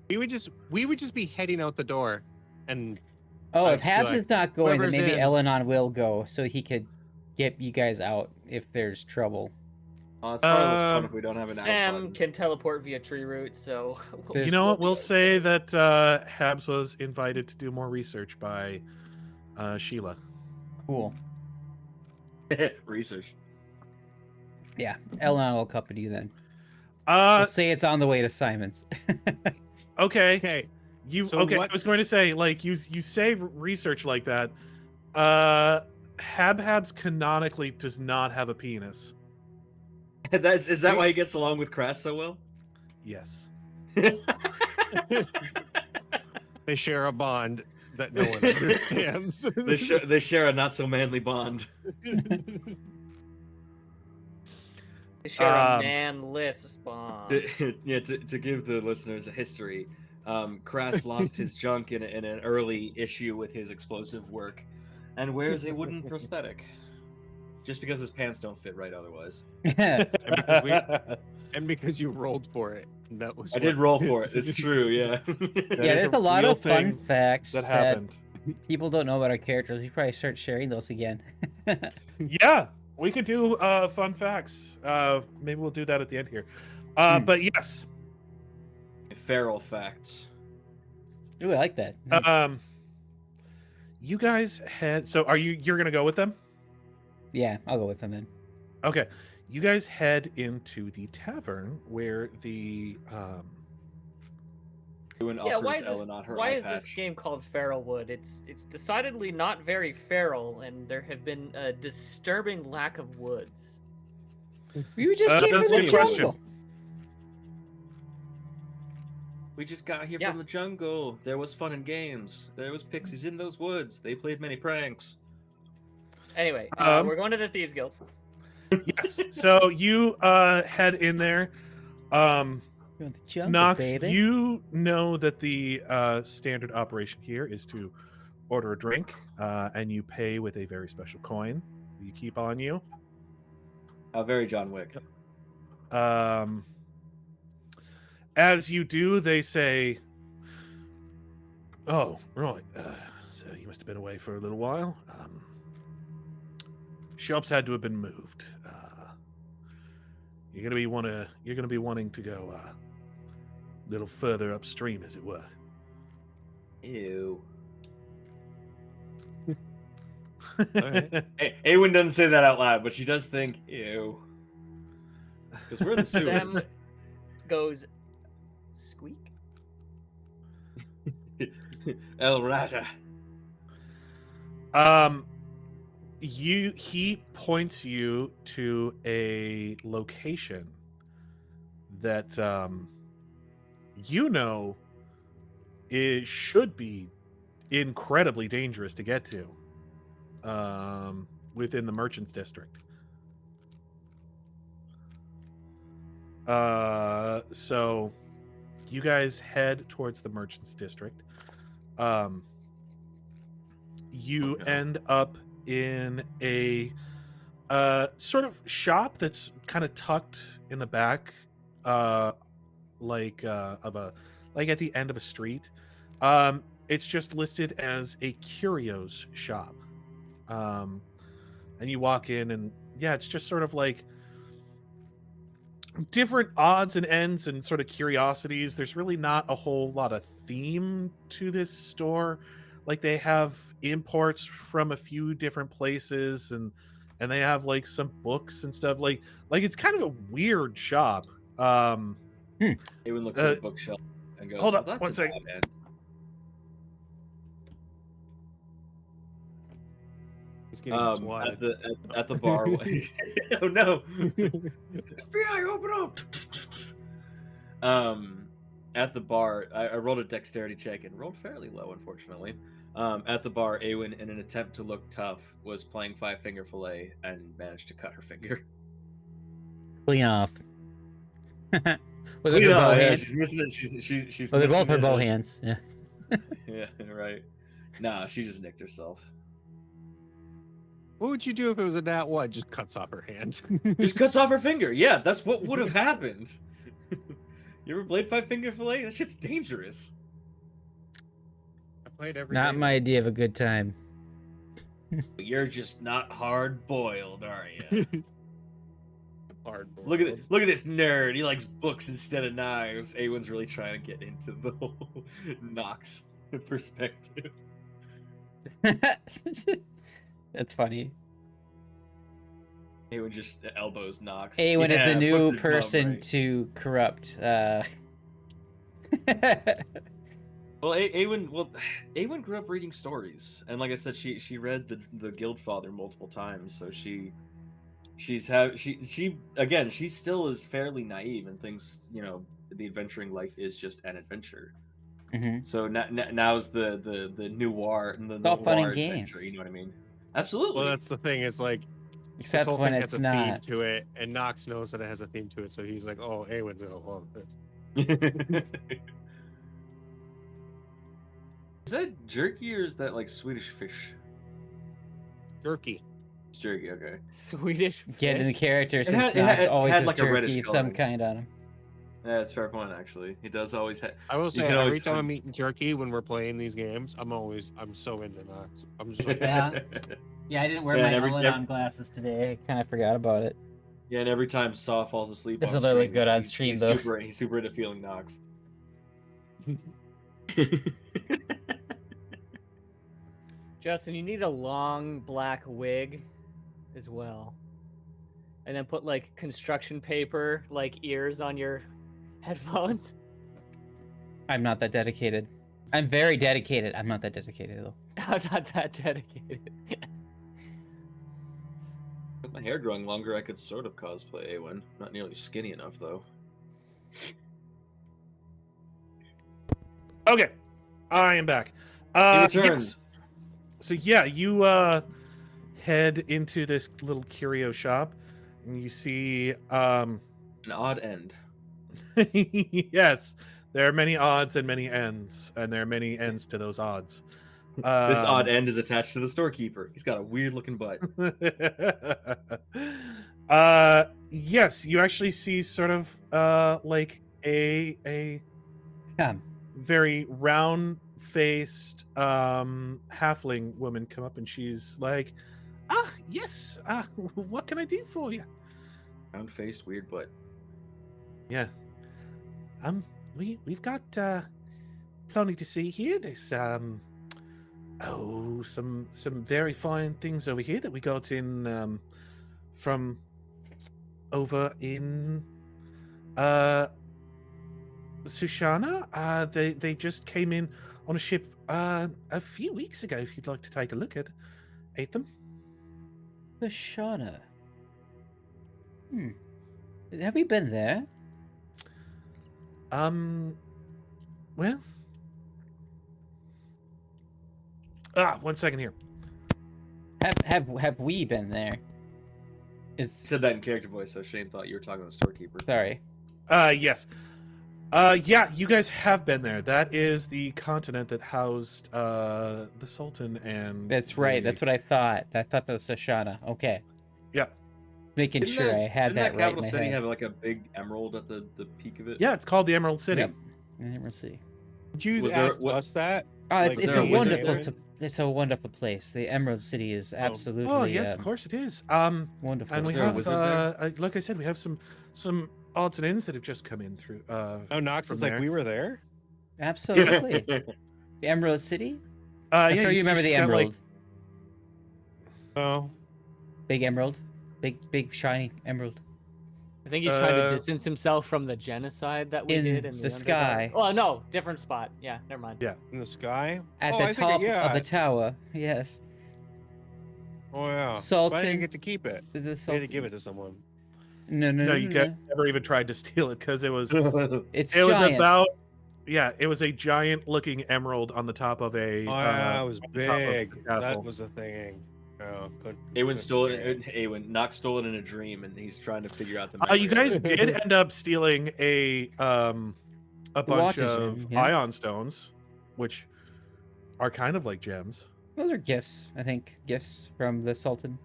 We would just be heading out the door, and Oh, I if just be Habs like, is not going, then "Whoever's maybe in." El-Anon will go so he could get you guys out if there's trouble. It's far less fun if we don't have an out Sam button. can teleport via tree route, so There's- You know what? we'll We'll do it. say that Habs was invited to do more research by Sheila. Cool. Research. Yeah, El-Anon will accompany you then. Uh, We'll say it's on the way to Simon's. okay. Okay, So I was going to what's- say, like, you say research like that. Habhab's canonically does not have a penis. Is that why he gets along with Crass so well? Yes. they share a bond that no one understands. They share a not so manly bond. They share a Um, manless bond. To give the listeners a history, Crass lost his junk in an early issue with his explosive work, and wears a wooden prosthetic, just because his pants don't fit right otherwise. And because you rolled for it. That was I did roll for it. It's true, yeah. Yeah, there's a lot real of fun thing facts that that happened. people don't know about our characters. We should probably start sharing those again. Yeah, we could do fun facts. Maybe we'll do that at the end here. But yes, Feral facts. Ooh, I like that. Nice. you guys head. So you're gonna go with them? Yeah, I'll go with them then. Okay, you guys head into the tavern where the Ewan Yeah, offers why is this, El-Anon her why eye is this patch. game called Feralwood? It's decidedly not very feral, and there have been a disturbing lack of woods. We just came that's from a the good question. jungle. We just got here Yeah. from the jungle. There was fun and games. There was pixies in those woods. They played many pranks. Anyway, Um, we're going to the Thieves Guild. yes. So you head in there. You're in the jungle, Knox, baby. you know that the standard operation here is to order a drink, and you pay with a very special coin that you keep on you. Very John Wick. As you do, they say, "Oh, right. So you must have been away for a little while. Shops had to have been moved. You're gonna be wanting to go a little further upstream, as it were." Ew. Alright. Hey, Aewen doesn't say that out loud, but she does think, ew. Because we're in the Sam sewers. goes, squeak. El Rata. He points you to a location that it should be incredibly dangerous to get to within the merchants district. So you guys head towards the merchants district. You Okay. end up in a sort of shop that's kind of tucked in the back, like at the end of a street. It's just listed as a curios shop. And you walk in, and yeah, it's just sort of like different odds and ends and sort of curiosities. There's really not a whole lot of theme to this store. Like, they have imports from a few different places, and they have like some books and stuff. Like it's kind of a weird shop. Aewen looks at the bookshelf and goes, hold "Well, up, that's one a second." bad end." He's getting swatted. At the bar. Oh no! FBI, open up! At the bar, I rolled a dexterity check and rolled fairly low, unfortunately. At the bar, Aewen, in an attempt to look tough, was playing five-finger fillet and managed to cut her finger. Clean off. Was it her bow hand? she's missing it. She's. Well, they're both missing her bow it. hands. Yeah. Yeah, right. Nah, she just nicked herself. What would you do if it was a nat one? Just cuts off her hand. Just cuts off her finger. Yeah, that's what would have happened. You ever played 5-finger fillet? That shit's dangerous. I played every Not game. my idea of a good time. You're just not hard boiled, are you? Hard Look at this nerd. He likes books instead of knives. Aewen's really trying to get into the whole Knox perspective. That's funny. Aewen just elbows Knox. Aewen is the puts new it dumb, person right? to corrupt. Well, Aewen grew up reading stories, and like I said, she read the Guildfather multiple times, so she still is fairly naive and thinks, you know, the adventuring life is just an adventure. Mhm. So now's the noir and the It's all fun and noir adventure, games. you know what I mean? Absolutely. Well, that's the thing. Is like this Except whole when thing it's has a theme not. to it, and Knox knows that it has a theme to it, so he's like, "Oh, Aewen's gonna love this." Is that jerky or is that like Swedish fish? Jerky. It's jerky, okay. Swedish. Get in the fish? character since had- it Knox had- always had has like a reddish jerky of some coloring. kind on him. Yeah, that's a fair point actually. He does always have. I will You say can every always time I'm find- eating jerky when we're playing these games, I'm so into Knox. I'm just like, Yeah. Yeah, I didn't wear Yeah, my and every- El-Anon glasses today. I kind of forgot about it. Yeah, and every time Saw falls asleep, This on will look stream, good on he's- stream, he's though. He's super into feeling Knox. Justin, you need a long black wig as well. And then put like construction paper, like ears on your headphones. I'm not that dedicated. I'm very dedicated. I'm not that dedicated, though. I'm not that dedicated. With my hair growing longer, I could sort of cosplay Aewen. Not nearly skinny enough, though. Okay, I am back. returns. So yeah, you head into this little curio shop, and you see An odd end. yes, there are many odds and many ends, and there are many ends to those odds. This odd end is attached to the storekeeper. He's got a weird looking butt. Yes, you actually see sort of like a Come. very round-faced halfling woman come up, and she's like, yes, what can I do for you? Round faced, weird butt. Yeah, we've got plenty to see here. There's some very fine things over here that we got in from over in Sushana. They just came in on a ship a few weeks ago. If you'd like to take a look at them. The Shauna. Have we been there? Well, one second here. Have we been there? He said that in character voice, so Shane thought you were talking to the storekeeper. Sorry. Yes. Yeah, you guys have been there. That is the continent that housed the Sultan and. That's right. the- That's what I thought. I thought that was Shoshana. Okay. Yeah. Making Didn't sure I had that right in capital my city head. have like a big emerald at the peak of it? Yeah, it's called the Emerald City. Yep. We'll see. Did you Was there- ask what- us that? Oh, Like, it's is a there a wizard wonderful. there? It's a wonderful place. The Emerald City is absolutely. Oh yes, of course it is. Wonderful. And we there a have, wizard there? like I said, we have some odds and ends that have just come in through. Oh, Knox from is like, there. we were there. Absolutely. The Emerald City. Yeah, So you remember the got, like- Emerald? Oh, Big Emerald. Big shiny Emerald. I think he's trying to Uh, distance himself from the genocide that we in did in the the sky. Underdark. Oh no, different spot. Yeah, never mind. Yeah. in the sky. At Oh, the I think top yeah. of the tower. Yes. Oh yeah. But I Sultan. didn't get to keep it. The I had Sultan. to give it to someone. No, No, you never even tried to steal it because it was It's it was giant. about it was a giant looking emerald on the top of a Oh yeah, it was on the top of the big. castle. That was a thing. Oh, good. Aewen stole it. Knox stole it in a dream, and he's trying to figure out the. You memory of guys it. did end up stealing a bunch watches of room, yeah. ion stones, which are kind of like gems. Those are gifts, I think. Gifts from the Sultan.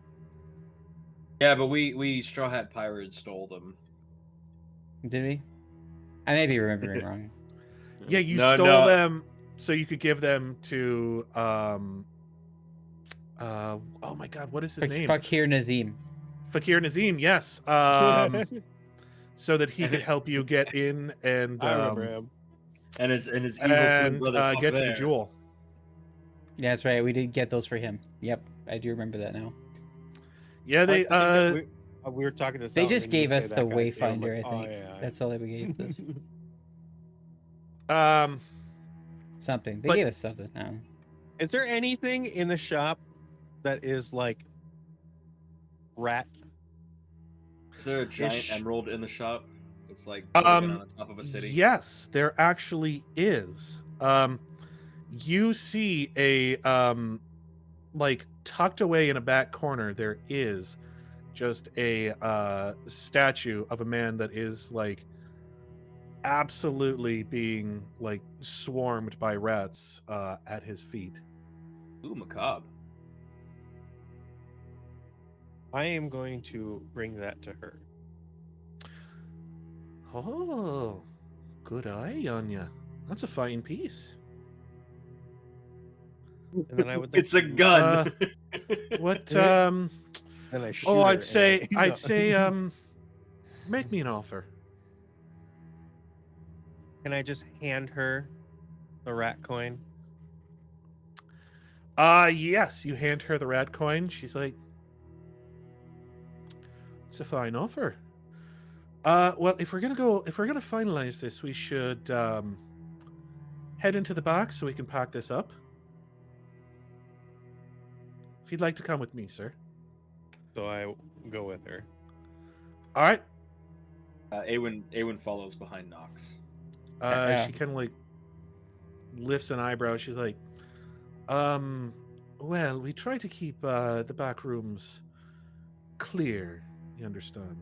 Yeah, but we Straw Hat Pirates stole them. Did we? I may be remembering wrong. Yeah, you No, stole no. them so you could give them to oh my god, what is his name? Fakir Nazim. Fakir Nazim, yes. So that he could help you get in and I remember him. And his evil twin brother get to the there. jewel. Yeah, that's right. We did get those for him. Yep, I do remember that now. Yeah, I they think that we were talking to. They Salman, just and you gave say us the that guy's name, I'm Wayfinder, like, I oh, think. yeah. That's all they gave us. Something. They But- gave us something. I don't know. Is there anything in the shop that is like rat? Is there a giant Ish. emerald in the shop? It's like floating on the top of a city. Yes, there actually is. You see a like tucked away in a back corner. There is just a statue of a man that is like absolutely being like swarmed by rats at his feet. Ooh, macabre. I am going to bring that to her. Oh, good eye on ya. That's a fine piece. And then I would. Like It's a to- gun. What And I shoot her I'd and say I- I'd say make me an offer. Can I just hand her the rat coin? Yes, you hand her the rat coin. She's like, it's a fine offer. Well, if we're gonna finalize this, we should head into the back so we can pack this up. If you'd like to come with me, sir. So I go with her. All right. Aewen follows behind Knox. She kind of like lifts an eyebrow. She's like, well, we try to keep the back rooms clear. You understand?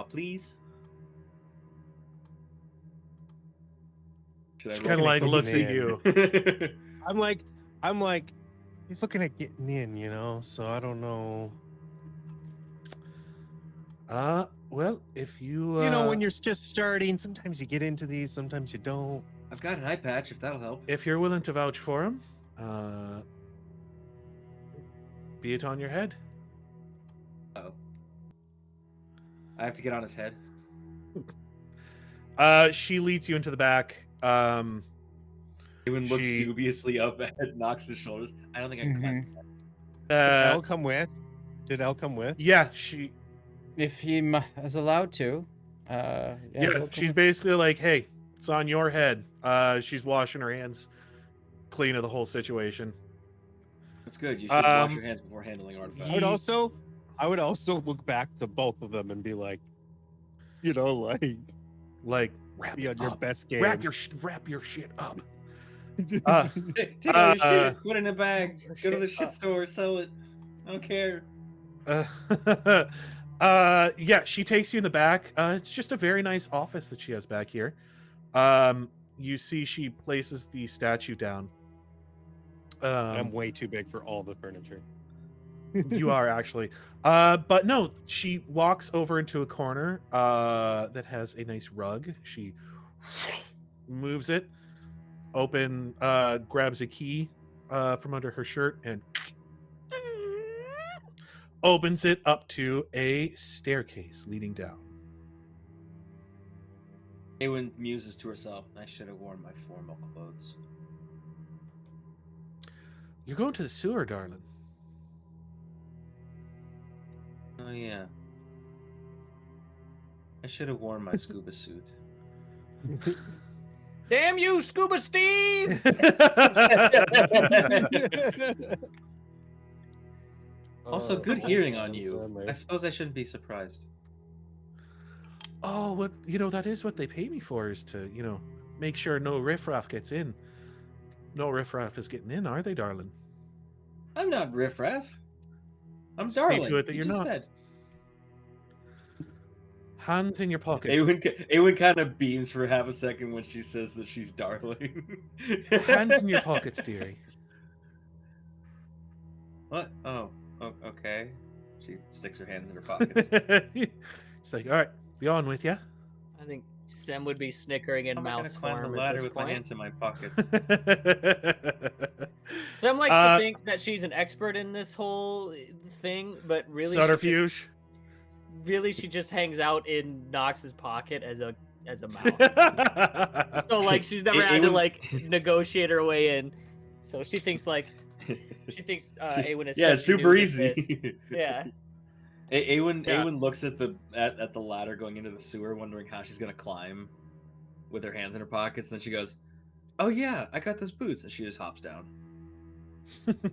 Please. Should I She roll kind of like Looking looks at in. you. I'm like, he's looking at getting in, you know. So I don't know. Well, if you You know, when you're just starting, sometimes you get into these, sometimes you don't. I've got an eye patch if that'll help. if you're willing to vouch for him, be it on your head. Oh. I have to get on his head. She leads you into the back. Aewen looks She- dubiously up at Knox's shoulders. I don't think I can climb. Did Elle come with? Did Elle come with? Yeah, she. If he is allowed to. Yeah, he'll come she's with- basically like, "Hey, it's on your head." She's washing her hands clean of the whole situation. That's good. You should wash Um, your hands before handling artifacts. I would also look back to both of them and be like, you know, Like, wrap be on it your up. best game. Wrap your shit up. Take all your Uh, shit, put it in a bag, go to the shit store, sell it. I don't care. Yeah, she takes you in the back. It's just a very nice office that she has back here. You see she places the statue down. I'm way too big for all the furniture. You are actually. But no, she walks over into a corner that has a nice rug. She moves it, grabs a key from under her shirt and opens it up to a staircase leading down. Aewen muses to herself, I should have worn my formal clothes. You're going to the sewer, darling. Oh yeah. I should have worn my scuba suit. Damn you, Scuba Steve! Also, Oh, good hearing on Adam you. Sandler. I suppose I shouldn't be surprised. Oh, what that is what they pay me for, is to, make sure no riffraff gets in. No riffraff is getting in, are they, darling? I'm not riffraff. I'm See darling. to it that you you're just not. said. Hands in your pocket. Aewen kind of beams for half a second when she says that she's darling. Hands in your pockets, dearie. What? Oh, okay. She sticks her hands in her pockets. She's like, all right, be on with you. I think Sem would be snickering in How am I gonna mouse climb the form at ladder this with my point. hands in my pockets? Sem likes to think that she's an expert in this whole thing, but really, Subterfuge. she just hangs out in Knox's pocket as a mouse. So like she's never had to like negotiate her way in. So she thinks Aewen is yeah, such super new at this. easy. Yeah. Aewen looks at the ladder going into the sewer, wondering how she's gonna climb with her hands in her pockets. And then she goes, "Oh yeah, I got those boots," and she just hops down.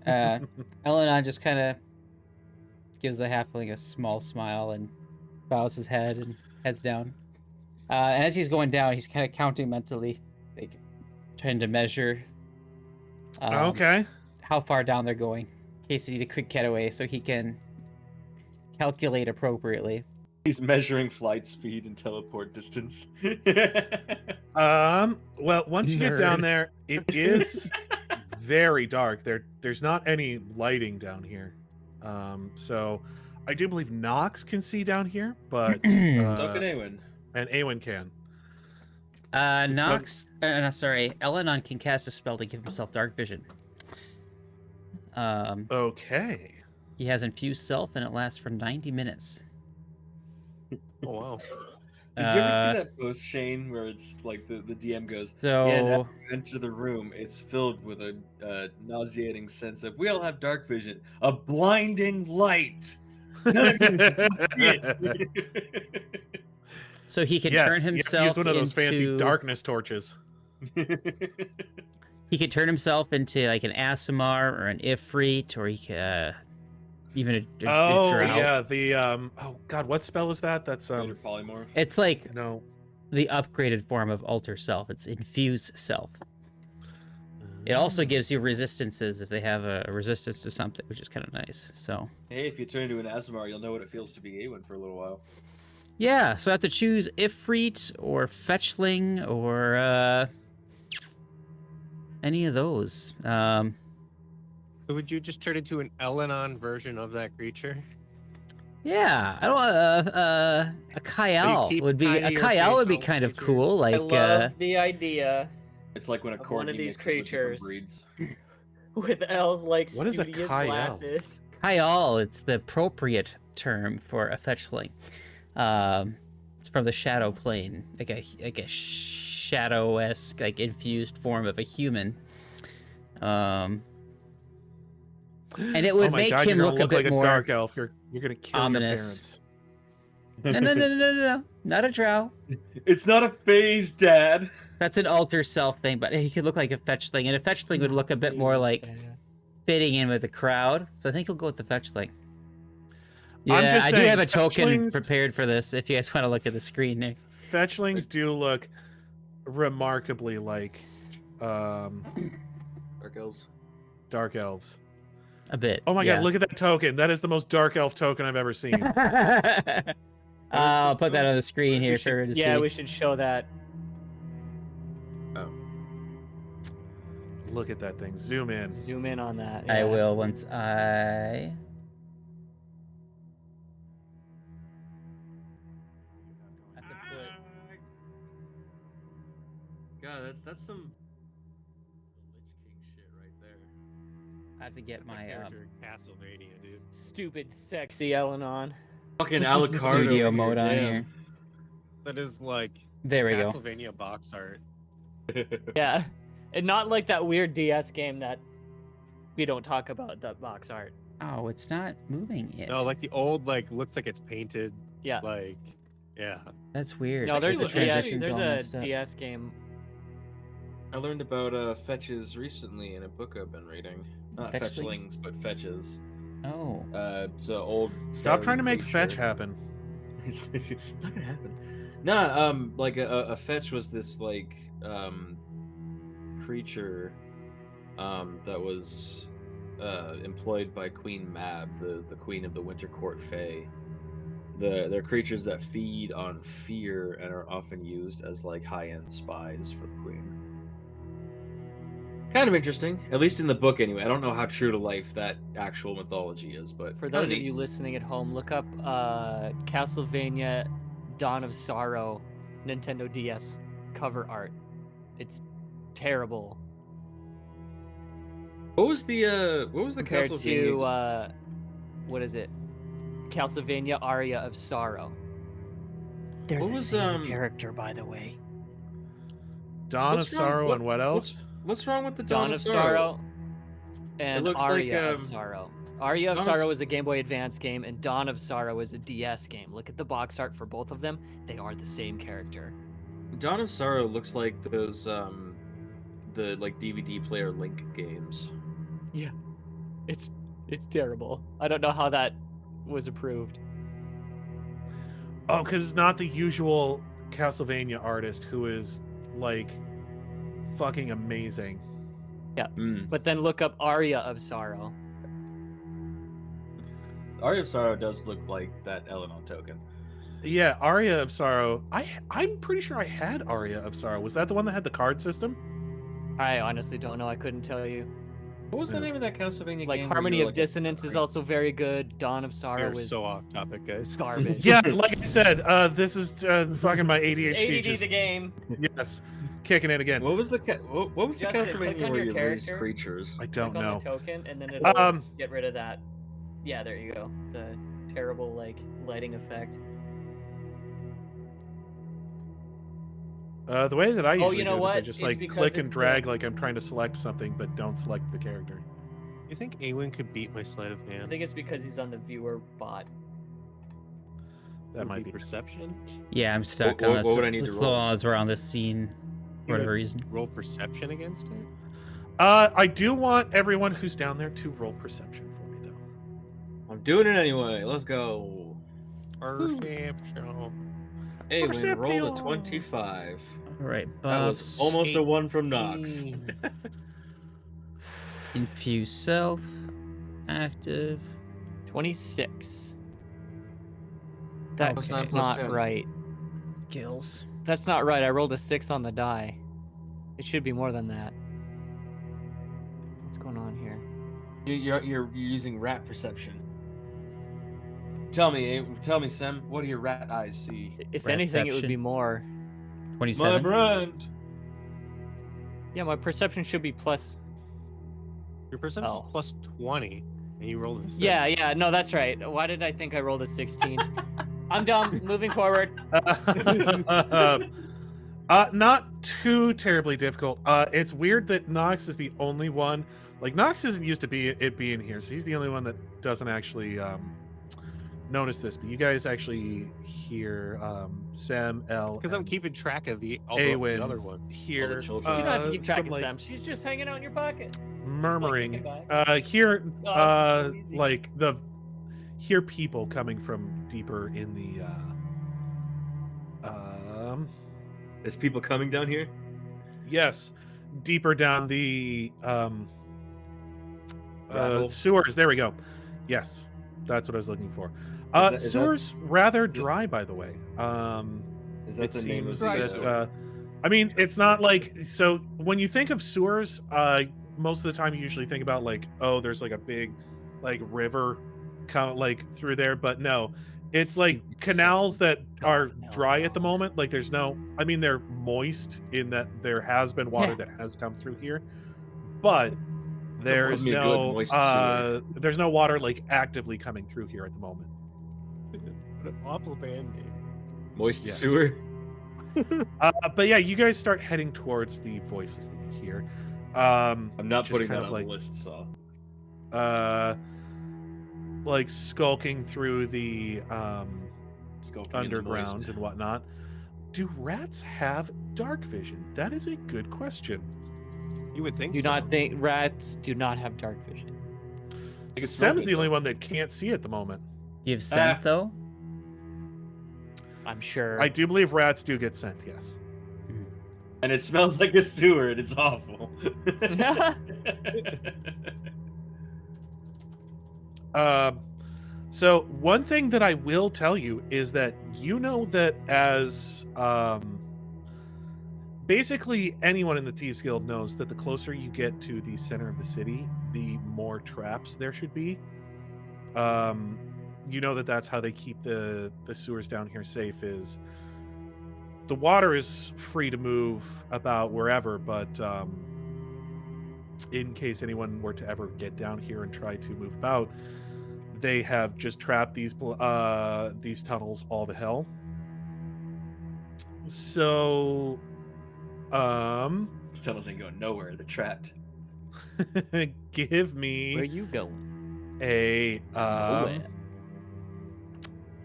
El-Anon just kind of gives the halfling a small smile and bows his head and heads down. And as he's going down, he's kind of counting mentally, like trying to measure Okay. how far down they're going, in case they need a quick getaway, so he can calculate appropriately. He's measuring flight speed and teleport distance. Well, once you get down Nerd. there, it is very dark. There's not any lighting down here. So I do believe Knox can see down here, but So can Aewen. and Aewen can. El-Anon can cast a spell to give himself dark vision. Okay. He has infused self, and it lasts for 90 minutes. Oh wow. Did you ever see that post, Shane, where it's like the DM goes, So, yeah, and after you enter the room, it's filled with a nauseating sense of, we all have dark vision, a blinding light. so he can Yes, turn yeah, himself use one of those into fancy darkness torches. He could turn himself into like an aasimar or an ifrit, or he could even a Oh drow. yeah, the oh god, what spell is that? That's Polymorph. It's like no. the upgraded form of alter self. It's infuse self. It also gives you resistances if they have a resistance to something, which is kind of nice. So Hey, if you turn into an aasimar, you'll know what it feels to be Aewen for a little while. yeah, so I have to choose ifrit or fetchling or any of those. So would you just turn into an El-Anon version of that creature? Yeah, I don't. A Kyle keep would be kind of a your Kyle would be facial kind of features. cool. Like I love the idea It's like when a Of one corgi of these mixes with different creatures. breeds. with L's like What is a studious Kyle? glasses. Kyle, it's the appropriate term for a fetchling. It's from the shadow plane, like a shadow-esque, like infused form of a human. And it would oh my make god, him you're look gonna a bit like more a dark elf. You're gonna kill ominous. your parents. No, not a drow. It's not a phase, Dad. That's an alter self thing, but he could look like a fetchling, and a fetchling would look a bit more like fitting in with the crowd. So I think he'll go with the fetchling. I'm Yeah, just I do saying, have a token fetchlings- prepared for this. If you guys want to look at the screen there. Fetchlings do look remarkably like Dark elves. dark elves. A bit. Oh my yeah. god, look at that token. That is the most dark elf token I've ever seen. I'll put that on the screen here for everyone to Yeah, see. we should show that. Look at that thing. Zoom in. Zoom in on that. I yeah. will once I. have to put- God, that's some Lich King shit right there. I have to get my Character in Castlevania, dude. Stupid, sexy El-Anon. Fucking Alucard studio over mode on damn. here. That is like There we go. Castlevania box art. Yeah, and not like that weird DS game that we don't talk about. That box art. Oh, it's not moving yet. No, like the old, like looks like it's painted. Yeah. Like, yeah. That's weird. No, there's a The DS. transitions There's all a messed up. DS game. I learned about fetches recently in a book I've been reading. Not Fetchling? fetchlings, but fetches. Oh. It's an old. Stop trying to make creature. fetch happen. It's not gonna happen. Nah, like a fetch was this like creature, that was employed by Queen Mab, the queen of the Winter Court Fae. They're creatures that feed on fear and are often used as like high-end spies for the queen. Kind of interesting, at least in the book anyway. I don't know how true to life that actual mythology is, but For kinda those of neat. you listening at home, look up Castlevania Dawn of Sorrow Nintendo DS cover art. It's terrible What was the compared Castlevania? to what is it? Castlevania Aria of Sorrow. They're What the was, same character, by the way. Dawn of What's wrong- Sorrow what- and what else? What's wrong with the Dawn of Sorrow and looks like, Aria of Sorrow. Aria of Dawn of Sorrow S- is a Game Boy Advance game, and Dawn of Sorrow is a DS game. Look at the box art for both of them; they are the same character. Dawn of Sorrow looks like those the like DVD player Link games. Yeah, it's terrible. I don't know how that was approved. Oh, because it's not the usual Castlevania artist who is like fucking amazing. Mm. But then look up Aria of Sorrow. Aria of Sorrow does look like that El-Anon token. Yeah, Aria of Sorrow. I'm pretty sure I had Aria of Sorrow. Was that the one that had the card system? I honestly don't know. I couldn't tell you. What was the Yeah. name of that Castlevania Like game? where Harmony you were, of like, a Dissonance is creep? also very good. Dawn of Sorrow We're is so off topic, guys. garbage. Yeah, like I said, this is fucking my This is ADHD. ADD Just, the game. yes, kicking it again. What was the what was the Justin, click Castlevania on where your you raised character. creatures? I don't Click on know. the token, and then it'll Um, get rid of that. Yeah, there you go. The terrible like lighting effect. The way that I Oh, usually you know do it is I what? just It's like because click and it's drag like I'm trying to select something, but don't select the character. You think Aewen could beat my sleight of I hand? think it's because he's on the viewer bot. That might be. Perception. Yeah, I'm stuck what on this. would I need The to slow roll? odds around this scene for whatever would- reason. Roll perception against it. I do want everyone who's down there to roll perception for me, though. I'm doing it anyway. Let's go. Perception. Hey, we rolled a Perception. 25. All right, That was buffs. almost a 1 from Knox. Infuse self. Active. 26. What's That's 9 plus not 10? right. Skills. That's not right. I rolled a 6 on the die. It should be more than that. What's going on here? You're using rat perception. Tell me, Sam. What do your rat eyes see? If anything, it would be Ratception. more. 27. My brand. Yeah, my perception should be plus. Your perception is Oh. plus 20, and you rolled a 6. Yeah, no, that's right. Why did I think I rolled a 16? I'm dumb. Moving forward. Not too terribly difficult. It's weird that Knox is the only one. Like Knox isn't used to being here, so he's the only one that doesn't actually notice this. But you guys actually hear Sam, El, Because I'm and keeping track of all Aewen the other ones. hear children. You don't have to keep track some, of like, Sam. She's just hanging out in your pocket. murmuring. goodbye. Hear Oh, it's so easy. like hear people coming from deeper in the There's people coming down here. yes, deeper down the Rattle. sewers. There we go. Yes, that's what I was looking for. Is that- Sewers rather dry, by the way. Is that It the name of seems the that I mean, it's not like so. When you think of sewers, most of the time you usually think about like, oh, there's like a big like river, like through there. But no, it's like Stupid canals that are no, dry at the no. moment. Like there's no. I mean, they're moist in that there has been water Yeah. that has come through here, but there's me a good no moist sewer. there's no water like actively coming through here at the moment. What an awful band name. moist Yeah. sewer? But yeah, you guys start heading towards the voices that you hear. I'm not just putting kind that of on like- the list, Saw. Like skulking through the Skulking in the underground moist. and whatnot. Do rats have dark vision? That is a good question. You would think Do so. not think rats do not have dark vision. I can smell Sam's the people. only one that can't see at the moment. You have scent, though? I'm sure. I do believe rats do get sent, yes. And it smells like a sewer, and it's awful. So one thing that I will tell you is that you know that as basically anyone in the Thieves Guild knows that the closer you get to the center of the city, the more traps there should be. You know that that's how they keep the sewers down here safe. Is the water is free to move about wherever, but in case anyone were to ever get down here and try to move about, they have just trapped these tunnels all to hell. So, These tunnels ain't going nowhere. They're trapped. give Where me you going? a Nowhere.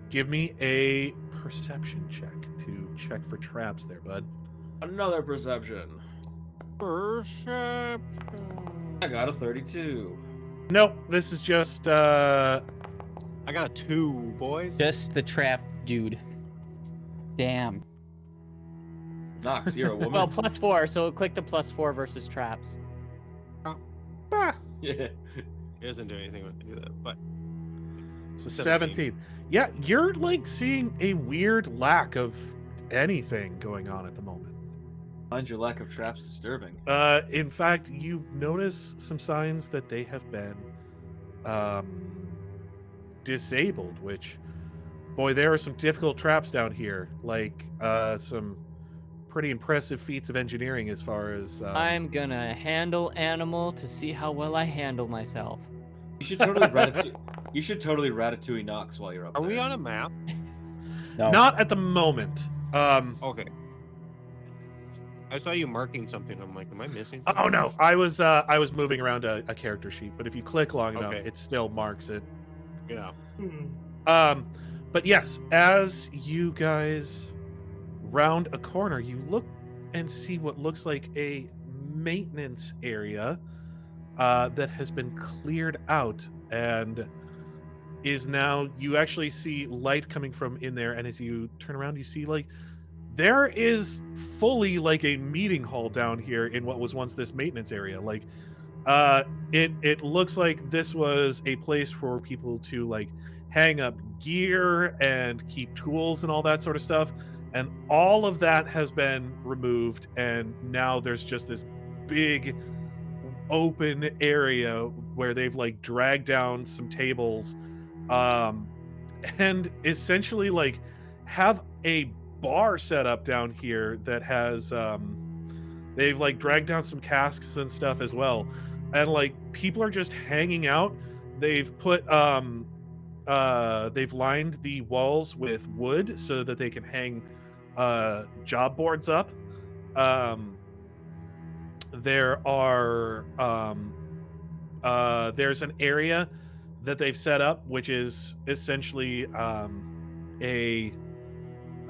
give me a perception check to check for traps there, bud. Another perception. Perception. I got a 32. Nope, this is just I got a 2, boys. Just the trap dude. Damn. Knox, you're a woman. Well, +4, so click the +4 versus traps. Yeah. It doesn't do anything when I do that, but so 17. Yeah, you're like seeing a weird lack of anything going on at the moment. Find your lack of traps disturbing. In fact, you notice some signs that they have been disabled, which, boy, there are some difficult traps down here. Like some pretty impressive feats of engineering as far as I'm gonna handle animal to see how well I handle myself. You should totally ratatouille Knox while you're up are there. we on a map? No. not at the moment. Okay. I saw you marking something. I'm like, am I missing something? Oh no, I was moving around a character sheet, but if you click long enough, Okay. it still marks it. Yeah. But yes, as you guys round a corner, you look and see what looks like a maintenance area that has been cleared out and is now, you actually see light coming from in there, and as you turn around, you see like there is fully like a meeting hall down here in what was once this maintenance area. Like it looks like this was a place for people to like hang up gear and keep tools and all that sort of stuff, and all of that has been removed, and now there's just this big open area where they've like dragged down some tables and essentially like have a bar set up down here that has they've like dragged down some casks and stuff as well, and like people are just hanging out. They've put they've lined the walls with wood so that they can hang job boards up. There are there's an area that they've set up which is essentially a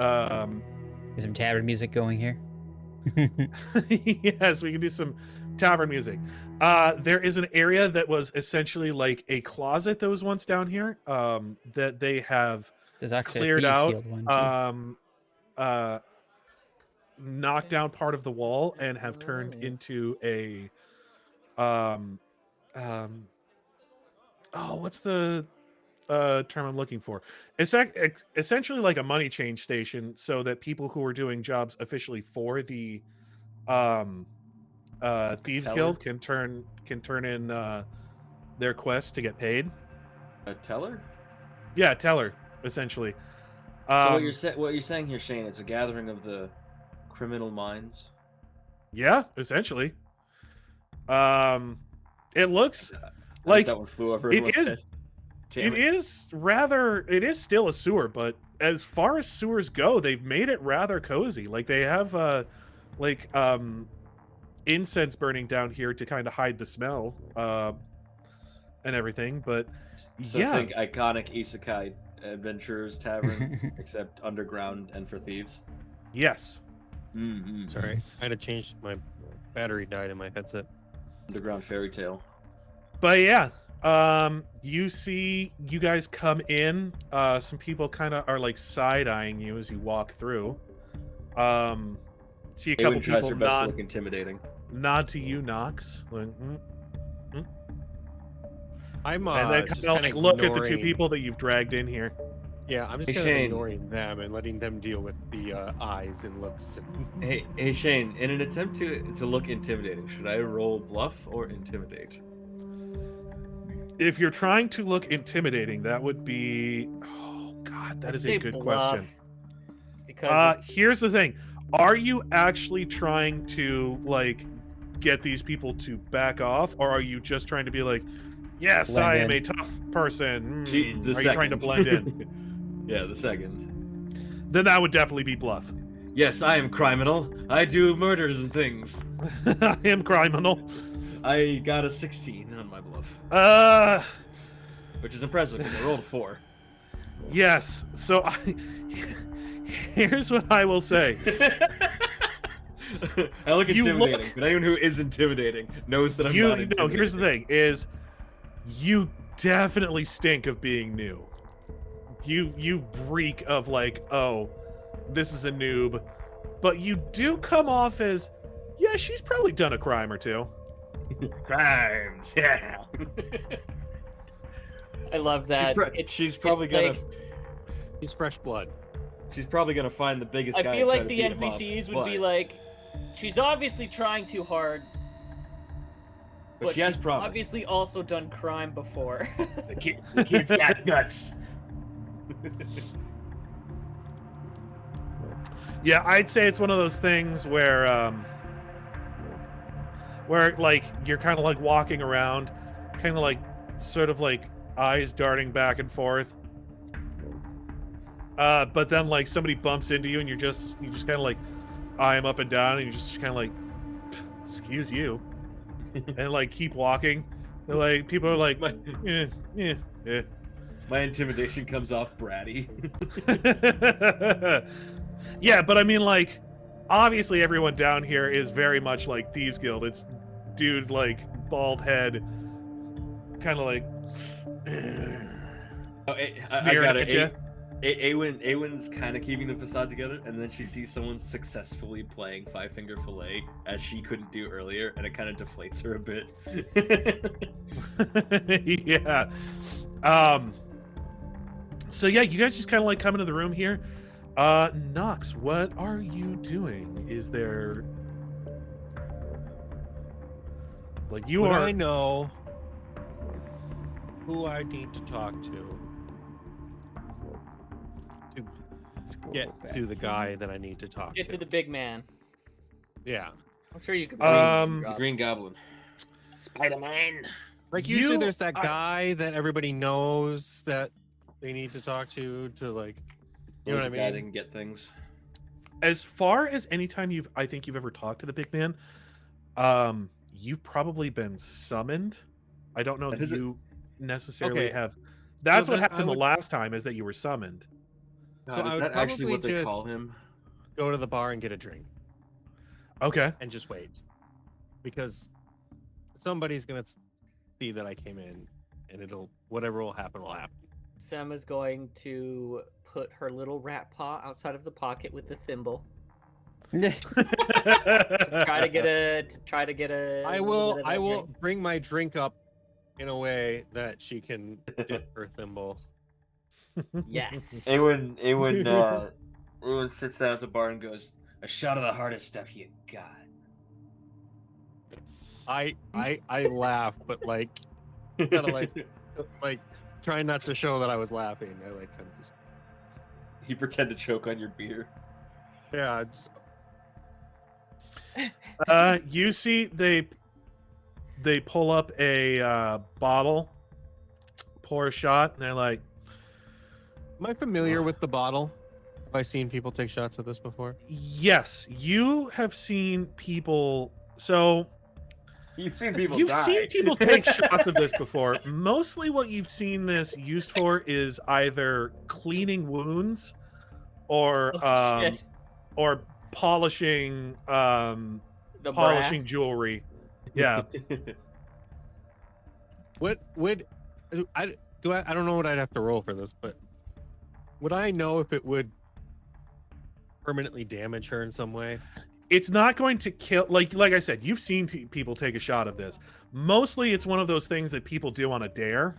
Is some tavern music going here? yes, we can do some tavern music. There is an area that was essentially like a closet that was once down here that they have There's actually cleared a Thieves out, Guild one too. knocked down part of the wall and have turned into a what's the term I'm looking for? It's essentially like a money change station, so that people who are doing jobs officially for the Thieves teller? Guild can turn in their quests to get paid. A teller? Yeah, teller, essentially. So what you're saying here, Shane, it's a gathering of the criminal minds. Yeah, essentially. It looks I like that one flew over it everyone's is- head. Damn it is still a sewer, but as far as sewers go, they've made it rather cozy. Like they have incense burning down here to kind of hide the smell and everything. But So yeah, think iconic isekai adventurers tavern, except underground and for thieves. yes. Mm-hmm. Sorry, I had to change my battery died in my headset. Underground fairy tale. But yeah, you guys come in. Some people kind of are like side eyeing you as you walk through. See a couple Aewen tries people her best to nod, look intimidating. nod to you, Knox. Like, I'm and then just kind of kinda like look at the two ignoring- people that you've dragged in here. Yeah, I'm just Hey, kind of Shane. ignoring them and letting them deal with the eyes and looks. Hey, Shane. In an attempt to look intimidating, should I roll bluff or intimidate? If you're trying to look intimidating, that would be. Oh God, that I'd is say a good bluff, question. Because Here's the thing: are you actually trying to like get these people to back off, or are you just trying to be like, "Yes, Blend I am in. a tough person"? The Are you trying to second. blend in? Yeah, the second. Then that would definitely be bluff. Yes, I am criminal. I do murders and things. I am criminal. I got a 16 on my bluff, which is impressive because I rolled a 4. Yes. So here's what I will say. I look You intimidating, look- but anyone who is intimidating knows that I'm not intimidating. No, here's the thing: is you definitely stink of being new. You reek of like, oh, this is a noob, but you do come off as, yeah, she's probably done a crime or two. Crimes, yeah. I love that. She's probably gonna. like- He's fresh blood. She's probably gonna find the biggest I guy. feel and try like to the beat him up, NPCs would be but- like, she's obviously trying too hard, But she has she's promise. obviously also done crime before. The kid's got guts. Yeah, I'd say it's one of those things where like you're kind of like walking around, kind of like sort of like eyes darting back and forth. But then like somebody bumps into you and you just kind of like eye them up and down and you just kind of like, excuse you, and like keep walking. They're like, people are like, yeah. My intimidation comes off bratty. Yeah, but I mean, like, obviously everyone down here is very much like Thieves Guild. It's dude, like, bald head, kind of like I sneering got at it. you. Aewen's kind of keeping the facade together, and then she sees someone successfully playing Five Finger Fillet as she couldn't do earlier, and it kind of deflates her a bit. Yeah. So yeah, you guys just kind of like come into the room here. Knox, what are you doing? Is there like you Would are? I know who I need to talk to get to the guy that I need to talk Get to? to the big man. Yeah. I'm sure you could. The Green Goblin. Spider-Man. Like You- usually there's that I- guy that everybody knows that they need to talk to like, you know what I There's a guy that mean? can get things. As far as any time I think you've ever talked to the big man, you've probably been summoned. I don't know That that is a- you necessarily Okay. have. That's So what then I happened the would- last time, is that you were summoned. So God, I is would that actually what probably they call just- him? Go to the bar and get a drink Okay. and just wait. Because somebody's gonna see that I came in and whatever will happen will happen. Sam is going to put her little rat paw outside of the pocket with the thimble. Try to get a. I little will bit of I that will drink. bring my drink up in a way that she can dip her thimble. Yes. Aewen sits down at the bar and goes, "A shot of the hardest stuff you got." I laugh, but like kind of like trying not to show that I was laughing. I like kind of just You pretend to choke on your beer. yeah. It's, You see they pull up a bottle, pour a shot, and they're like, am I familiar with the bottle? Have I seen people take shots of this before? yes, you have seen people. So You've seen people you've die. seen people take shots of this before. Mostly what you've seen this used for is either cleaning wounds or Oh, shit. or polishing The polishing brass. jewelry. Yeah. What would I don't know what I'd have to roll for this, but would I know if it would permanently damage her in some way? it's not going to kill. Like I said, you've seen people take a shot of this. Mostly, it's one of those things that people do on a dare.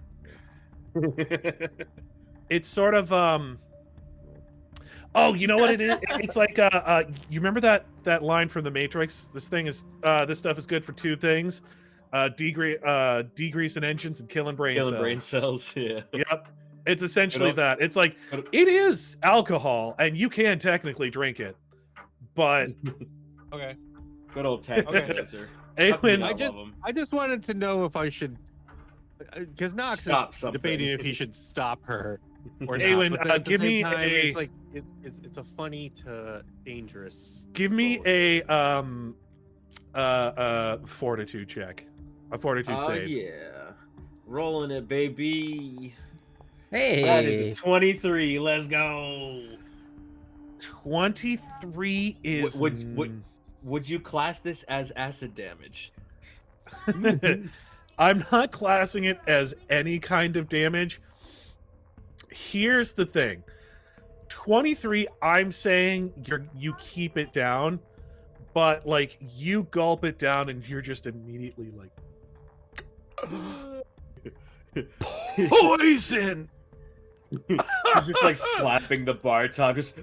It's sort of oh, you know what it is? It's like you remember that line from the Matrix? This stuff is good for two things. Degreasing engines and killing brain Killing cells. brain cells, yeah. Yep. It's essentially It'll- that. It's like it'll- it is alcohol and you can technically drink it. But Okay. Good old tech Okay. chaser. Aewen, I just wanted to know if I should, because Knox Stop is something. debating if he should stop her or not. Aewen, but then at the give same me time, a- It's like it's a funny to dangerous. give me roll. a fortitude check. A fortitude Oh save. yeah, rolling it, baby. Hey. That is a 23. Let's go. 23 is Would you class this as acid damage? I'm not classing it as any kind of damage. Here's the thing. 23, I'm saying you keep it down, but like you gulp it down and you're just immediately like poison. He's just like slapping the bar top, just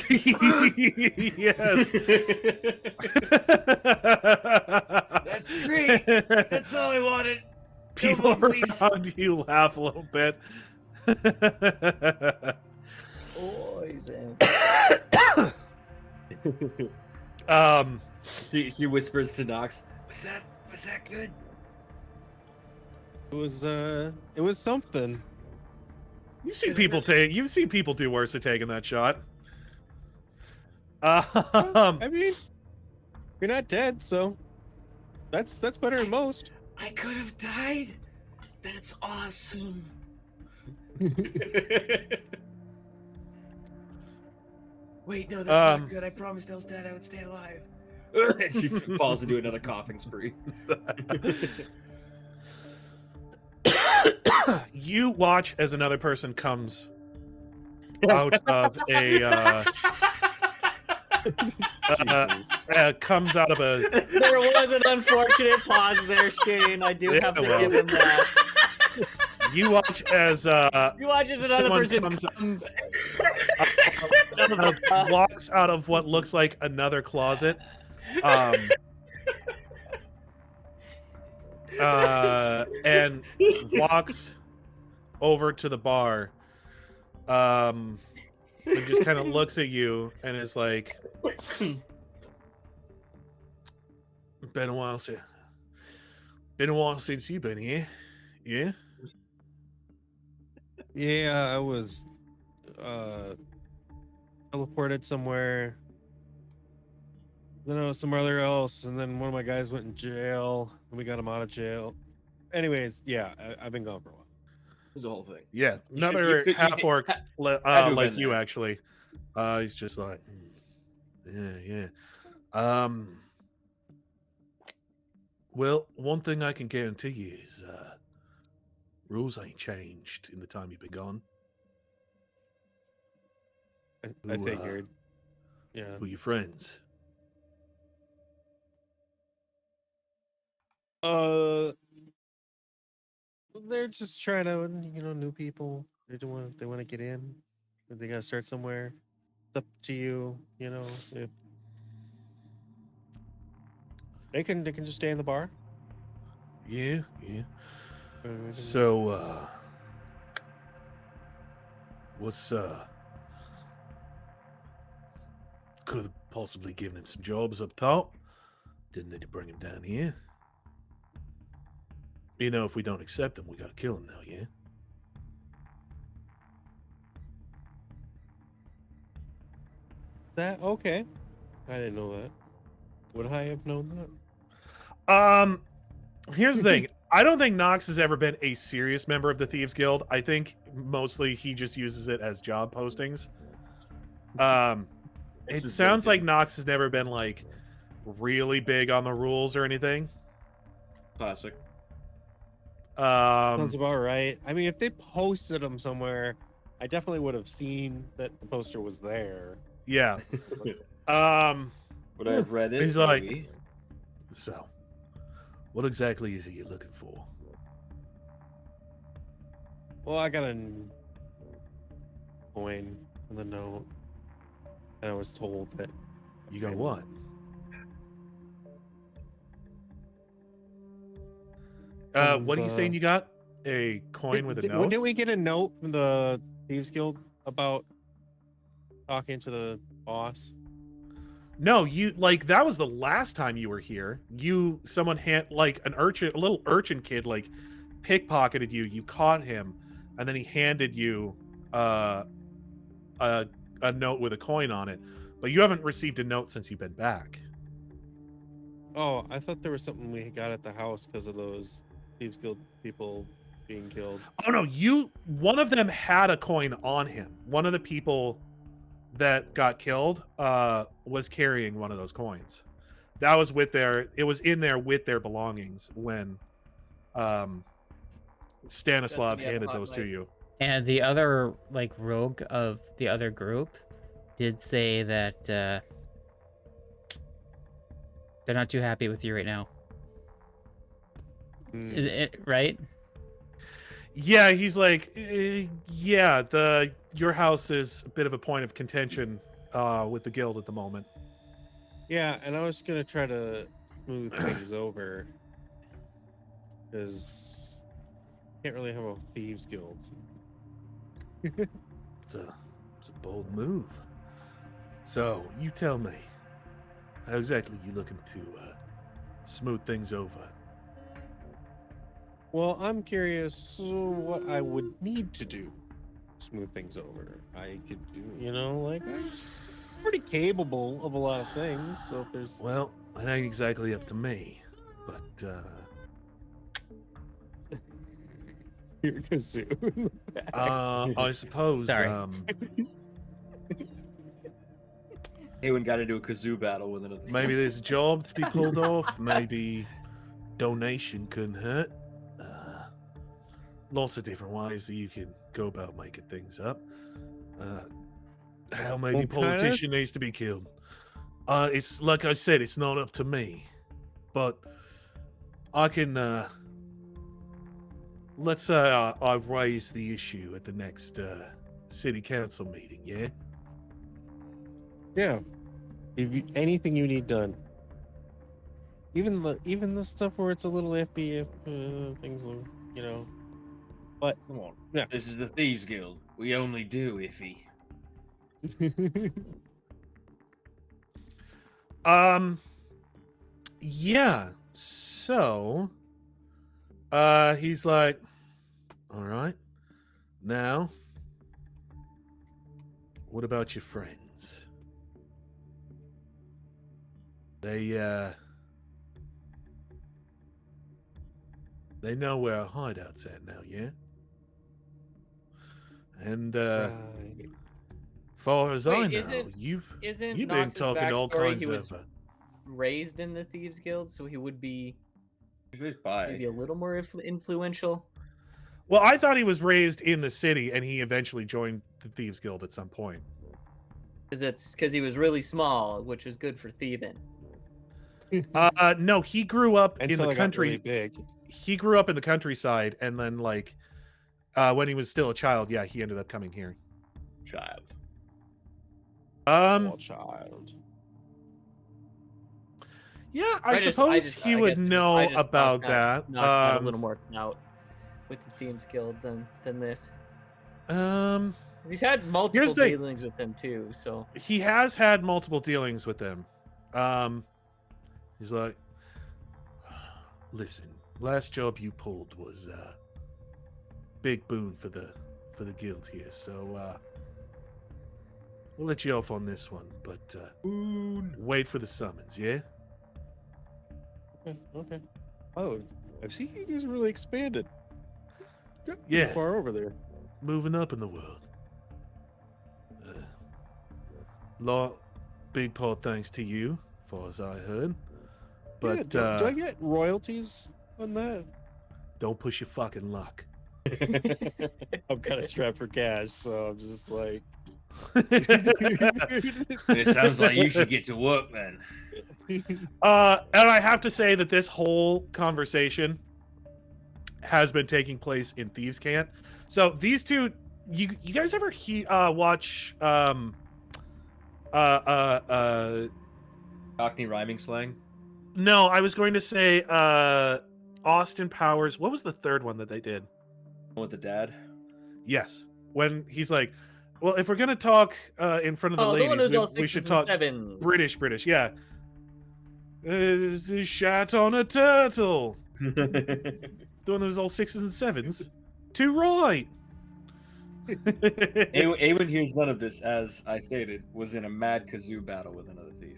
Yes. That's great. That's all I wanted. People Come on, please. around you laugh a little bit. Poison. She whispers to Knox, Was that good? It was something. You've seen people do worse at taking that shot. I mean, you're not dead, so that's better than most. I could have died. That's awesome. Wait, no, that's not good. I promised Elstad I would stay alive. She falls into another coughing spree. You watch as another person comes out of a comes out of a There was an unfortunate pause there, Shane. I do have to well. give him that. you watch as You watch as another someone person comes- comes. walks out of what looks like another closet. And walks over to the bar. And just kind of looks at you and is like, been a while since you've been here. Yeah? Yeah, I was teleported somewhere. Then I was somewhere else, and then one of my guys went in jail, and we got him out of jail. Anyways, yeah, I've been gone for a while. It was the whole thing. Yeah. You should- Another you could- you half orc had to have like been you there. actually. He's just like, yeah. Well, one thing I can guarantee you is rules ain't changed in the time you've been gone. I Who, figured. Yeah. Who are your friends? They're just trying to, new people. They want to get in. They gotta start somewhere. It's up to you, if they can just stay in the bar. Yeah. Or we can- So, what's could have possibly given him some jobs up top. Didn't need to bring him down here. If we don't accept him, we gotta kill him now, yeah? that okay? I didn't know that. Would I have known that? Here's the thing. I don't think Knox has ever been a serious member of the Thieves Guild. I think mostly he just uses it as job postings. It is sounds like LinkedIn. Knox has never been like really big on the rules or anything. Classic. Sounds about right. I mean, if they posted them somewhere, I definitely would have seen that the poster was there. Yeah. Would I have read it? He's like, Maybe. so, what exactly is it you're looking for? Well, I got a coin in the note, and I was told that You got what? What are you saying you got? A coin with a note? Didn't we get a note from the Thieves Guild about talking to the boss? No, you like that was the last time you were here. Someone a little urchin kid, like pickpocketed you. You caught him, and then he handed you a note with a coin on it. But you haven't received a note since you've been back. Oh, I thought there was something we got at the house because of those Thieves Guild people being killed. Oh no, one of them had a coin on him. One of the people that got killed was carrying one of those coins. That was it was in there with their belongings when Stanislav handed those to you. And the other like rogue of the other group did say that they're not too happy with you right now. Is it right? Yeah, he's like, yeah, your house is a bit of a point of contention with the guild at the moment. Yeah, and I was gonna try to smooth things over because can't really have a Thieves Guild. It's a bold move. So you tell me, how exactly you looking to smooth things over? Well, I'm curious what I would need to do to smooth things over. I could do, like I'm pretty capable of a lot of things. So if there's Well, it ain't exactly up to me, but your kazoo. I suppose. Sorry. Aewen got into a kazoo battle with another. Maybe there's a job to be pulled off. Maybe donation couldn't hurt. Lots of different ways that you can go about making things up. How maybe politician needs to be killed. It's like I said, it's not up to me, but I can. Let's say I raise the issue at the next city council meeting. Yeah. Yeah. Anything you need done. Even the stuff where it's a little iffy if things look, But Come on. Yeah. This is the Thieves Guild. We only do iffy. Yeah. So he's like, all right. Now, what about your friends? They know where our hideout's at now, yeah? And far as I Wait, know, you've been Knox's talking all backstory kinds he was of raised in the Thieves Guild, so he would be Who's by? maybe a little more influential. Well, I thought he was raised in the city and he eventually joined the Thieves Guild at some point. Because he was really small, which is good for thieving. No, he grew up in until the I got country. really big. He grew up in the countryside, and then when he was still a child, yeah, he ended up coming here. Child. Small child. Yeah, I suppose he would know about that. Knox had a little more clout with the Thieves Guild than this. He's had multiple dealings with them too, so he has had multiple dealings with them. He's like, listen, last job you pulled was a big boon for the guild here, so we'll let you off on this one, but wait for the summons, yeah? Okay. Oh, I've seen you guys really expanded. Got Yeah. far over there. Moving up in the world. Big part thanks to you, as far as I heard. But do I get royalties on that? don't push your fucking luck. I'm kind of strapped for cash, so I'm just like, It sounds like you should get to work then. And I have to say that this whole conversation has been taking place in Thieves' Cant. So these two, you guys ever watch Cockney rhyming slang. No, I was going to say Austin Powers. What was the third one that they did? With the dad. Yes, when he's like, "Well, if we're gonna talk in front of the Oh, the one who's all ladies, we should sixes talk and sevens. British." Yeah. Shat on a turtle. The one that was all sixes and sevens. Too right. Aewen hears none of this, as I stated, was in a mad kazoo battle with another thief.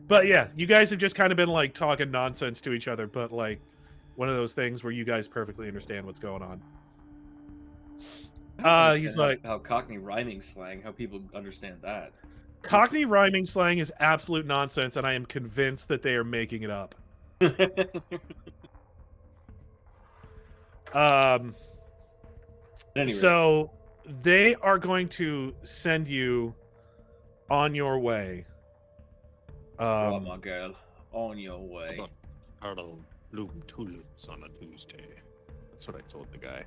But yeah, you guys have just kind of been like talking nonsense to each other, but like one of those things where you guys perfectly understand what's going on. He's like, how Cockney rhyming slang, how people understand that. Cockney rhyming slang is absolute nonsense, and I am convinced that they are making it up. Anyway. So they are going to send you on your way. Oh, my girl, on your way. Turtle bloom tulips on a Tuesday. That's what I told the guy.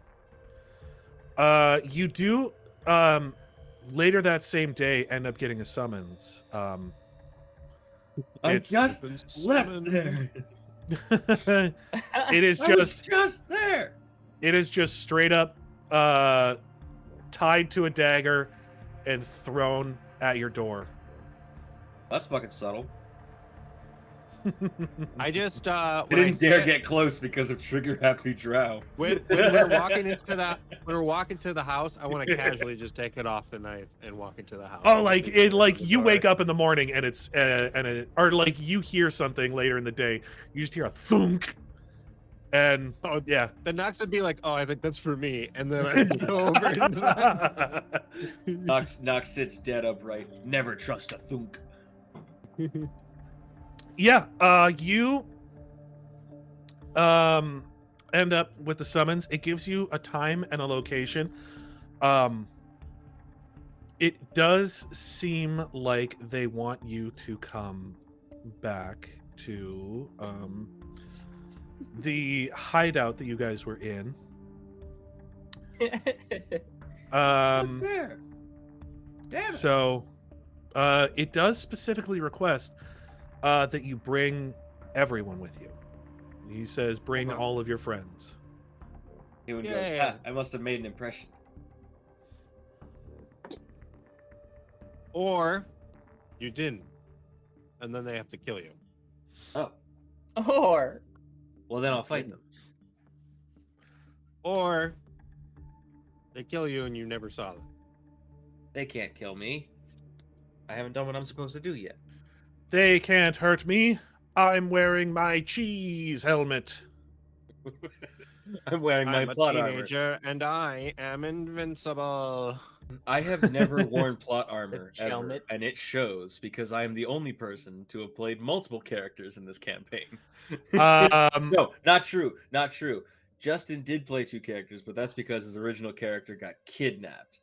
You do later that same day end up getting a summons. I it's- just slept there. It is I was just there. it is just straight up tied to a dagger and thrown at your door. That's fucking subtle. I just I didn't dare get close because of trigger happy drow. when we're walking into that when we're walking to the house, I want to casually just take it off the knife and walk into the house. Oh, like it, like you wake up in the morning and it's or like you hear something later in the day. You just hear a thunk, and Oh, yeah. The Knox would be like, "Oh, I think that's for me," and then I go over into that. Knox sits dead upright. Never trust a thunk. Yeah, you end up with the summons. It gives you a time and a location. It does seem like they want you to come back to the hideout that you guys were in. There. Damn it. So it does specifically request that you bring everyone with you. He says, bring all of your friends. Aewen goes, Yeah. I must have made an impression. Or you didn't, and then they have to kill you. Oh. Or Well, then I'll fight them. Or they kill you and you never saw them. They can't kill me. I haven't done what I'm supposed to do yet. They can't hurt me. I'm wearing my cheese helmet. I'm wearing my I'm a plot armor. teenager and I am invincible. I have never worn plot armor ever, helmet. and it shows because I am the only person to have played multiple characters in this campaign. No, not true. Not true. Justin did play 2 characters, but that's because his original character got kidnapped.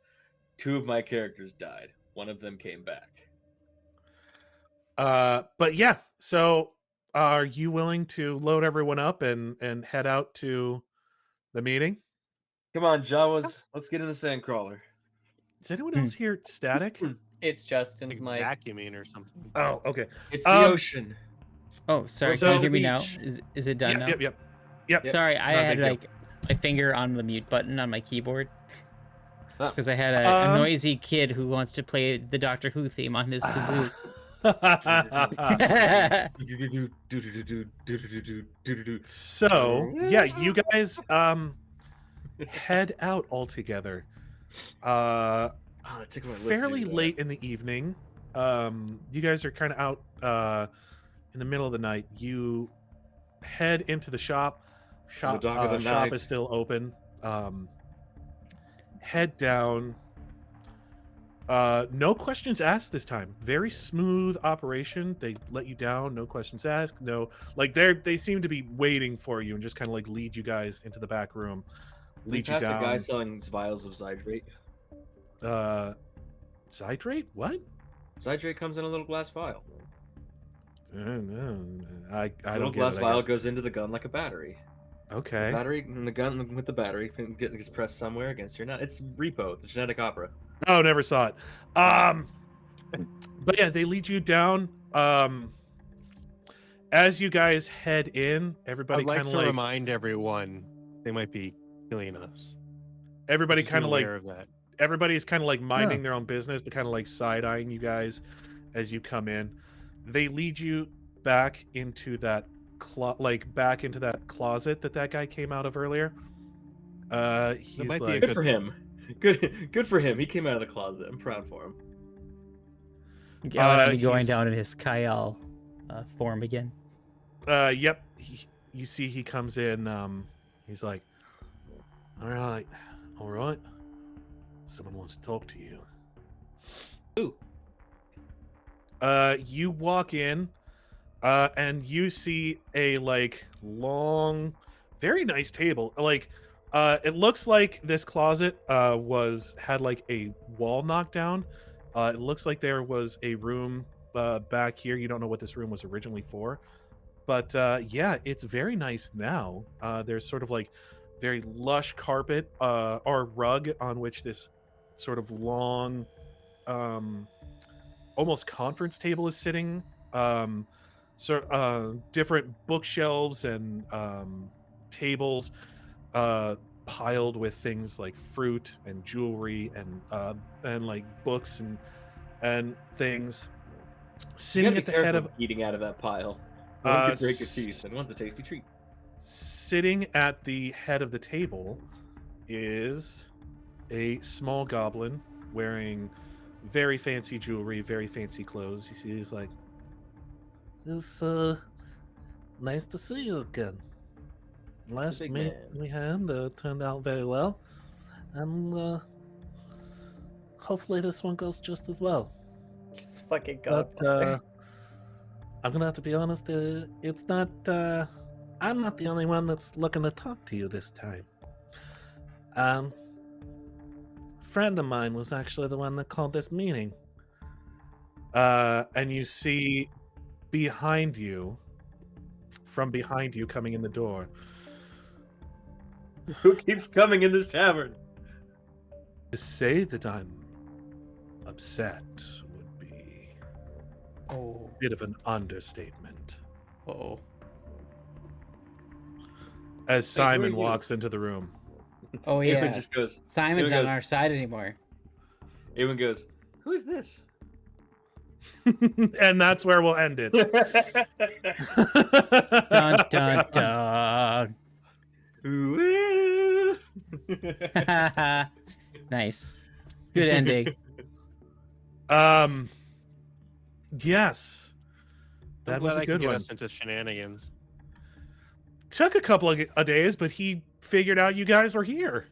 2 of my characters died. One of them came back. But yeah, so are you willing to load everyone up and head out to the meeting? Come on, Jawas. Let's get in the sandcrawler. Is anyone else here static? it's Justin's Like mic. vacuuming or something. Oh, okay. It's the ocean. Oh, sorry. So- Can you hear me now? Beach. Is it done Yep, now? yep. Yep. Sorry, I No, had thank you. like my finger on the mute button on my keyboard Ah. because I had a noisy kid who wants to play the Doctor Who theme on his kazoo. So yeah, you guys head out all together. Oh, that tickled my lips Fairly doing that. late in the evening. You guys are kind of out in the middle of the night. You head into the shop. Shop dark of the shop night. is still open. Head down. No questions asked this time. Very smooth operation. They let you down. No questions asked. No, like they seem to be waiting for you and just kind of like lead you guys into the back room. lead you Past a guy down. selling vials of Zydrate. Citrate? What? Zydrate comes in a little glass vial. I don't Little get glass it. I vial guess. goes into the gun like a battery. The Okay. battery and the gun with the battery gets pressed somewhere against your nut. It's Repo, the genetic opera. Oh, never saw it. But yeah, they lead you down. As you guys head in, everybody I'd like kind to of remind everyone they might be killing us. everybody Just be kind of like aware of that. everybody's kind of like minding their own business, but kind of like side eyeing you guys as you come in. They lead you back into that back into that closet that guy came out of earlier. He's might be a like, Good for him. Good for him. He came out of the closet. I'm proud for him. I want to be going he's- down in his Kyle form again. Yep. You see, he comes in. He's like, all right. Someone wants to talk to you. Who? You walk in, and you see a long, very nice table. It looks like this closet had a wall knocked down. It looks like there was a room back here. You don't know what this room was originally for, but yeah, it's very nice now. There's sort of very lush carpet or rug on which this sort of long, almost conference table is sitting. Different bookshelves and tables piled with things like fruit and jewelry and books and things. You Sitting gotta at be the head careful of eating out of that pile. One could break your teeth, and one's a tasty treat. sitting at the head of the table is a small goblin wearing very fancy jewelry, very fancy clothes. You see, he's like, "It's nice to see you again. Last big meet man. we had turned out very well, and hopefully this one goes just as well. He's fucking But godfather. I'm gonna have to be honest. It's not. I'm not the only one that's looking to talk to you this time. Friend of mine was actually the one that called this meeting. And you see behind you, from behind you, coming in the door. Who keeps coming in this tavern? To say that I'm upset would be Oh. a bit of an understatement. Oh. As Hey, who are Simon you? walks into the room. Oh Aewen yeah. just goes. Simon's Aewen not on goes- our side anymore. Aewen goes, "Who is this?" And that's where we'll end it. Dun dun dun. Ooh. Nice. Good ending. Yes. I'm That glad was I a can good get one. us into shenanigans. Took a couple of days, but he figured out you guys were here.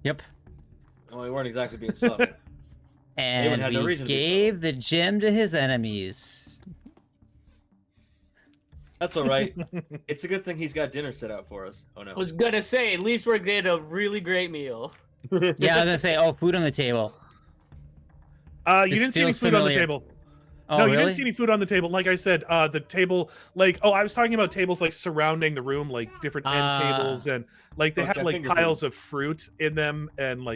Yep. Well, we weren't exactly being sus. And had no we reason to be gave the gem to his enemies. That's all right. It's a good thing he's got dinner set out for us. Oh no. I was gonna say, at least we're getting a really great meal. Yeah, I was gonna say, oh, food on the table. You This didn't see any feels food on the familiar. table. Oh, No, really? you didn't see any food on the table. Like I said, the table, I was talking about tables surrounding the room, different end Ah. tables, and they Oh, had got finger food. piles of fruit in them, and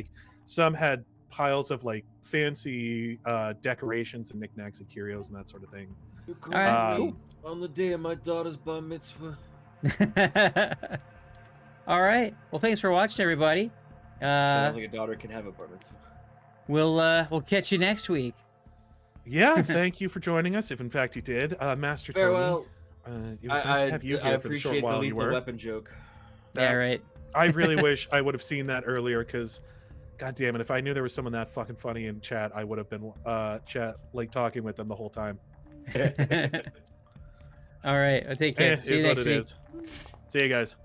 some had piles of fancy decorations and knickknacks and curios and that sort of thing. All right, cool. On the day of my daughter's bar mitzvah. All right. Well, thanks for watching, everybody. So I don't think a daughter can have a bar mitzvah. We'll catch you next week. Yeah, thank you for joining us. If in fact you did, Master Tony. Farewell. It was nice to have you I here for the short appreciate the while you lethal were. weapon joke. Yeah, right. I really wish I would have seen that earlier, because, god damn it, if I knew there was someone that fucking funny in chat, I would have been talking with them the whole time. All right. I'll take care. See you Is next what it week. is. See you guys.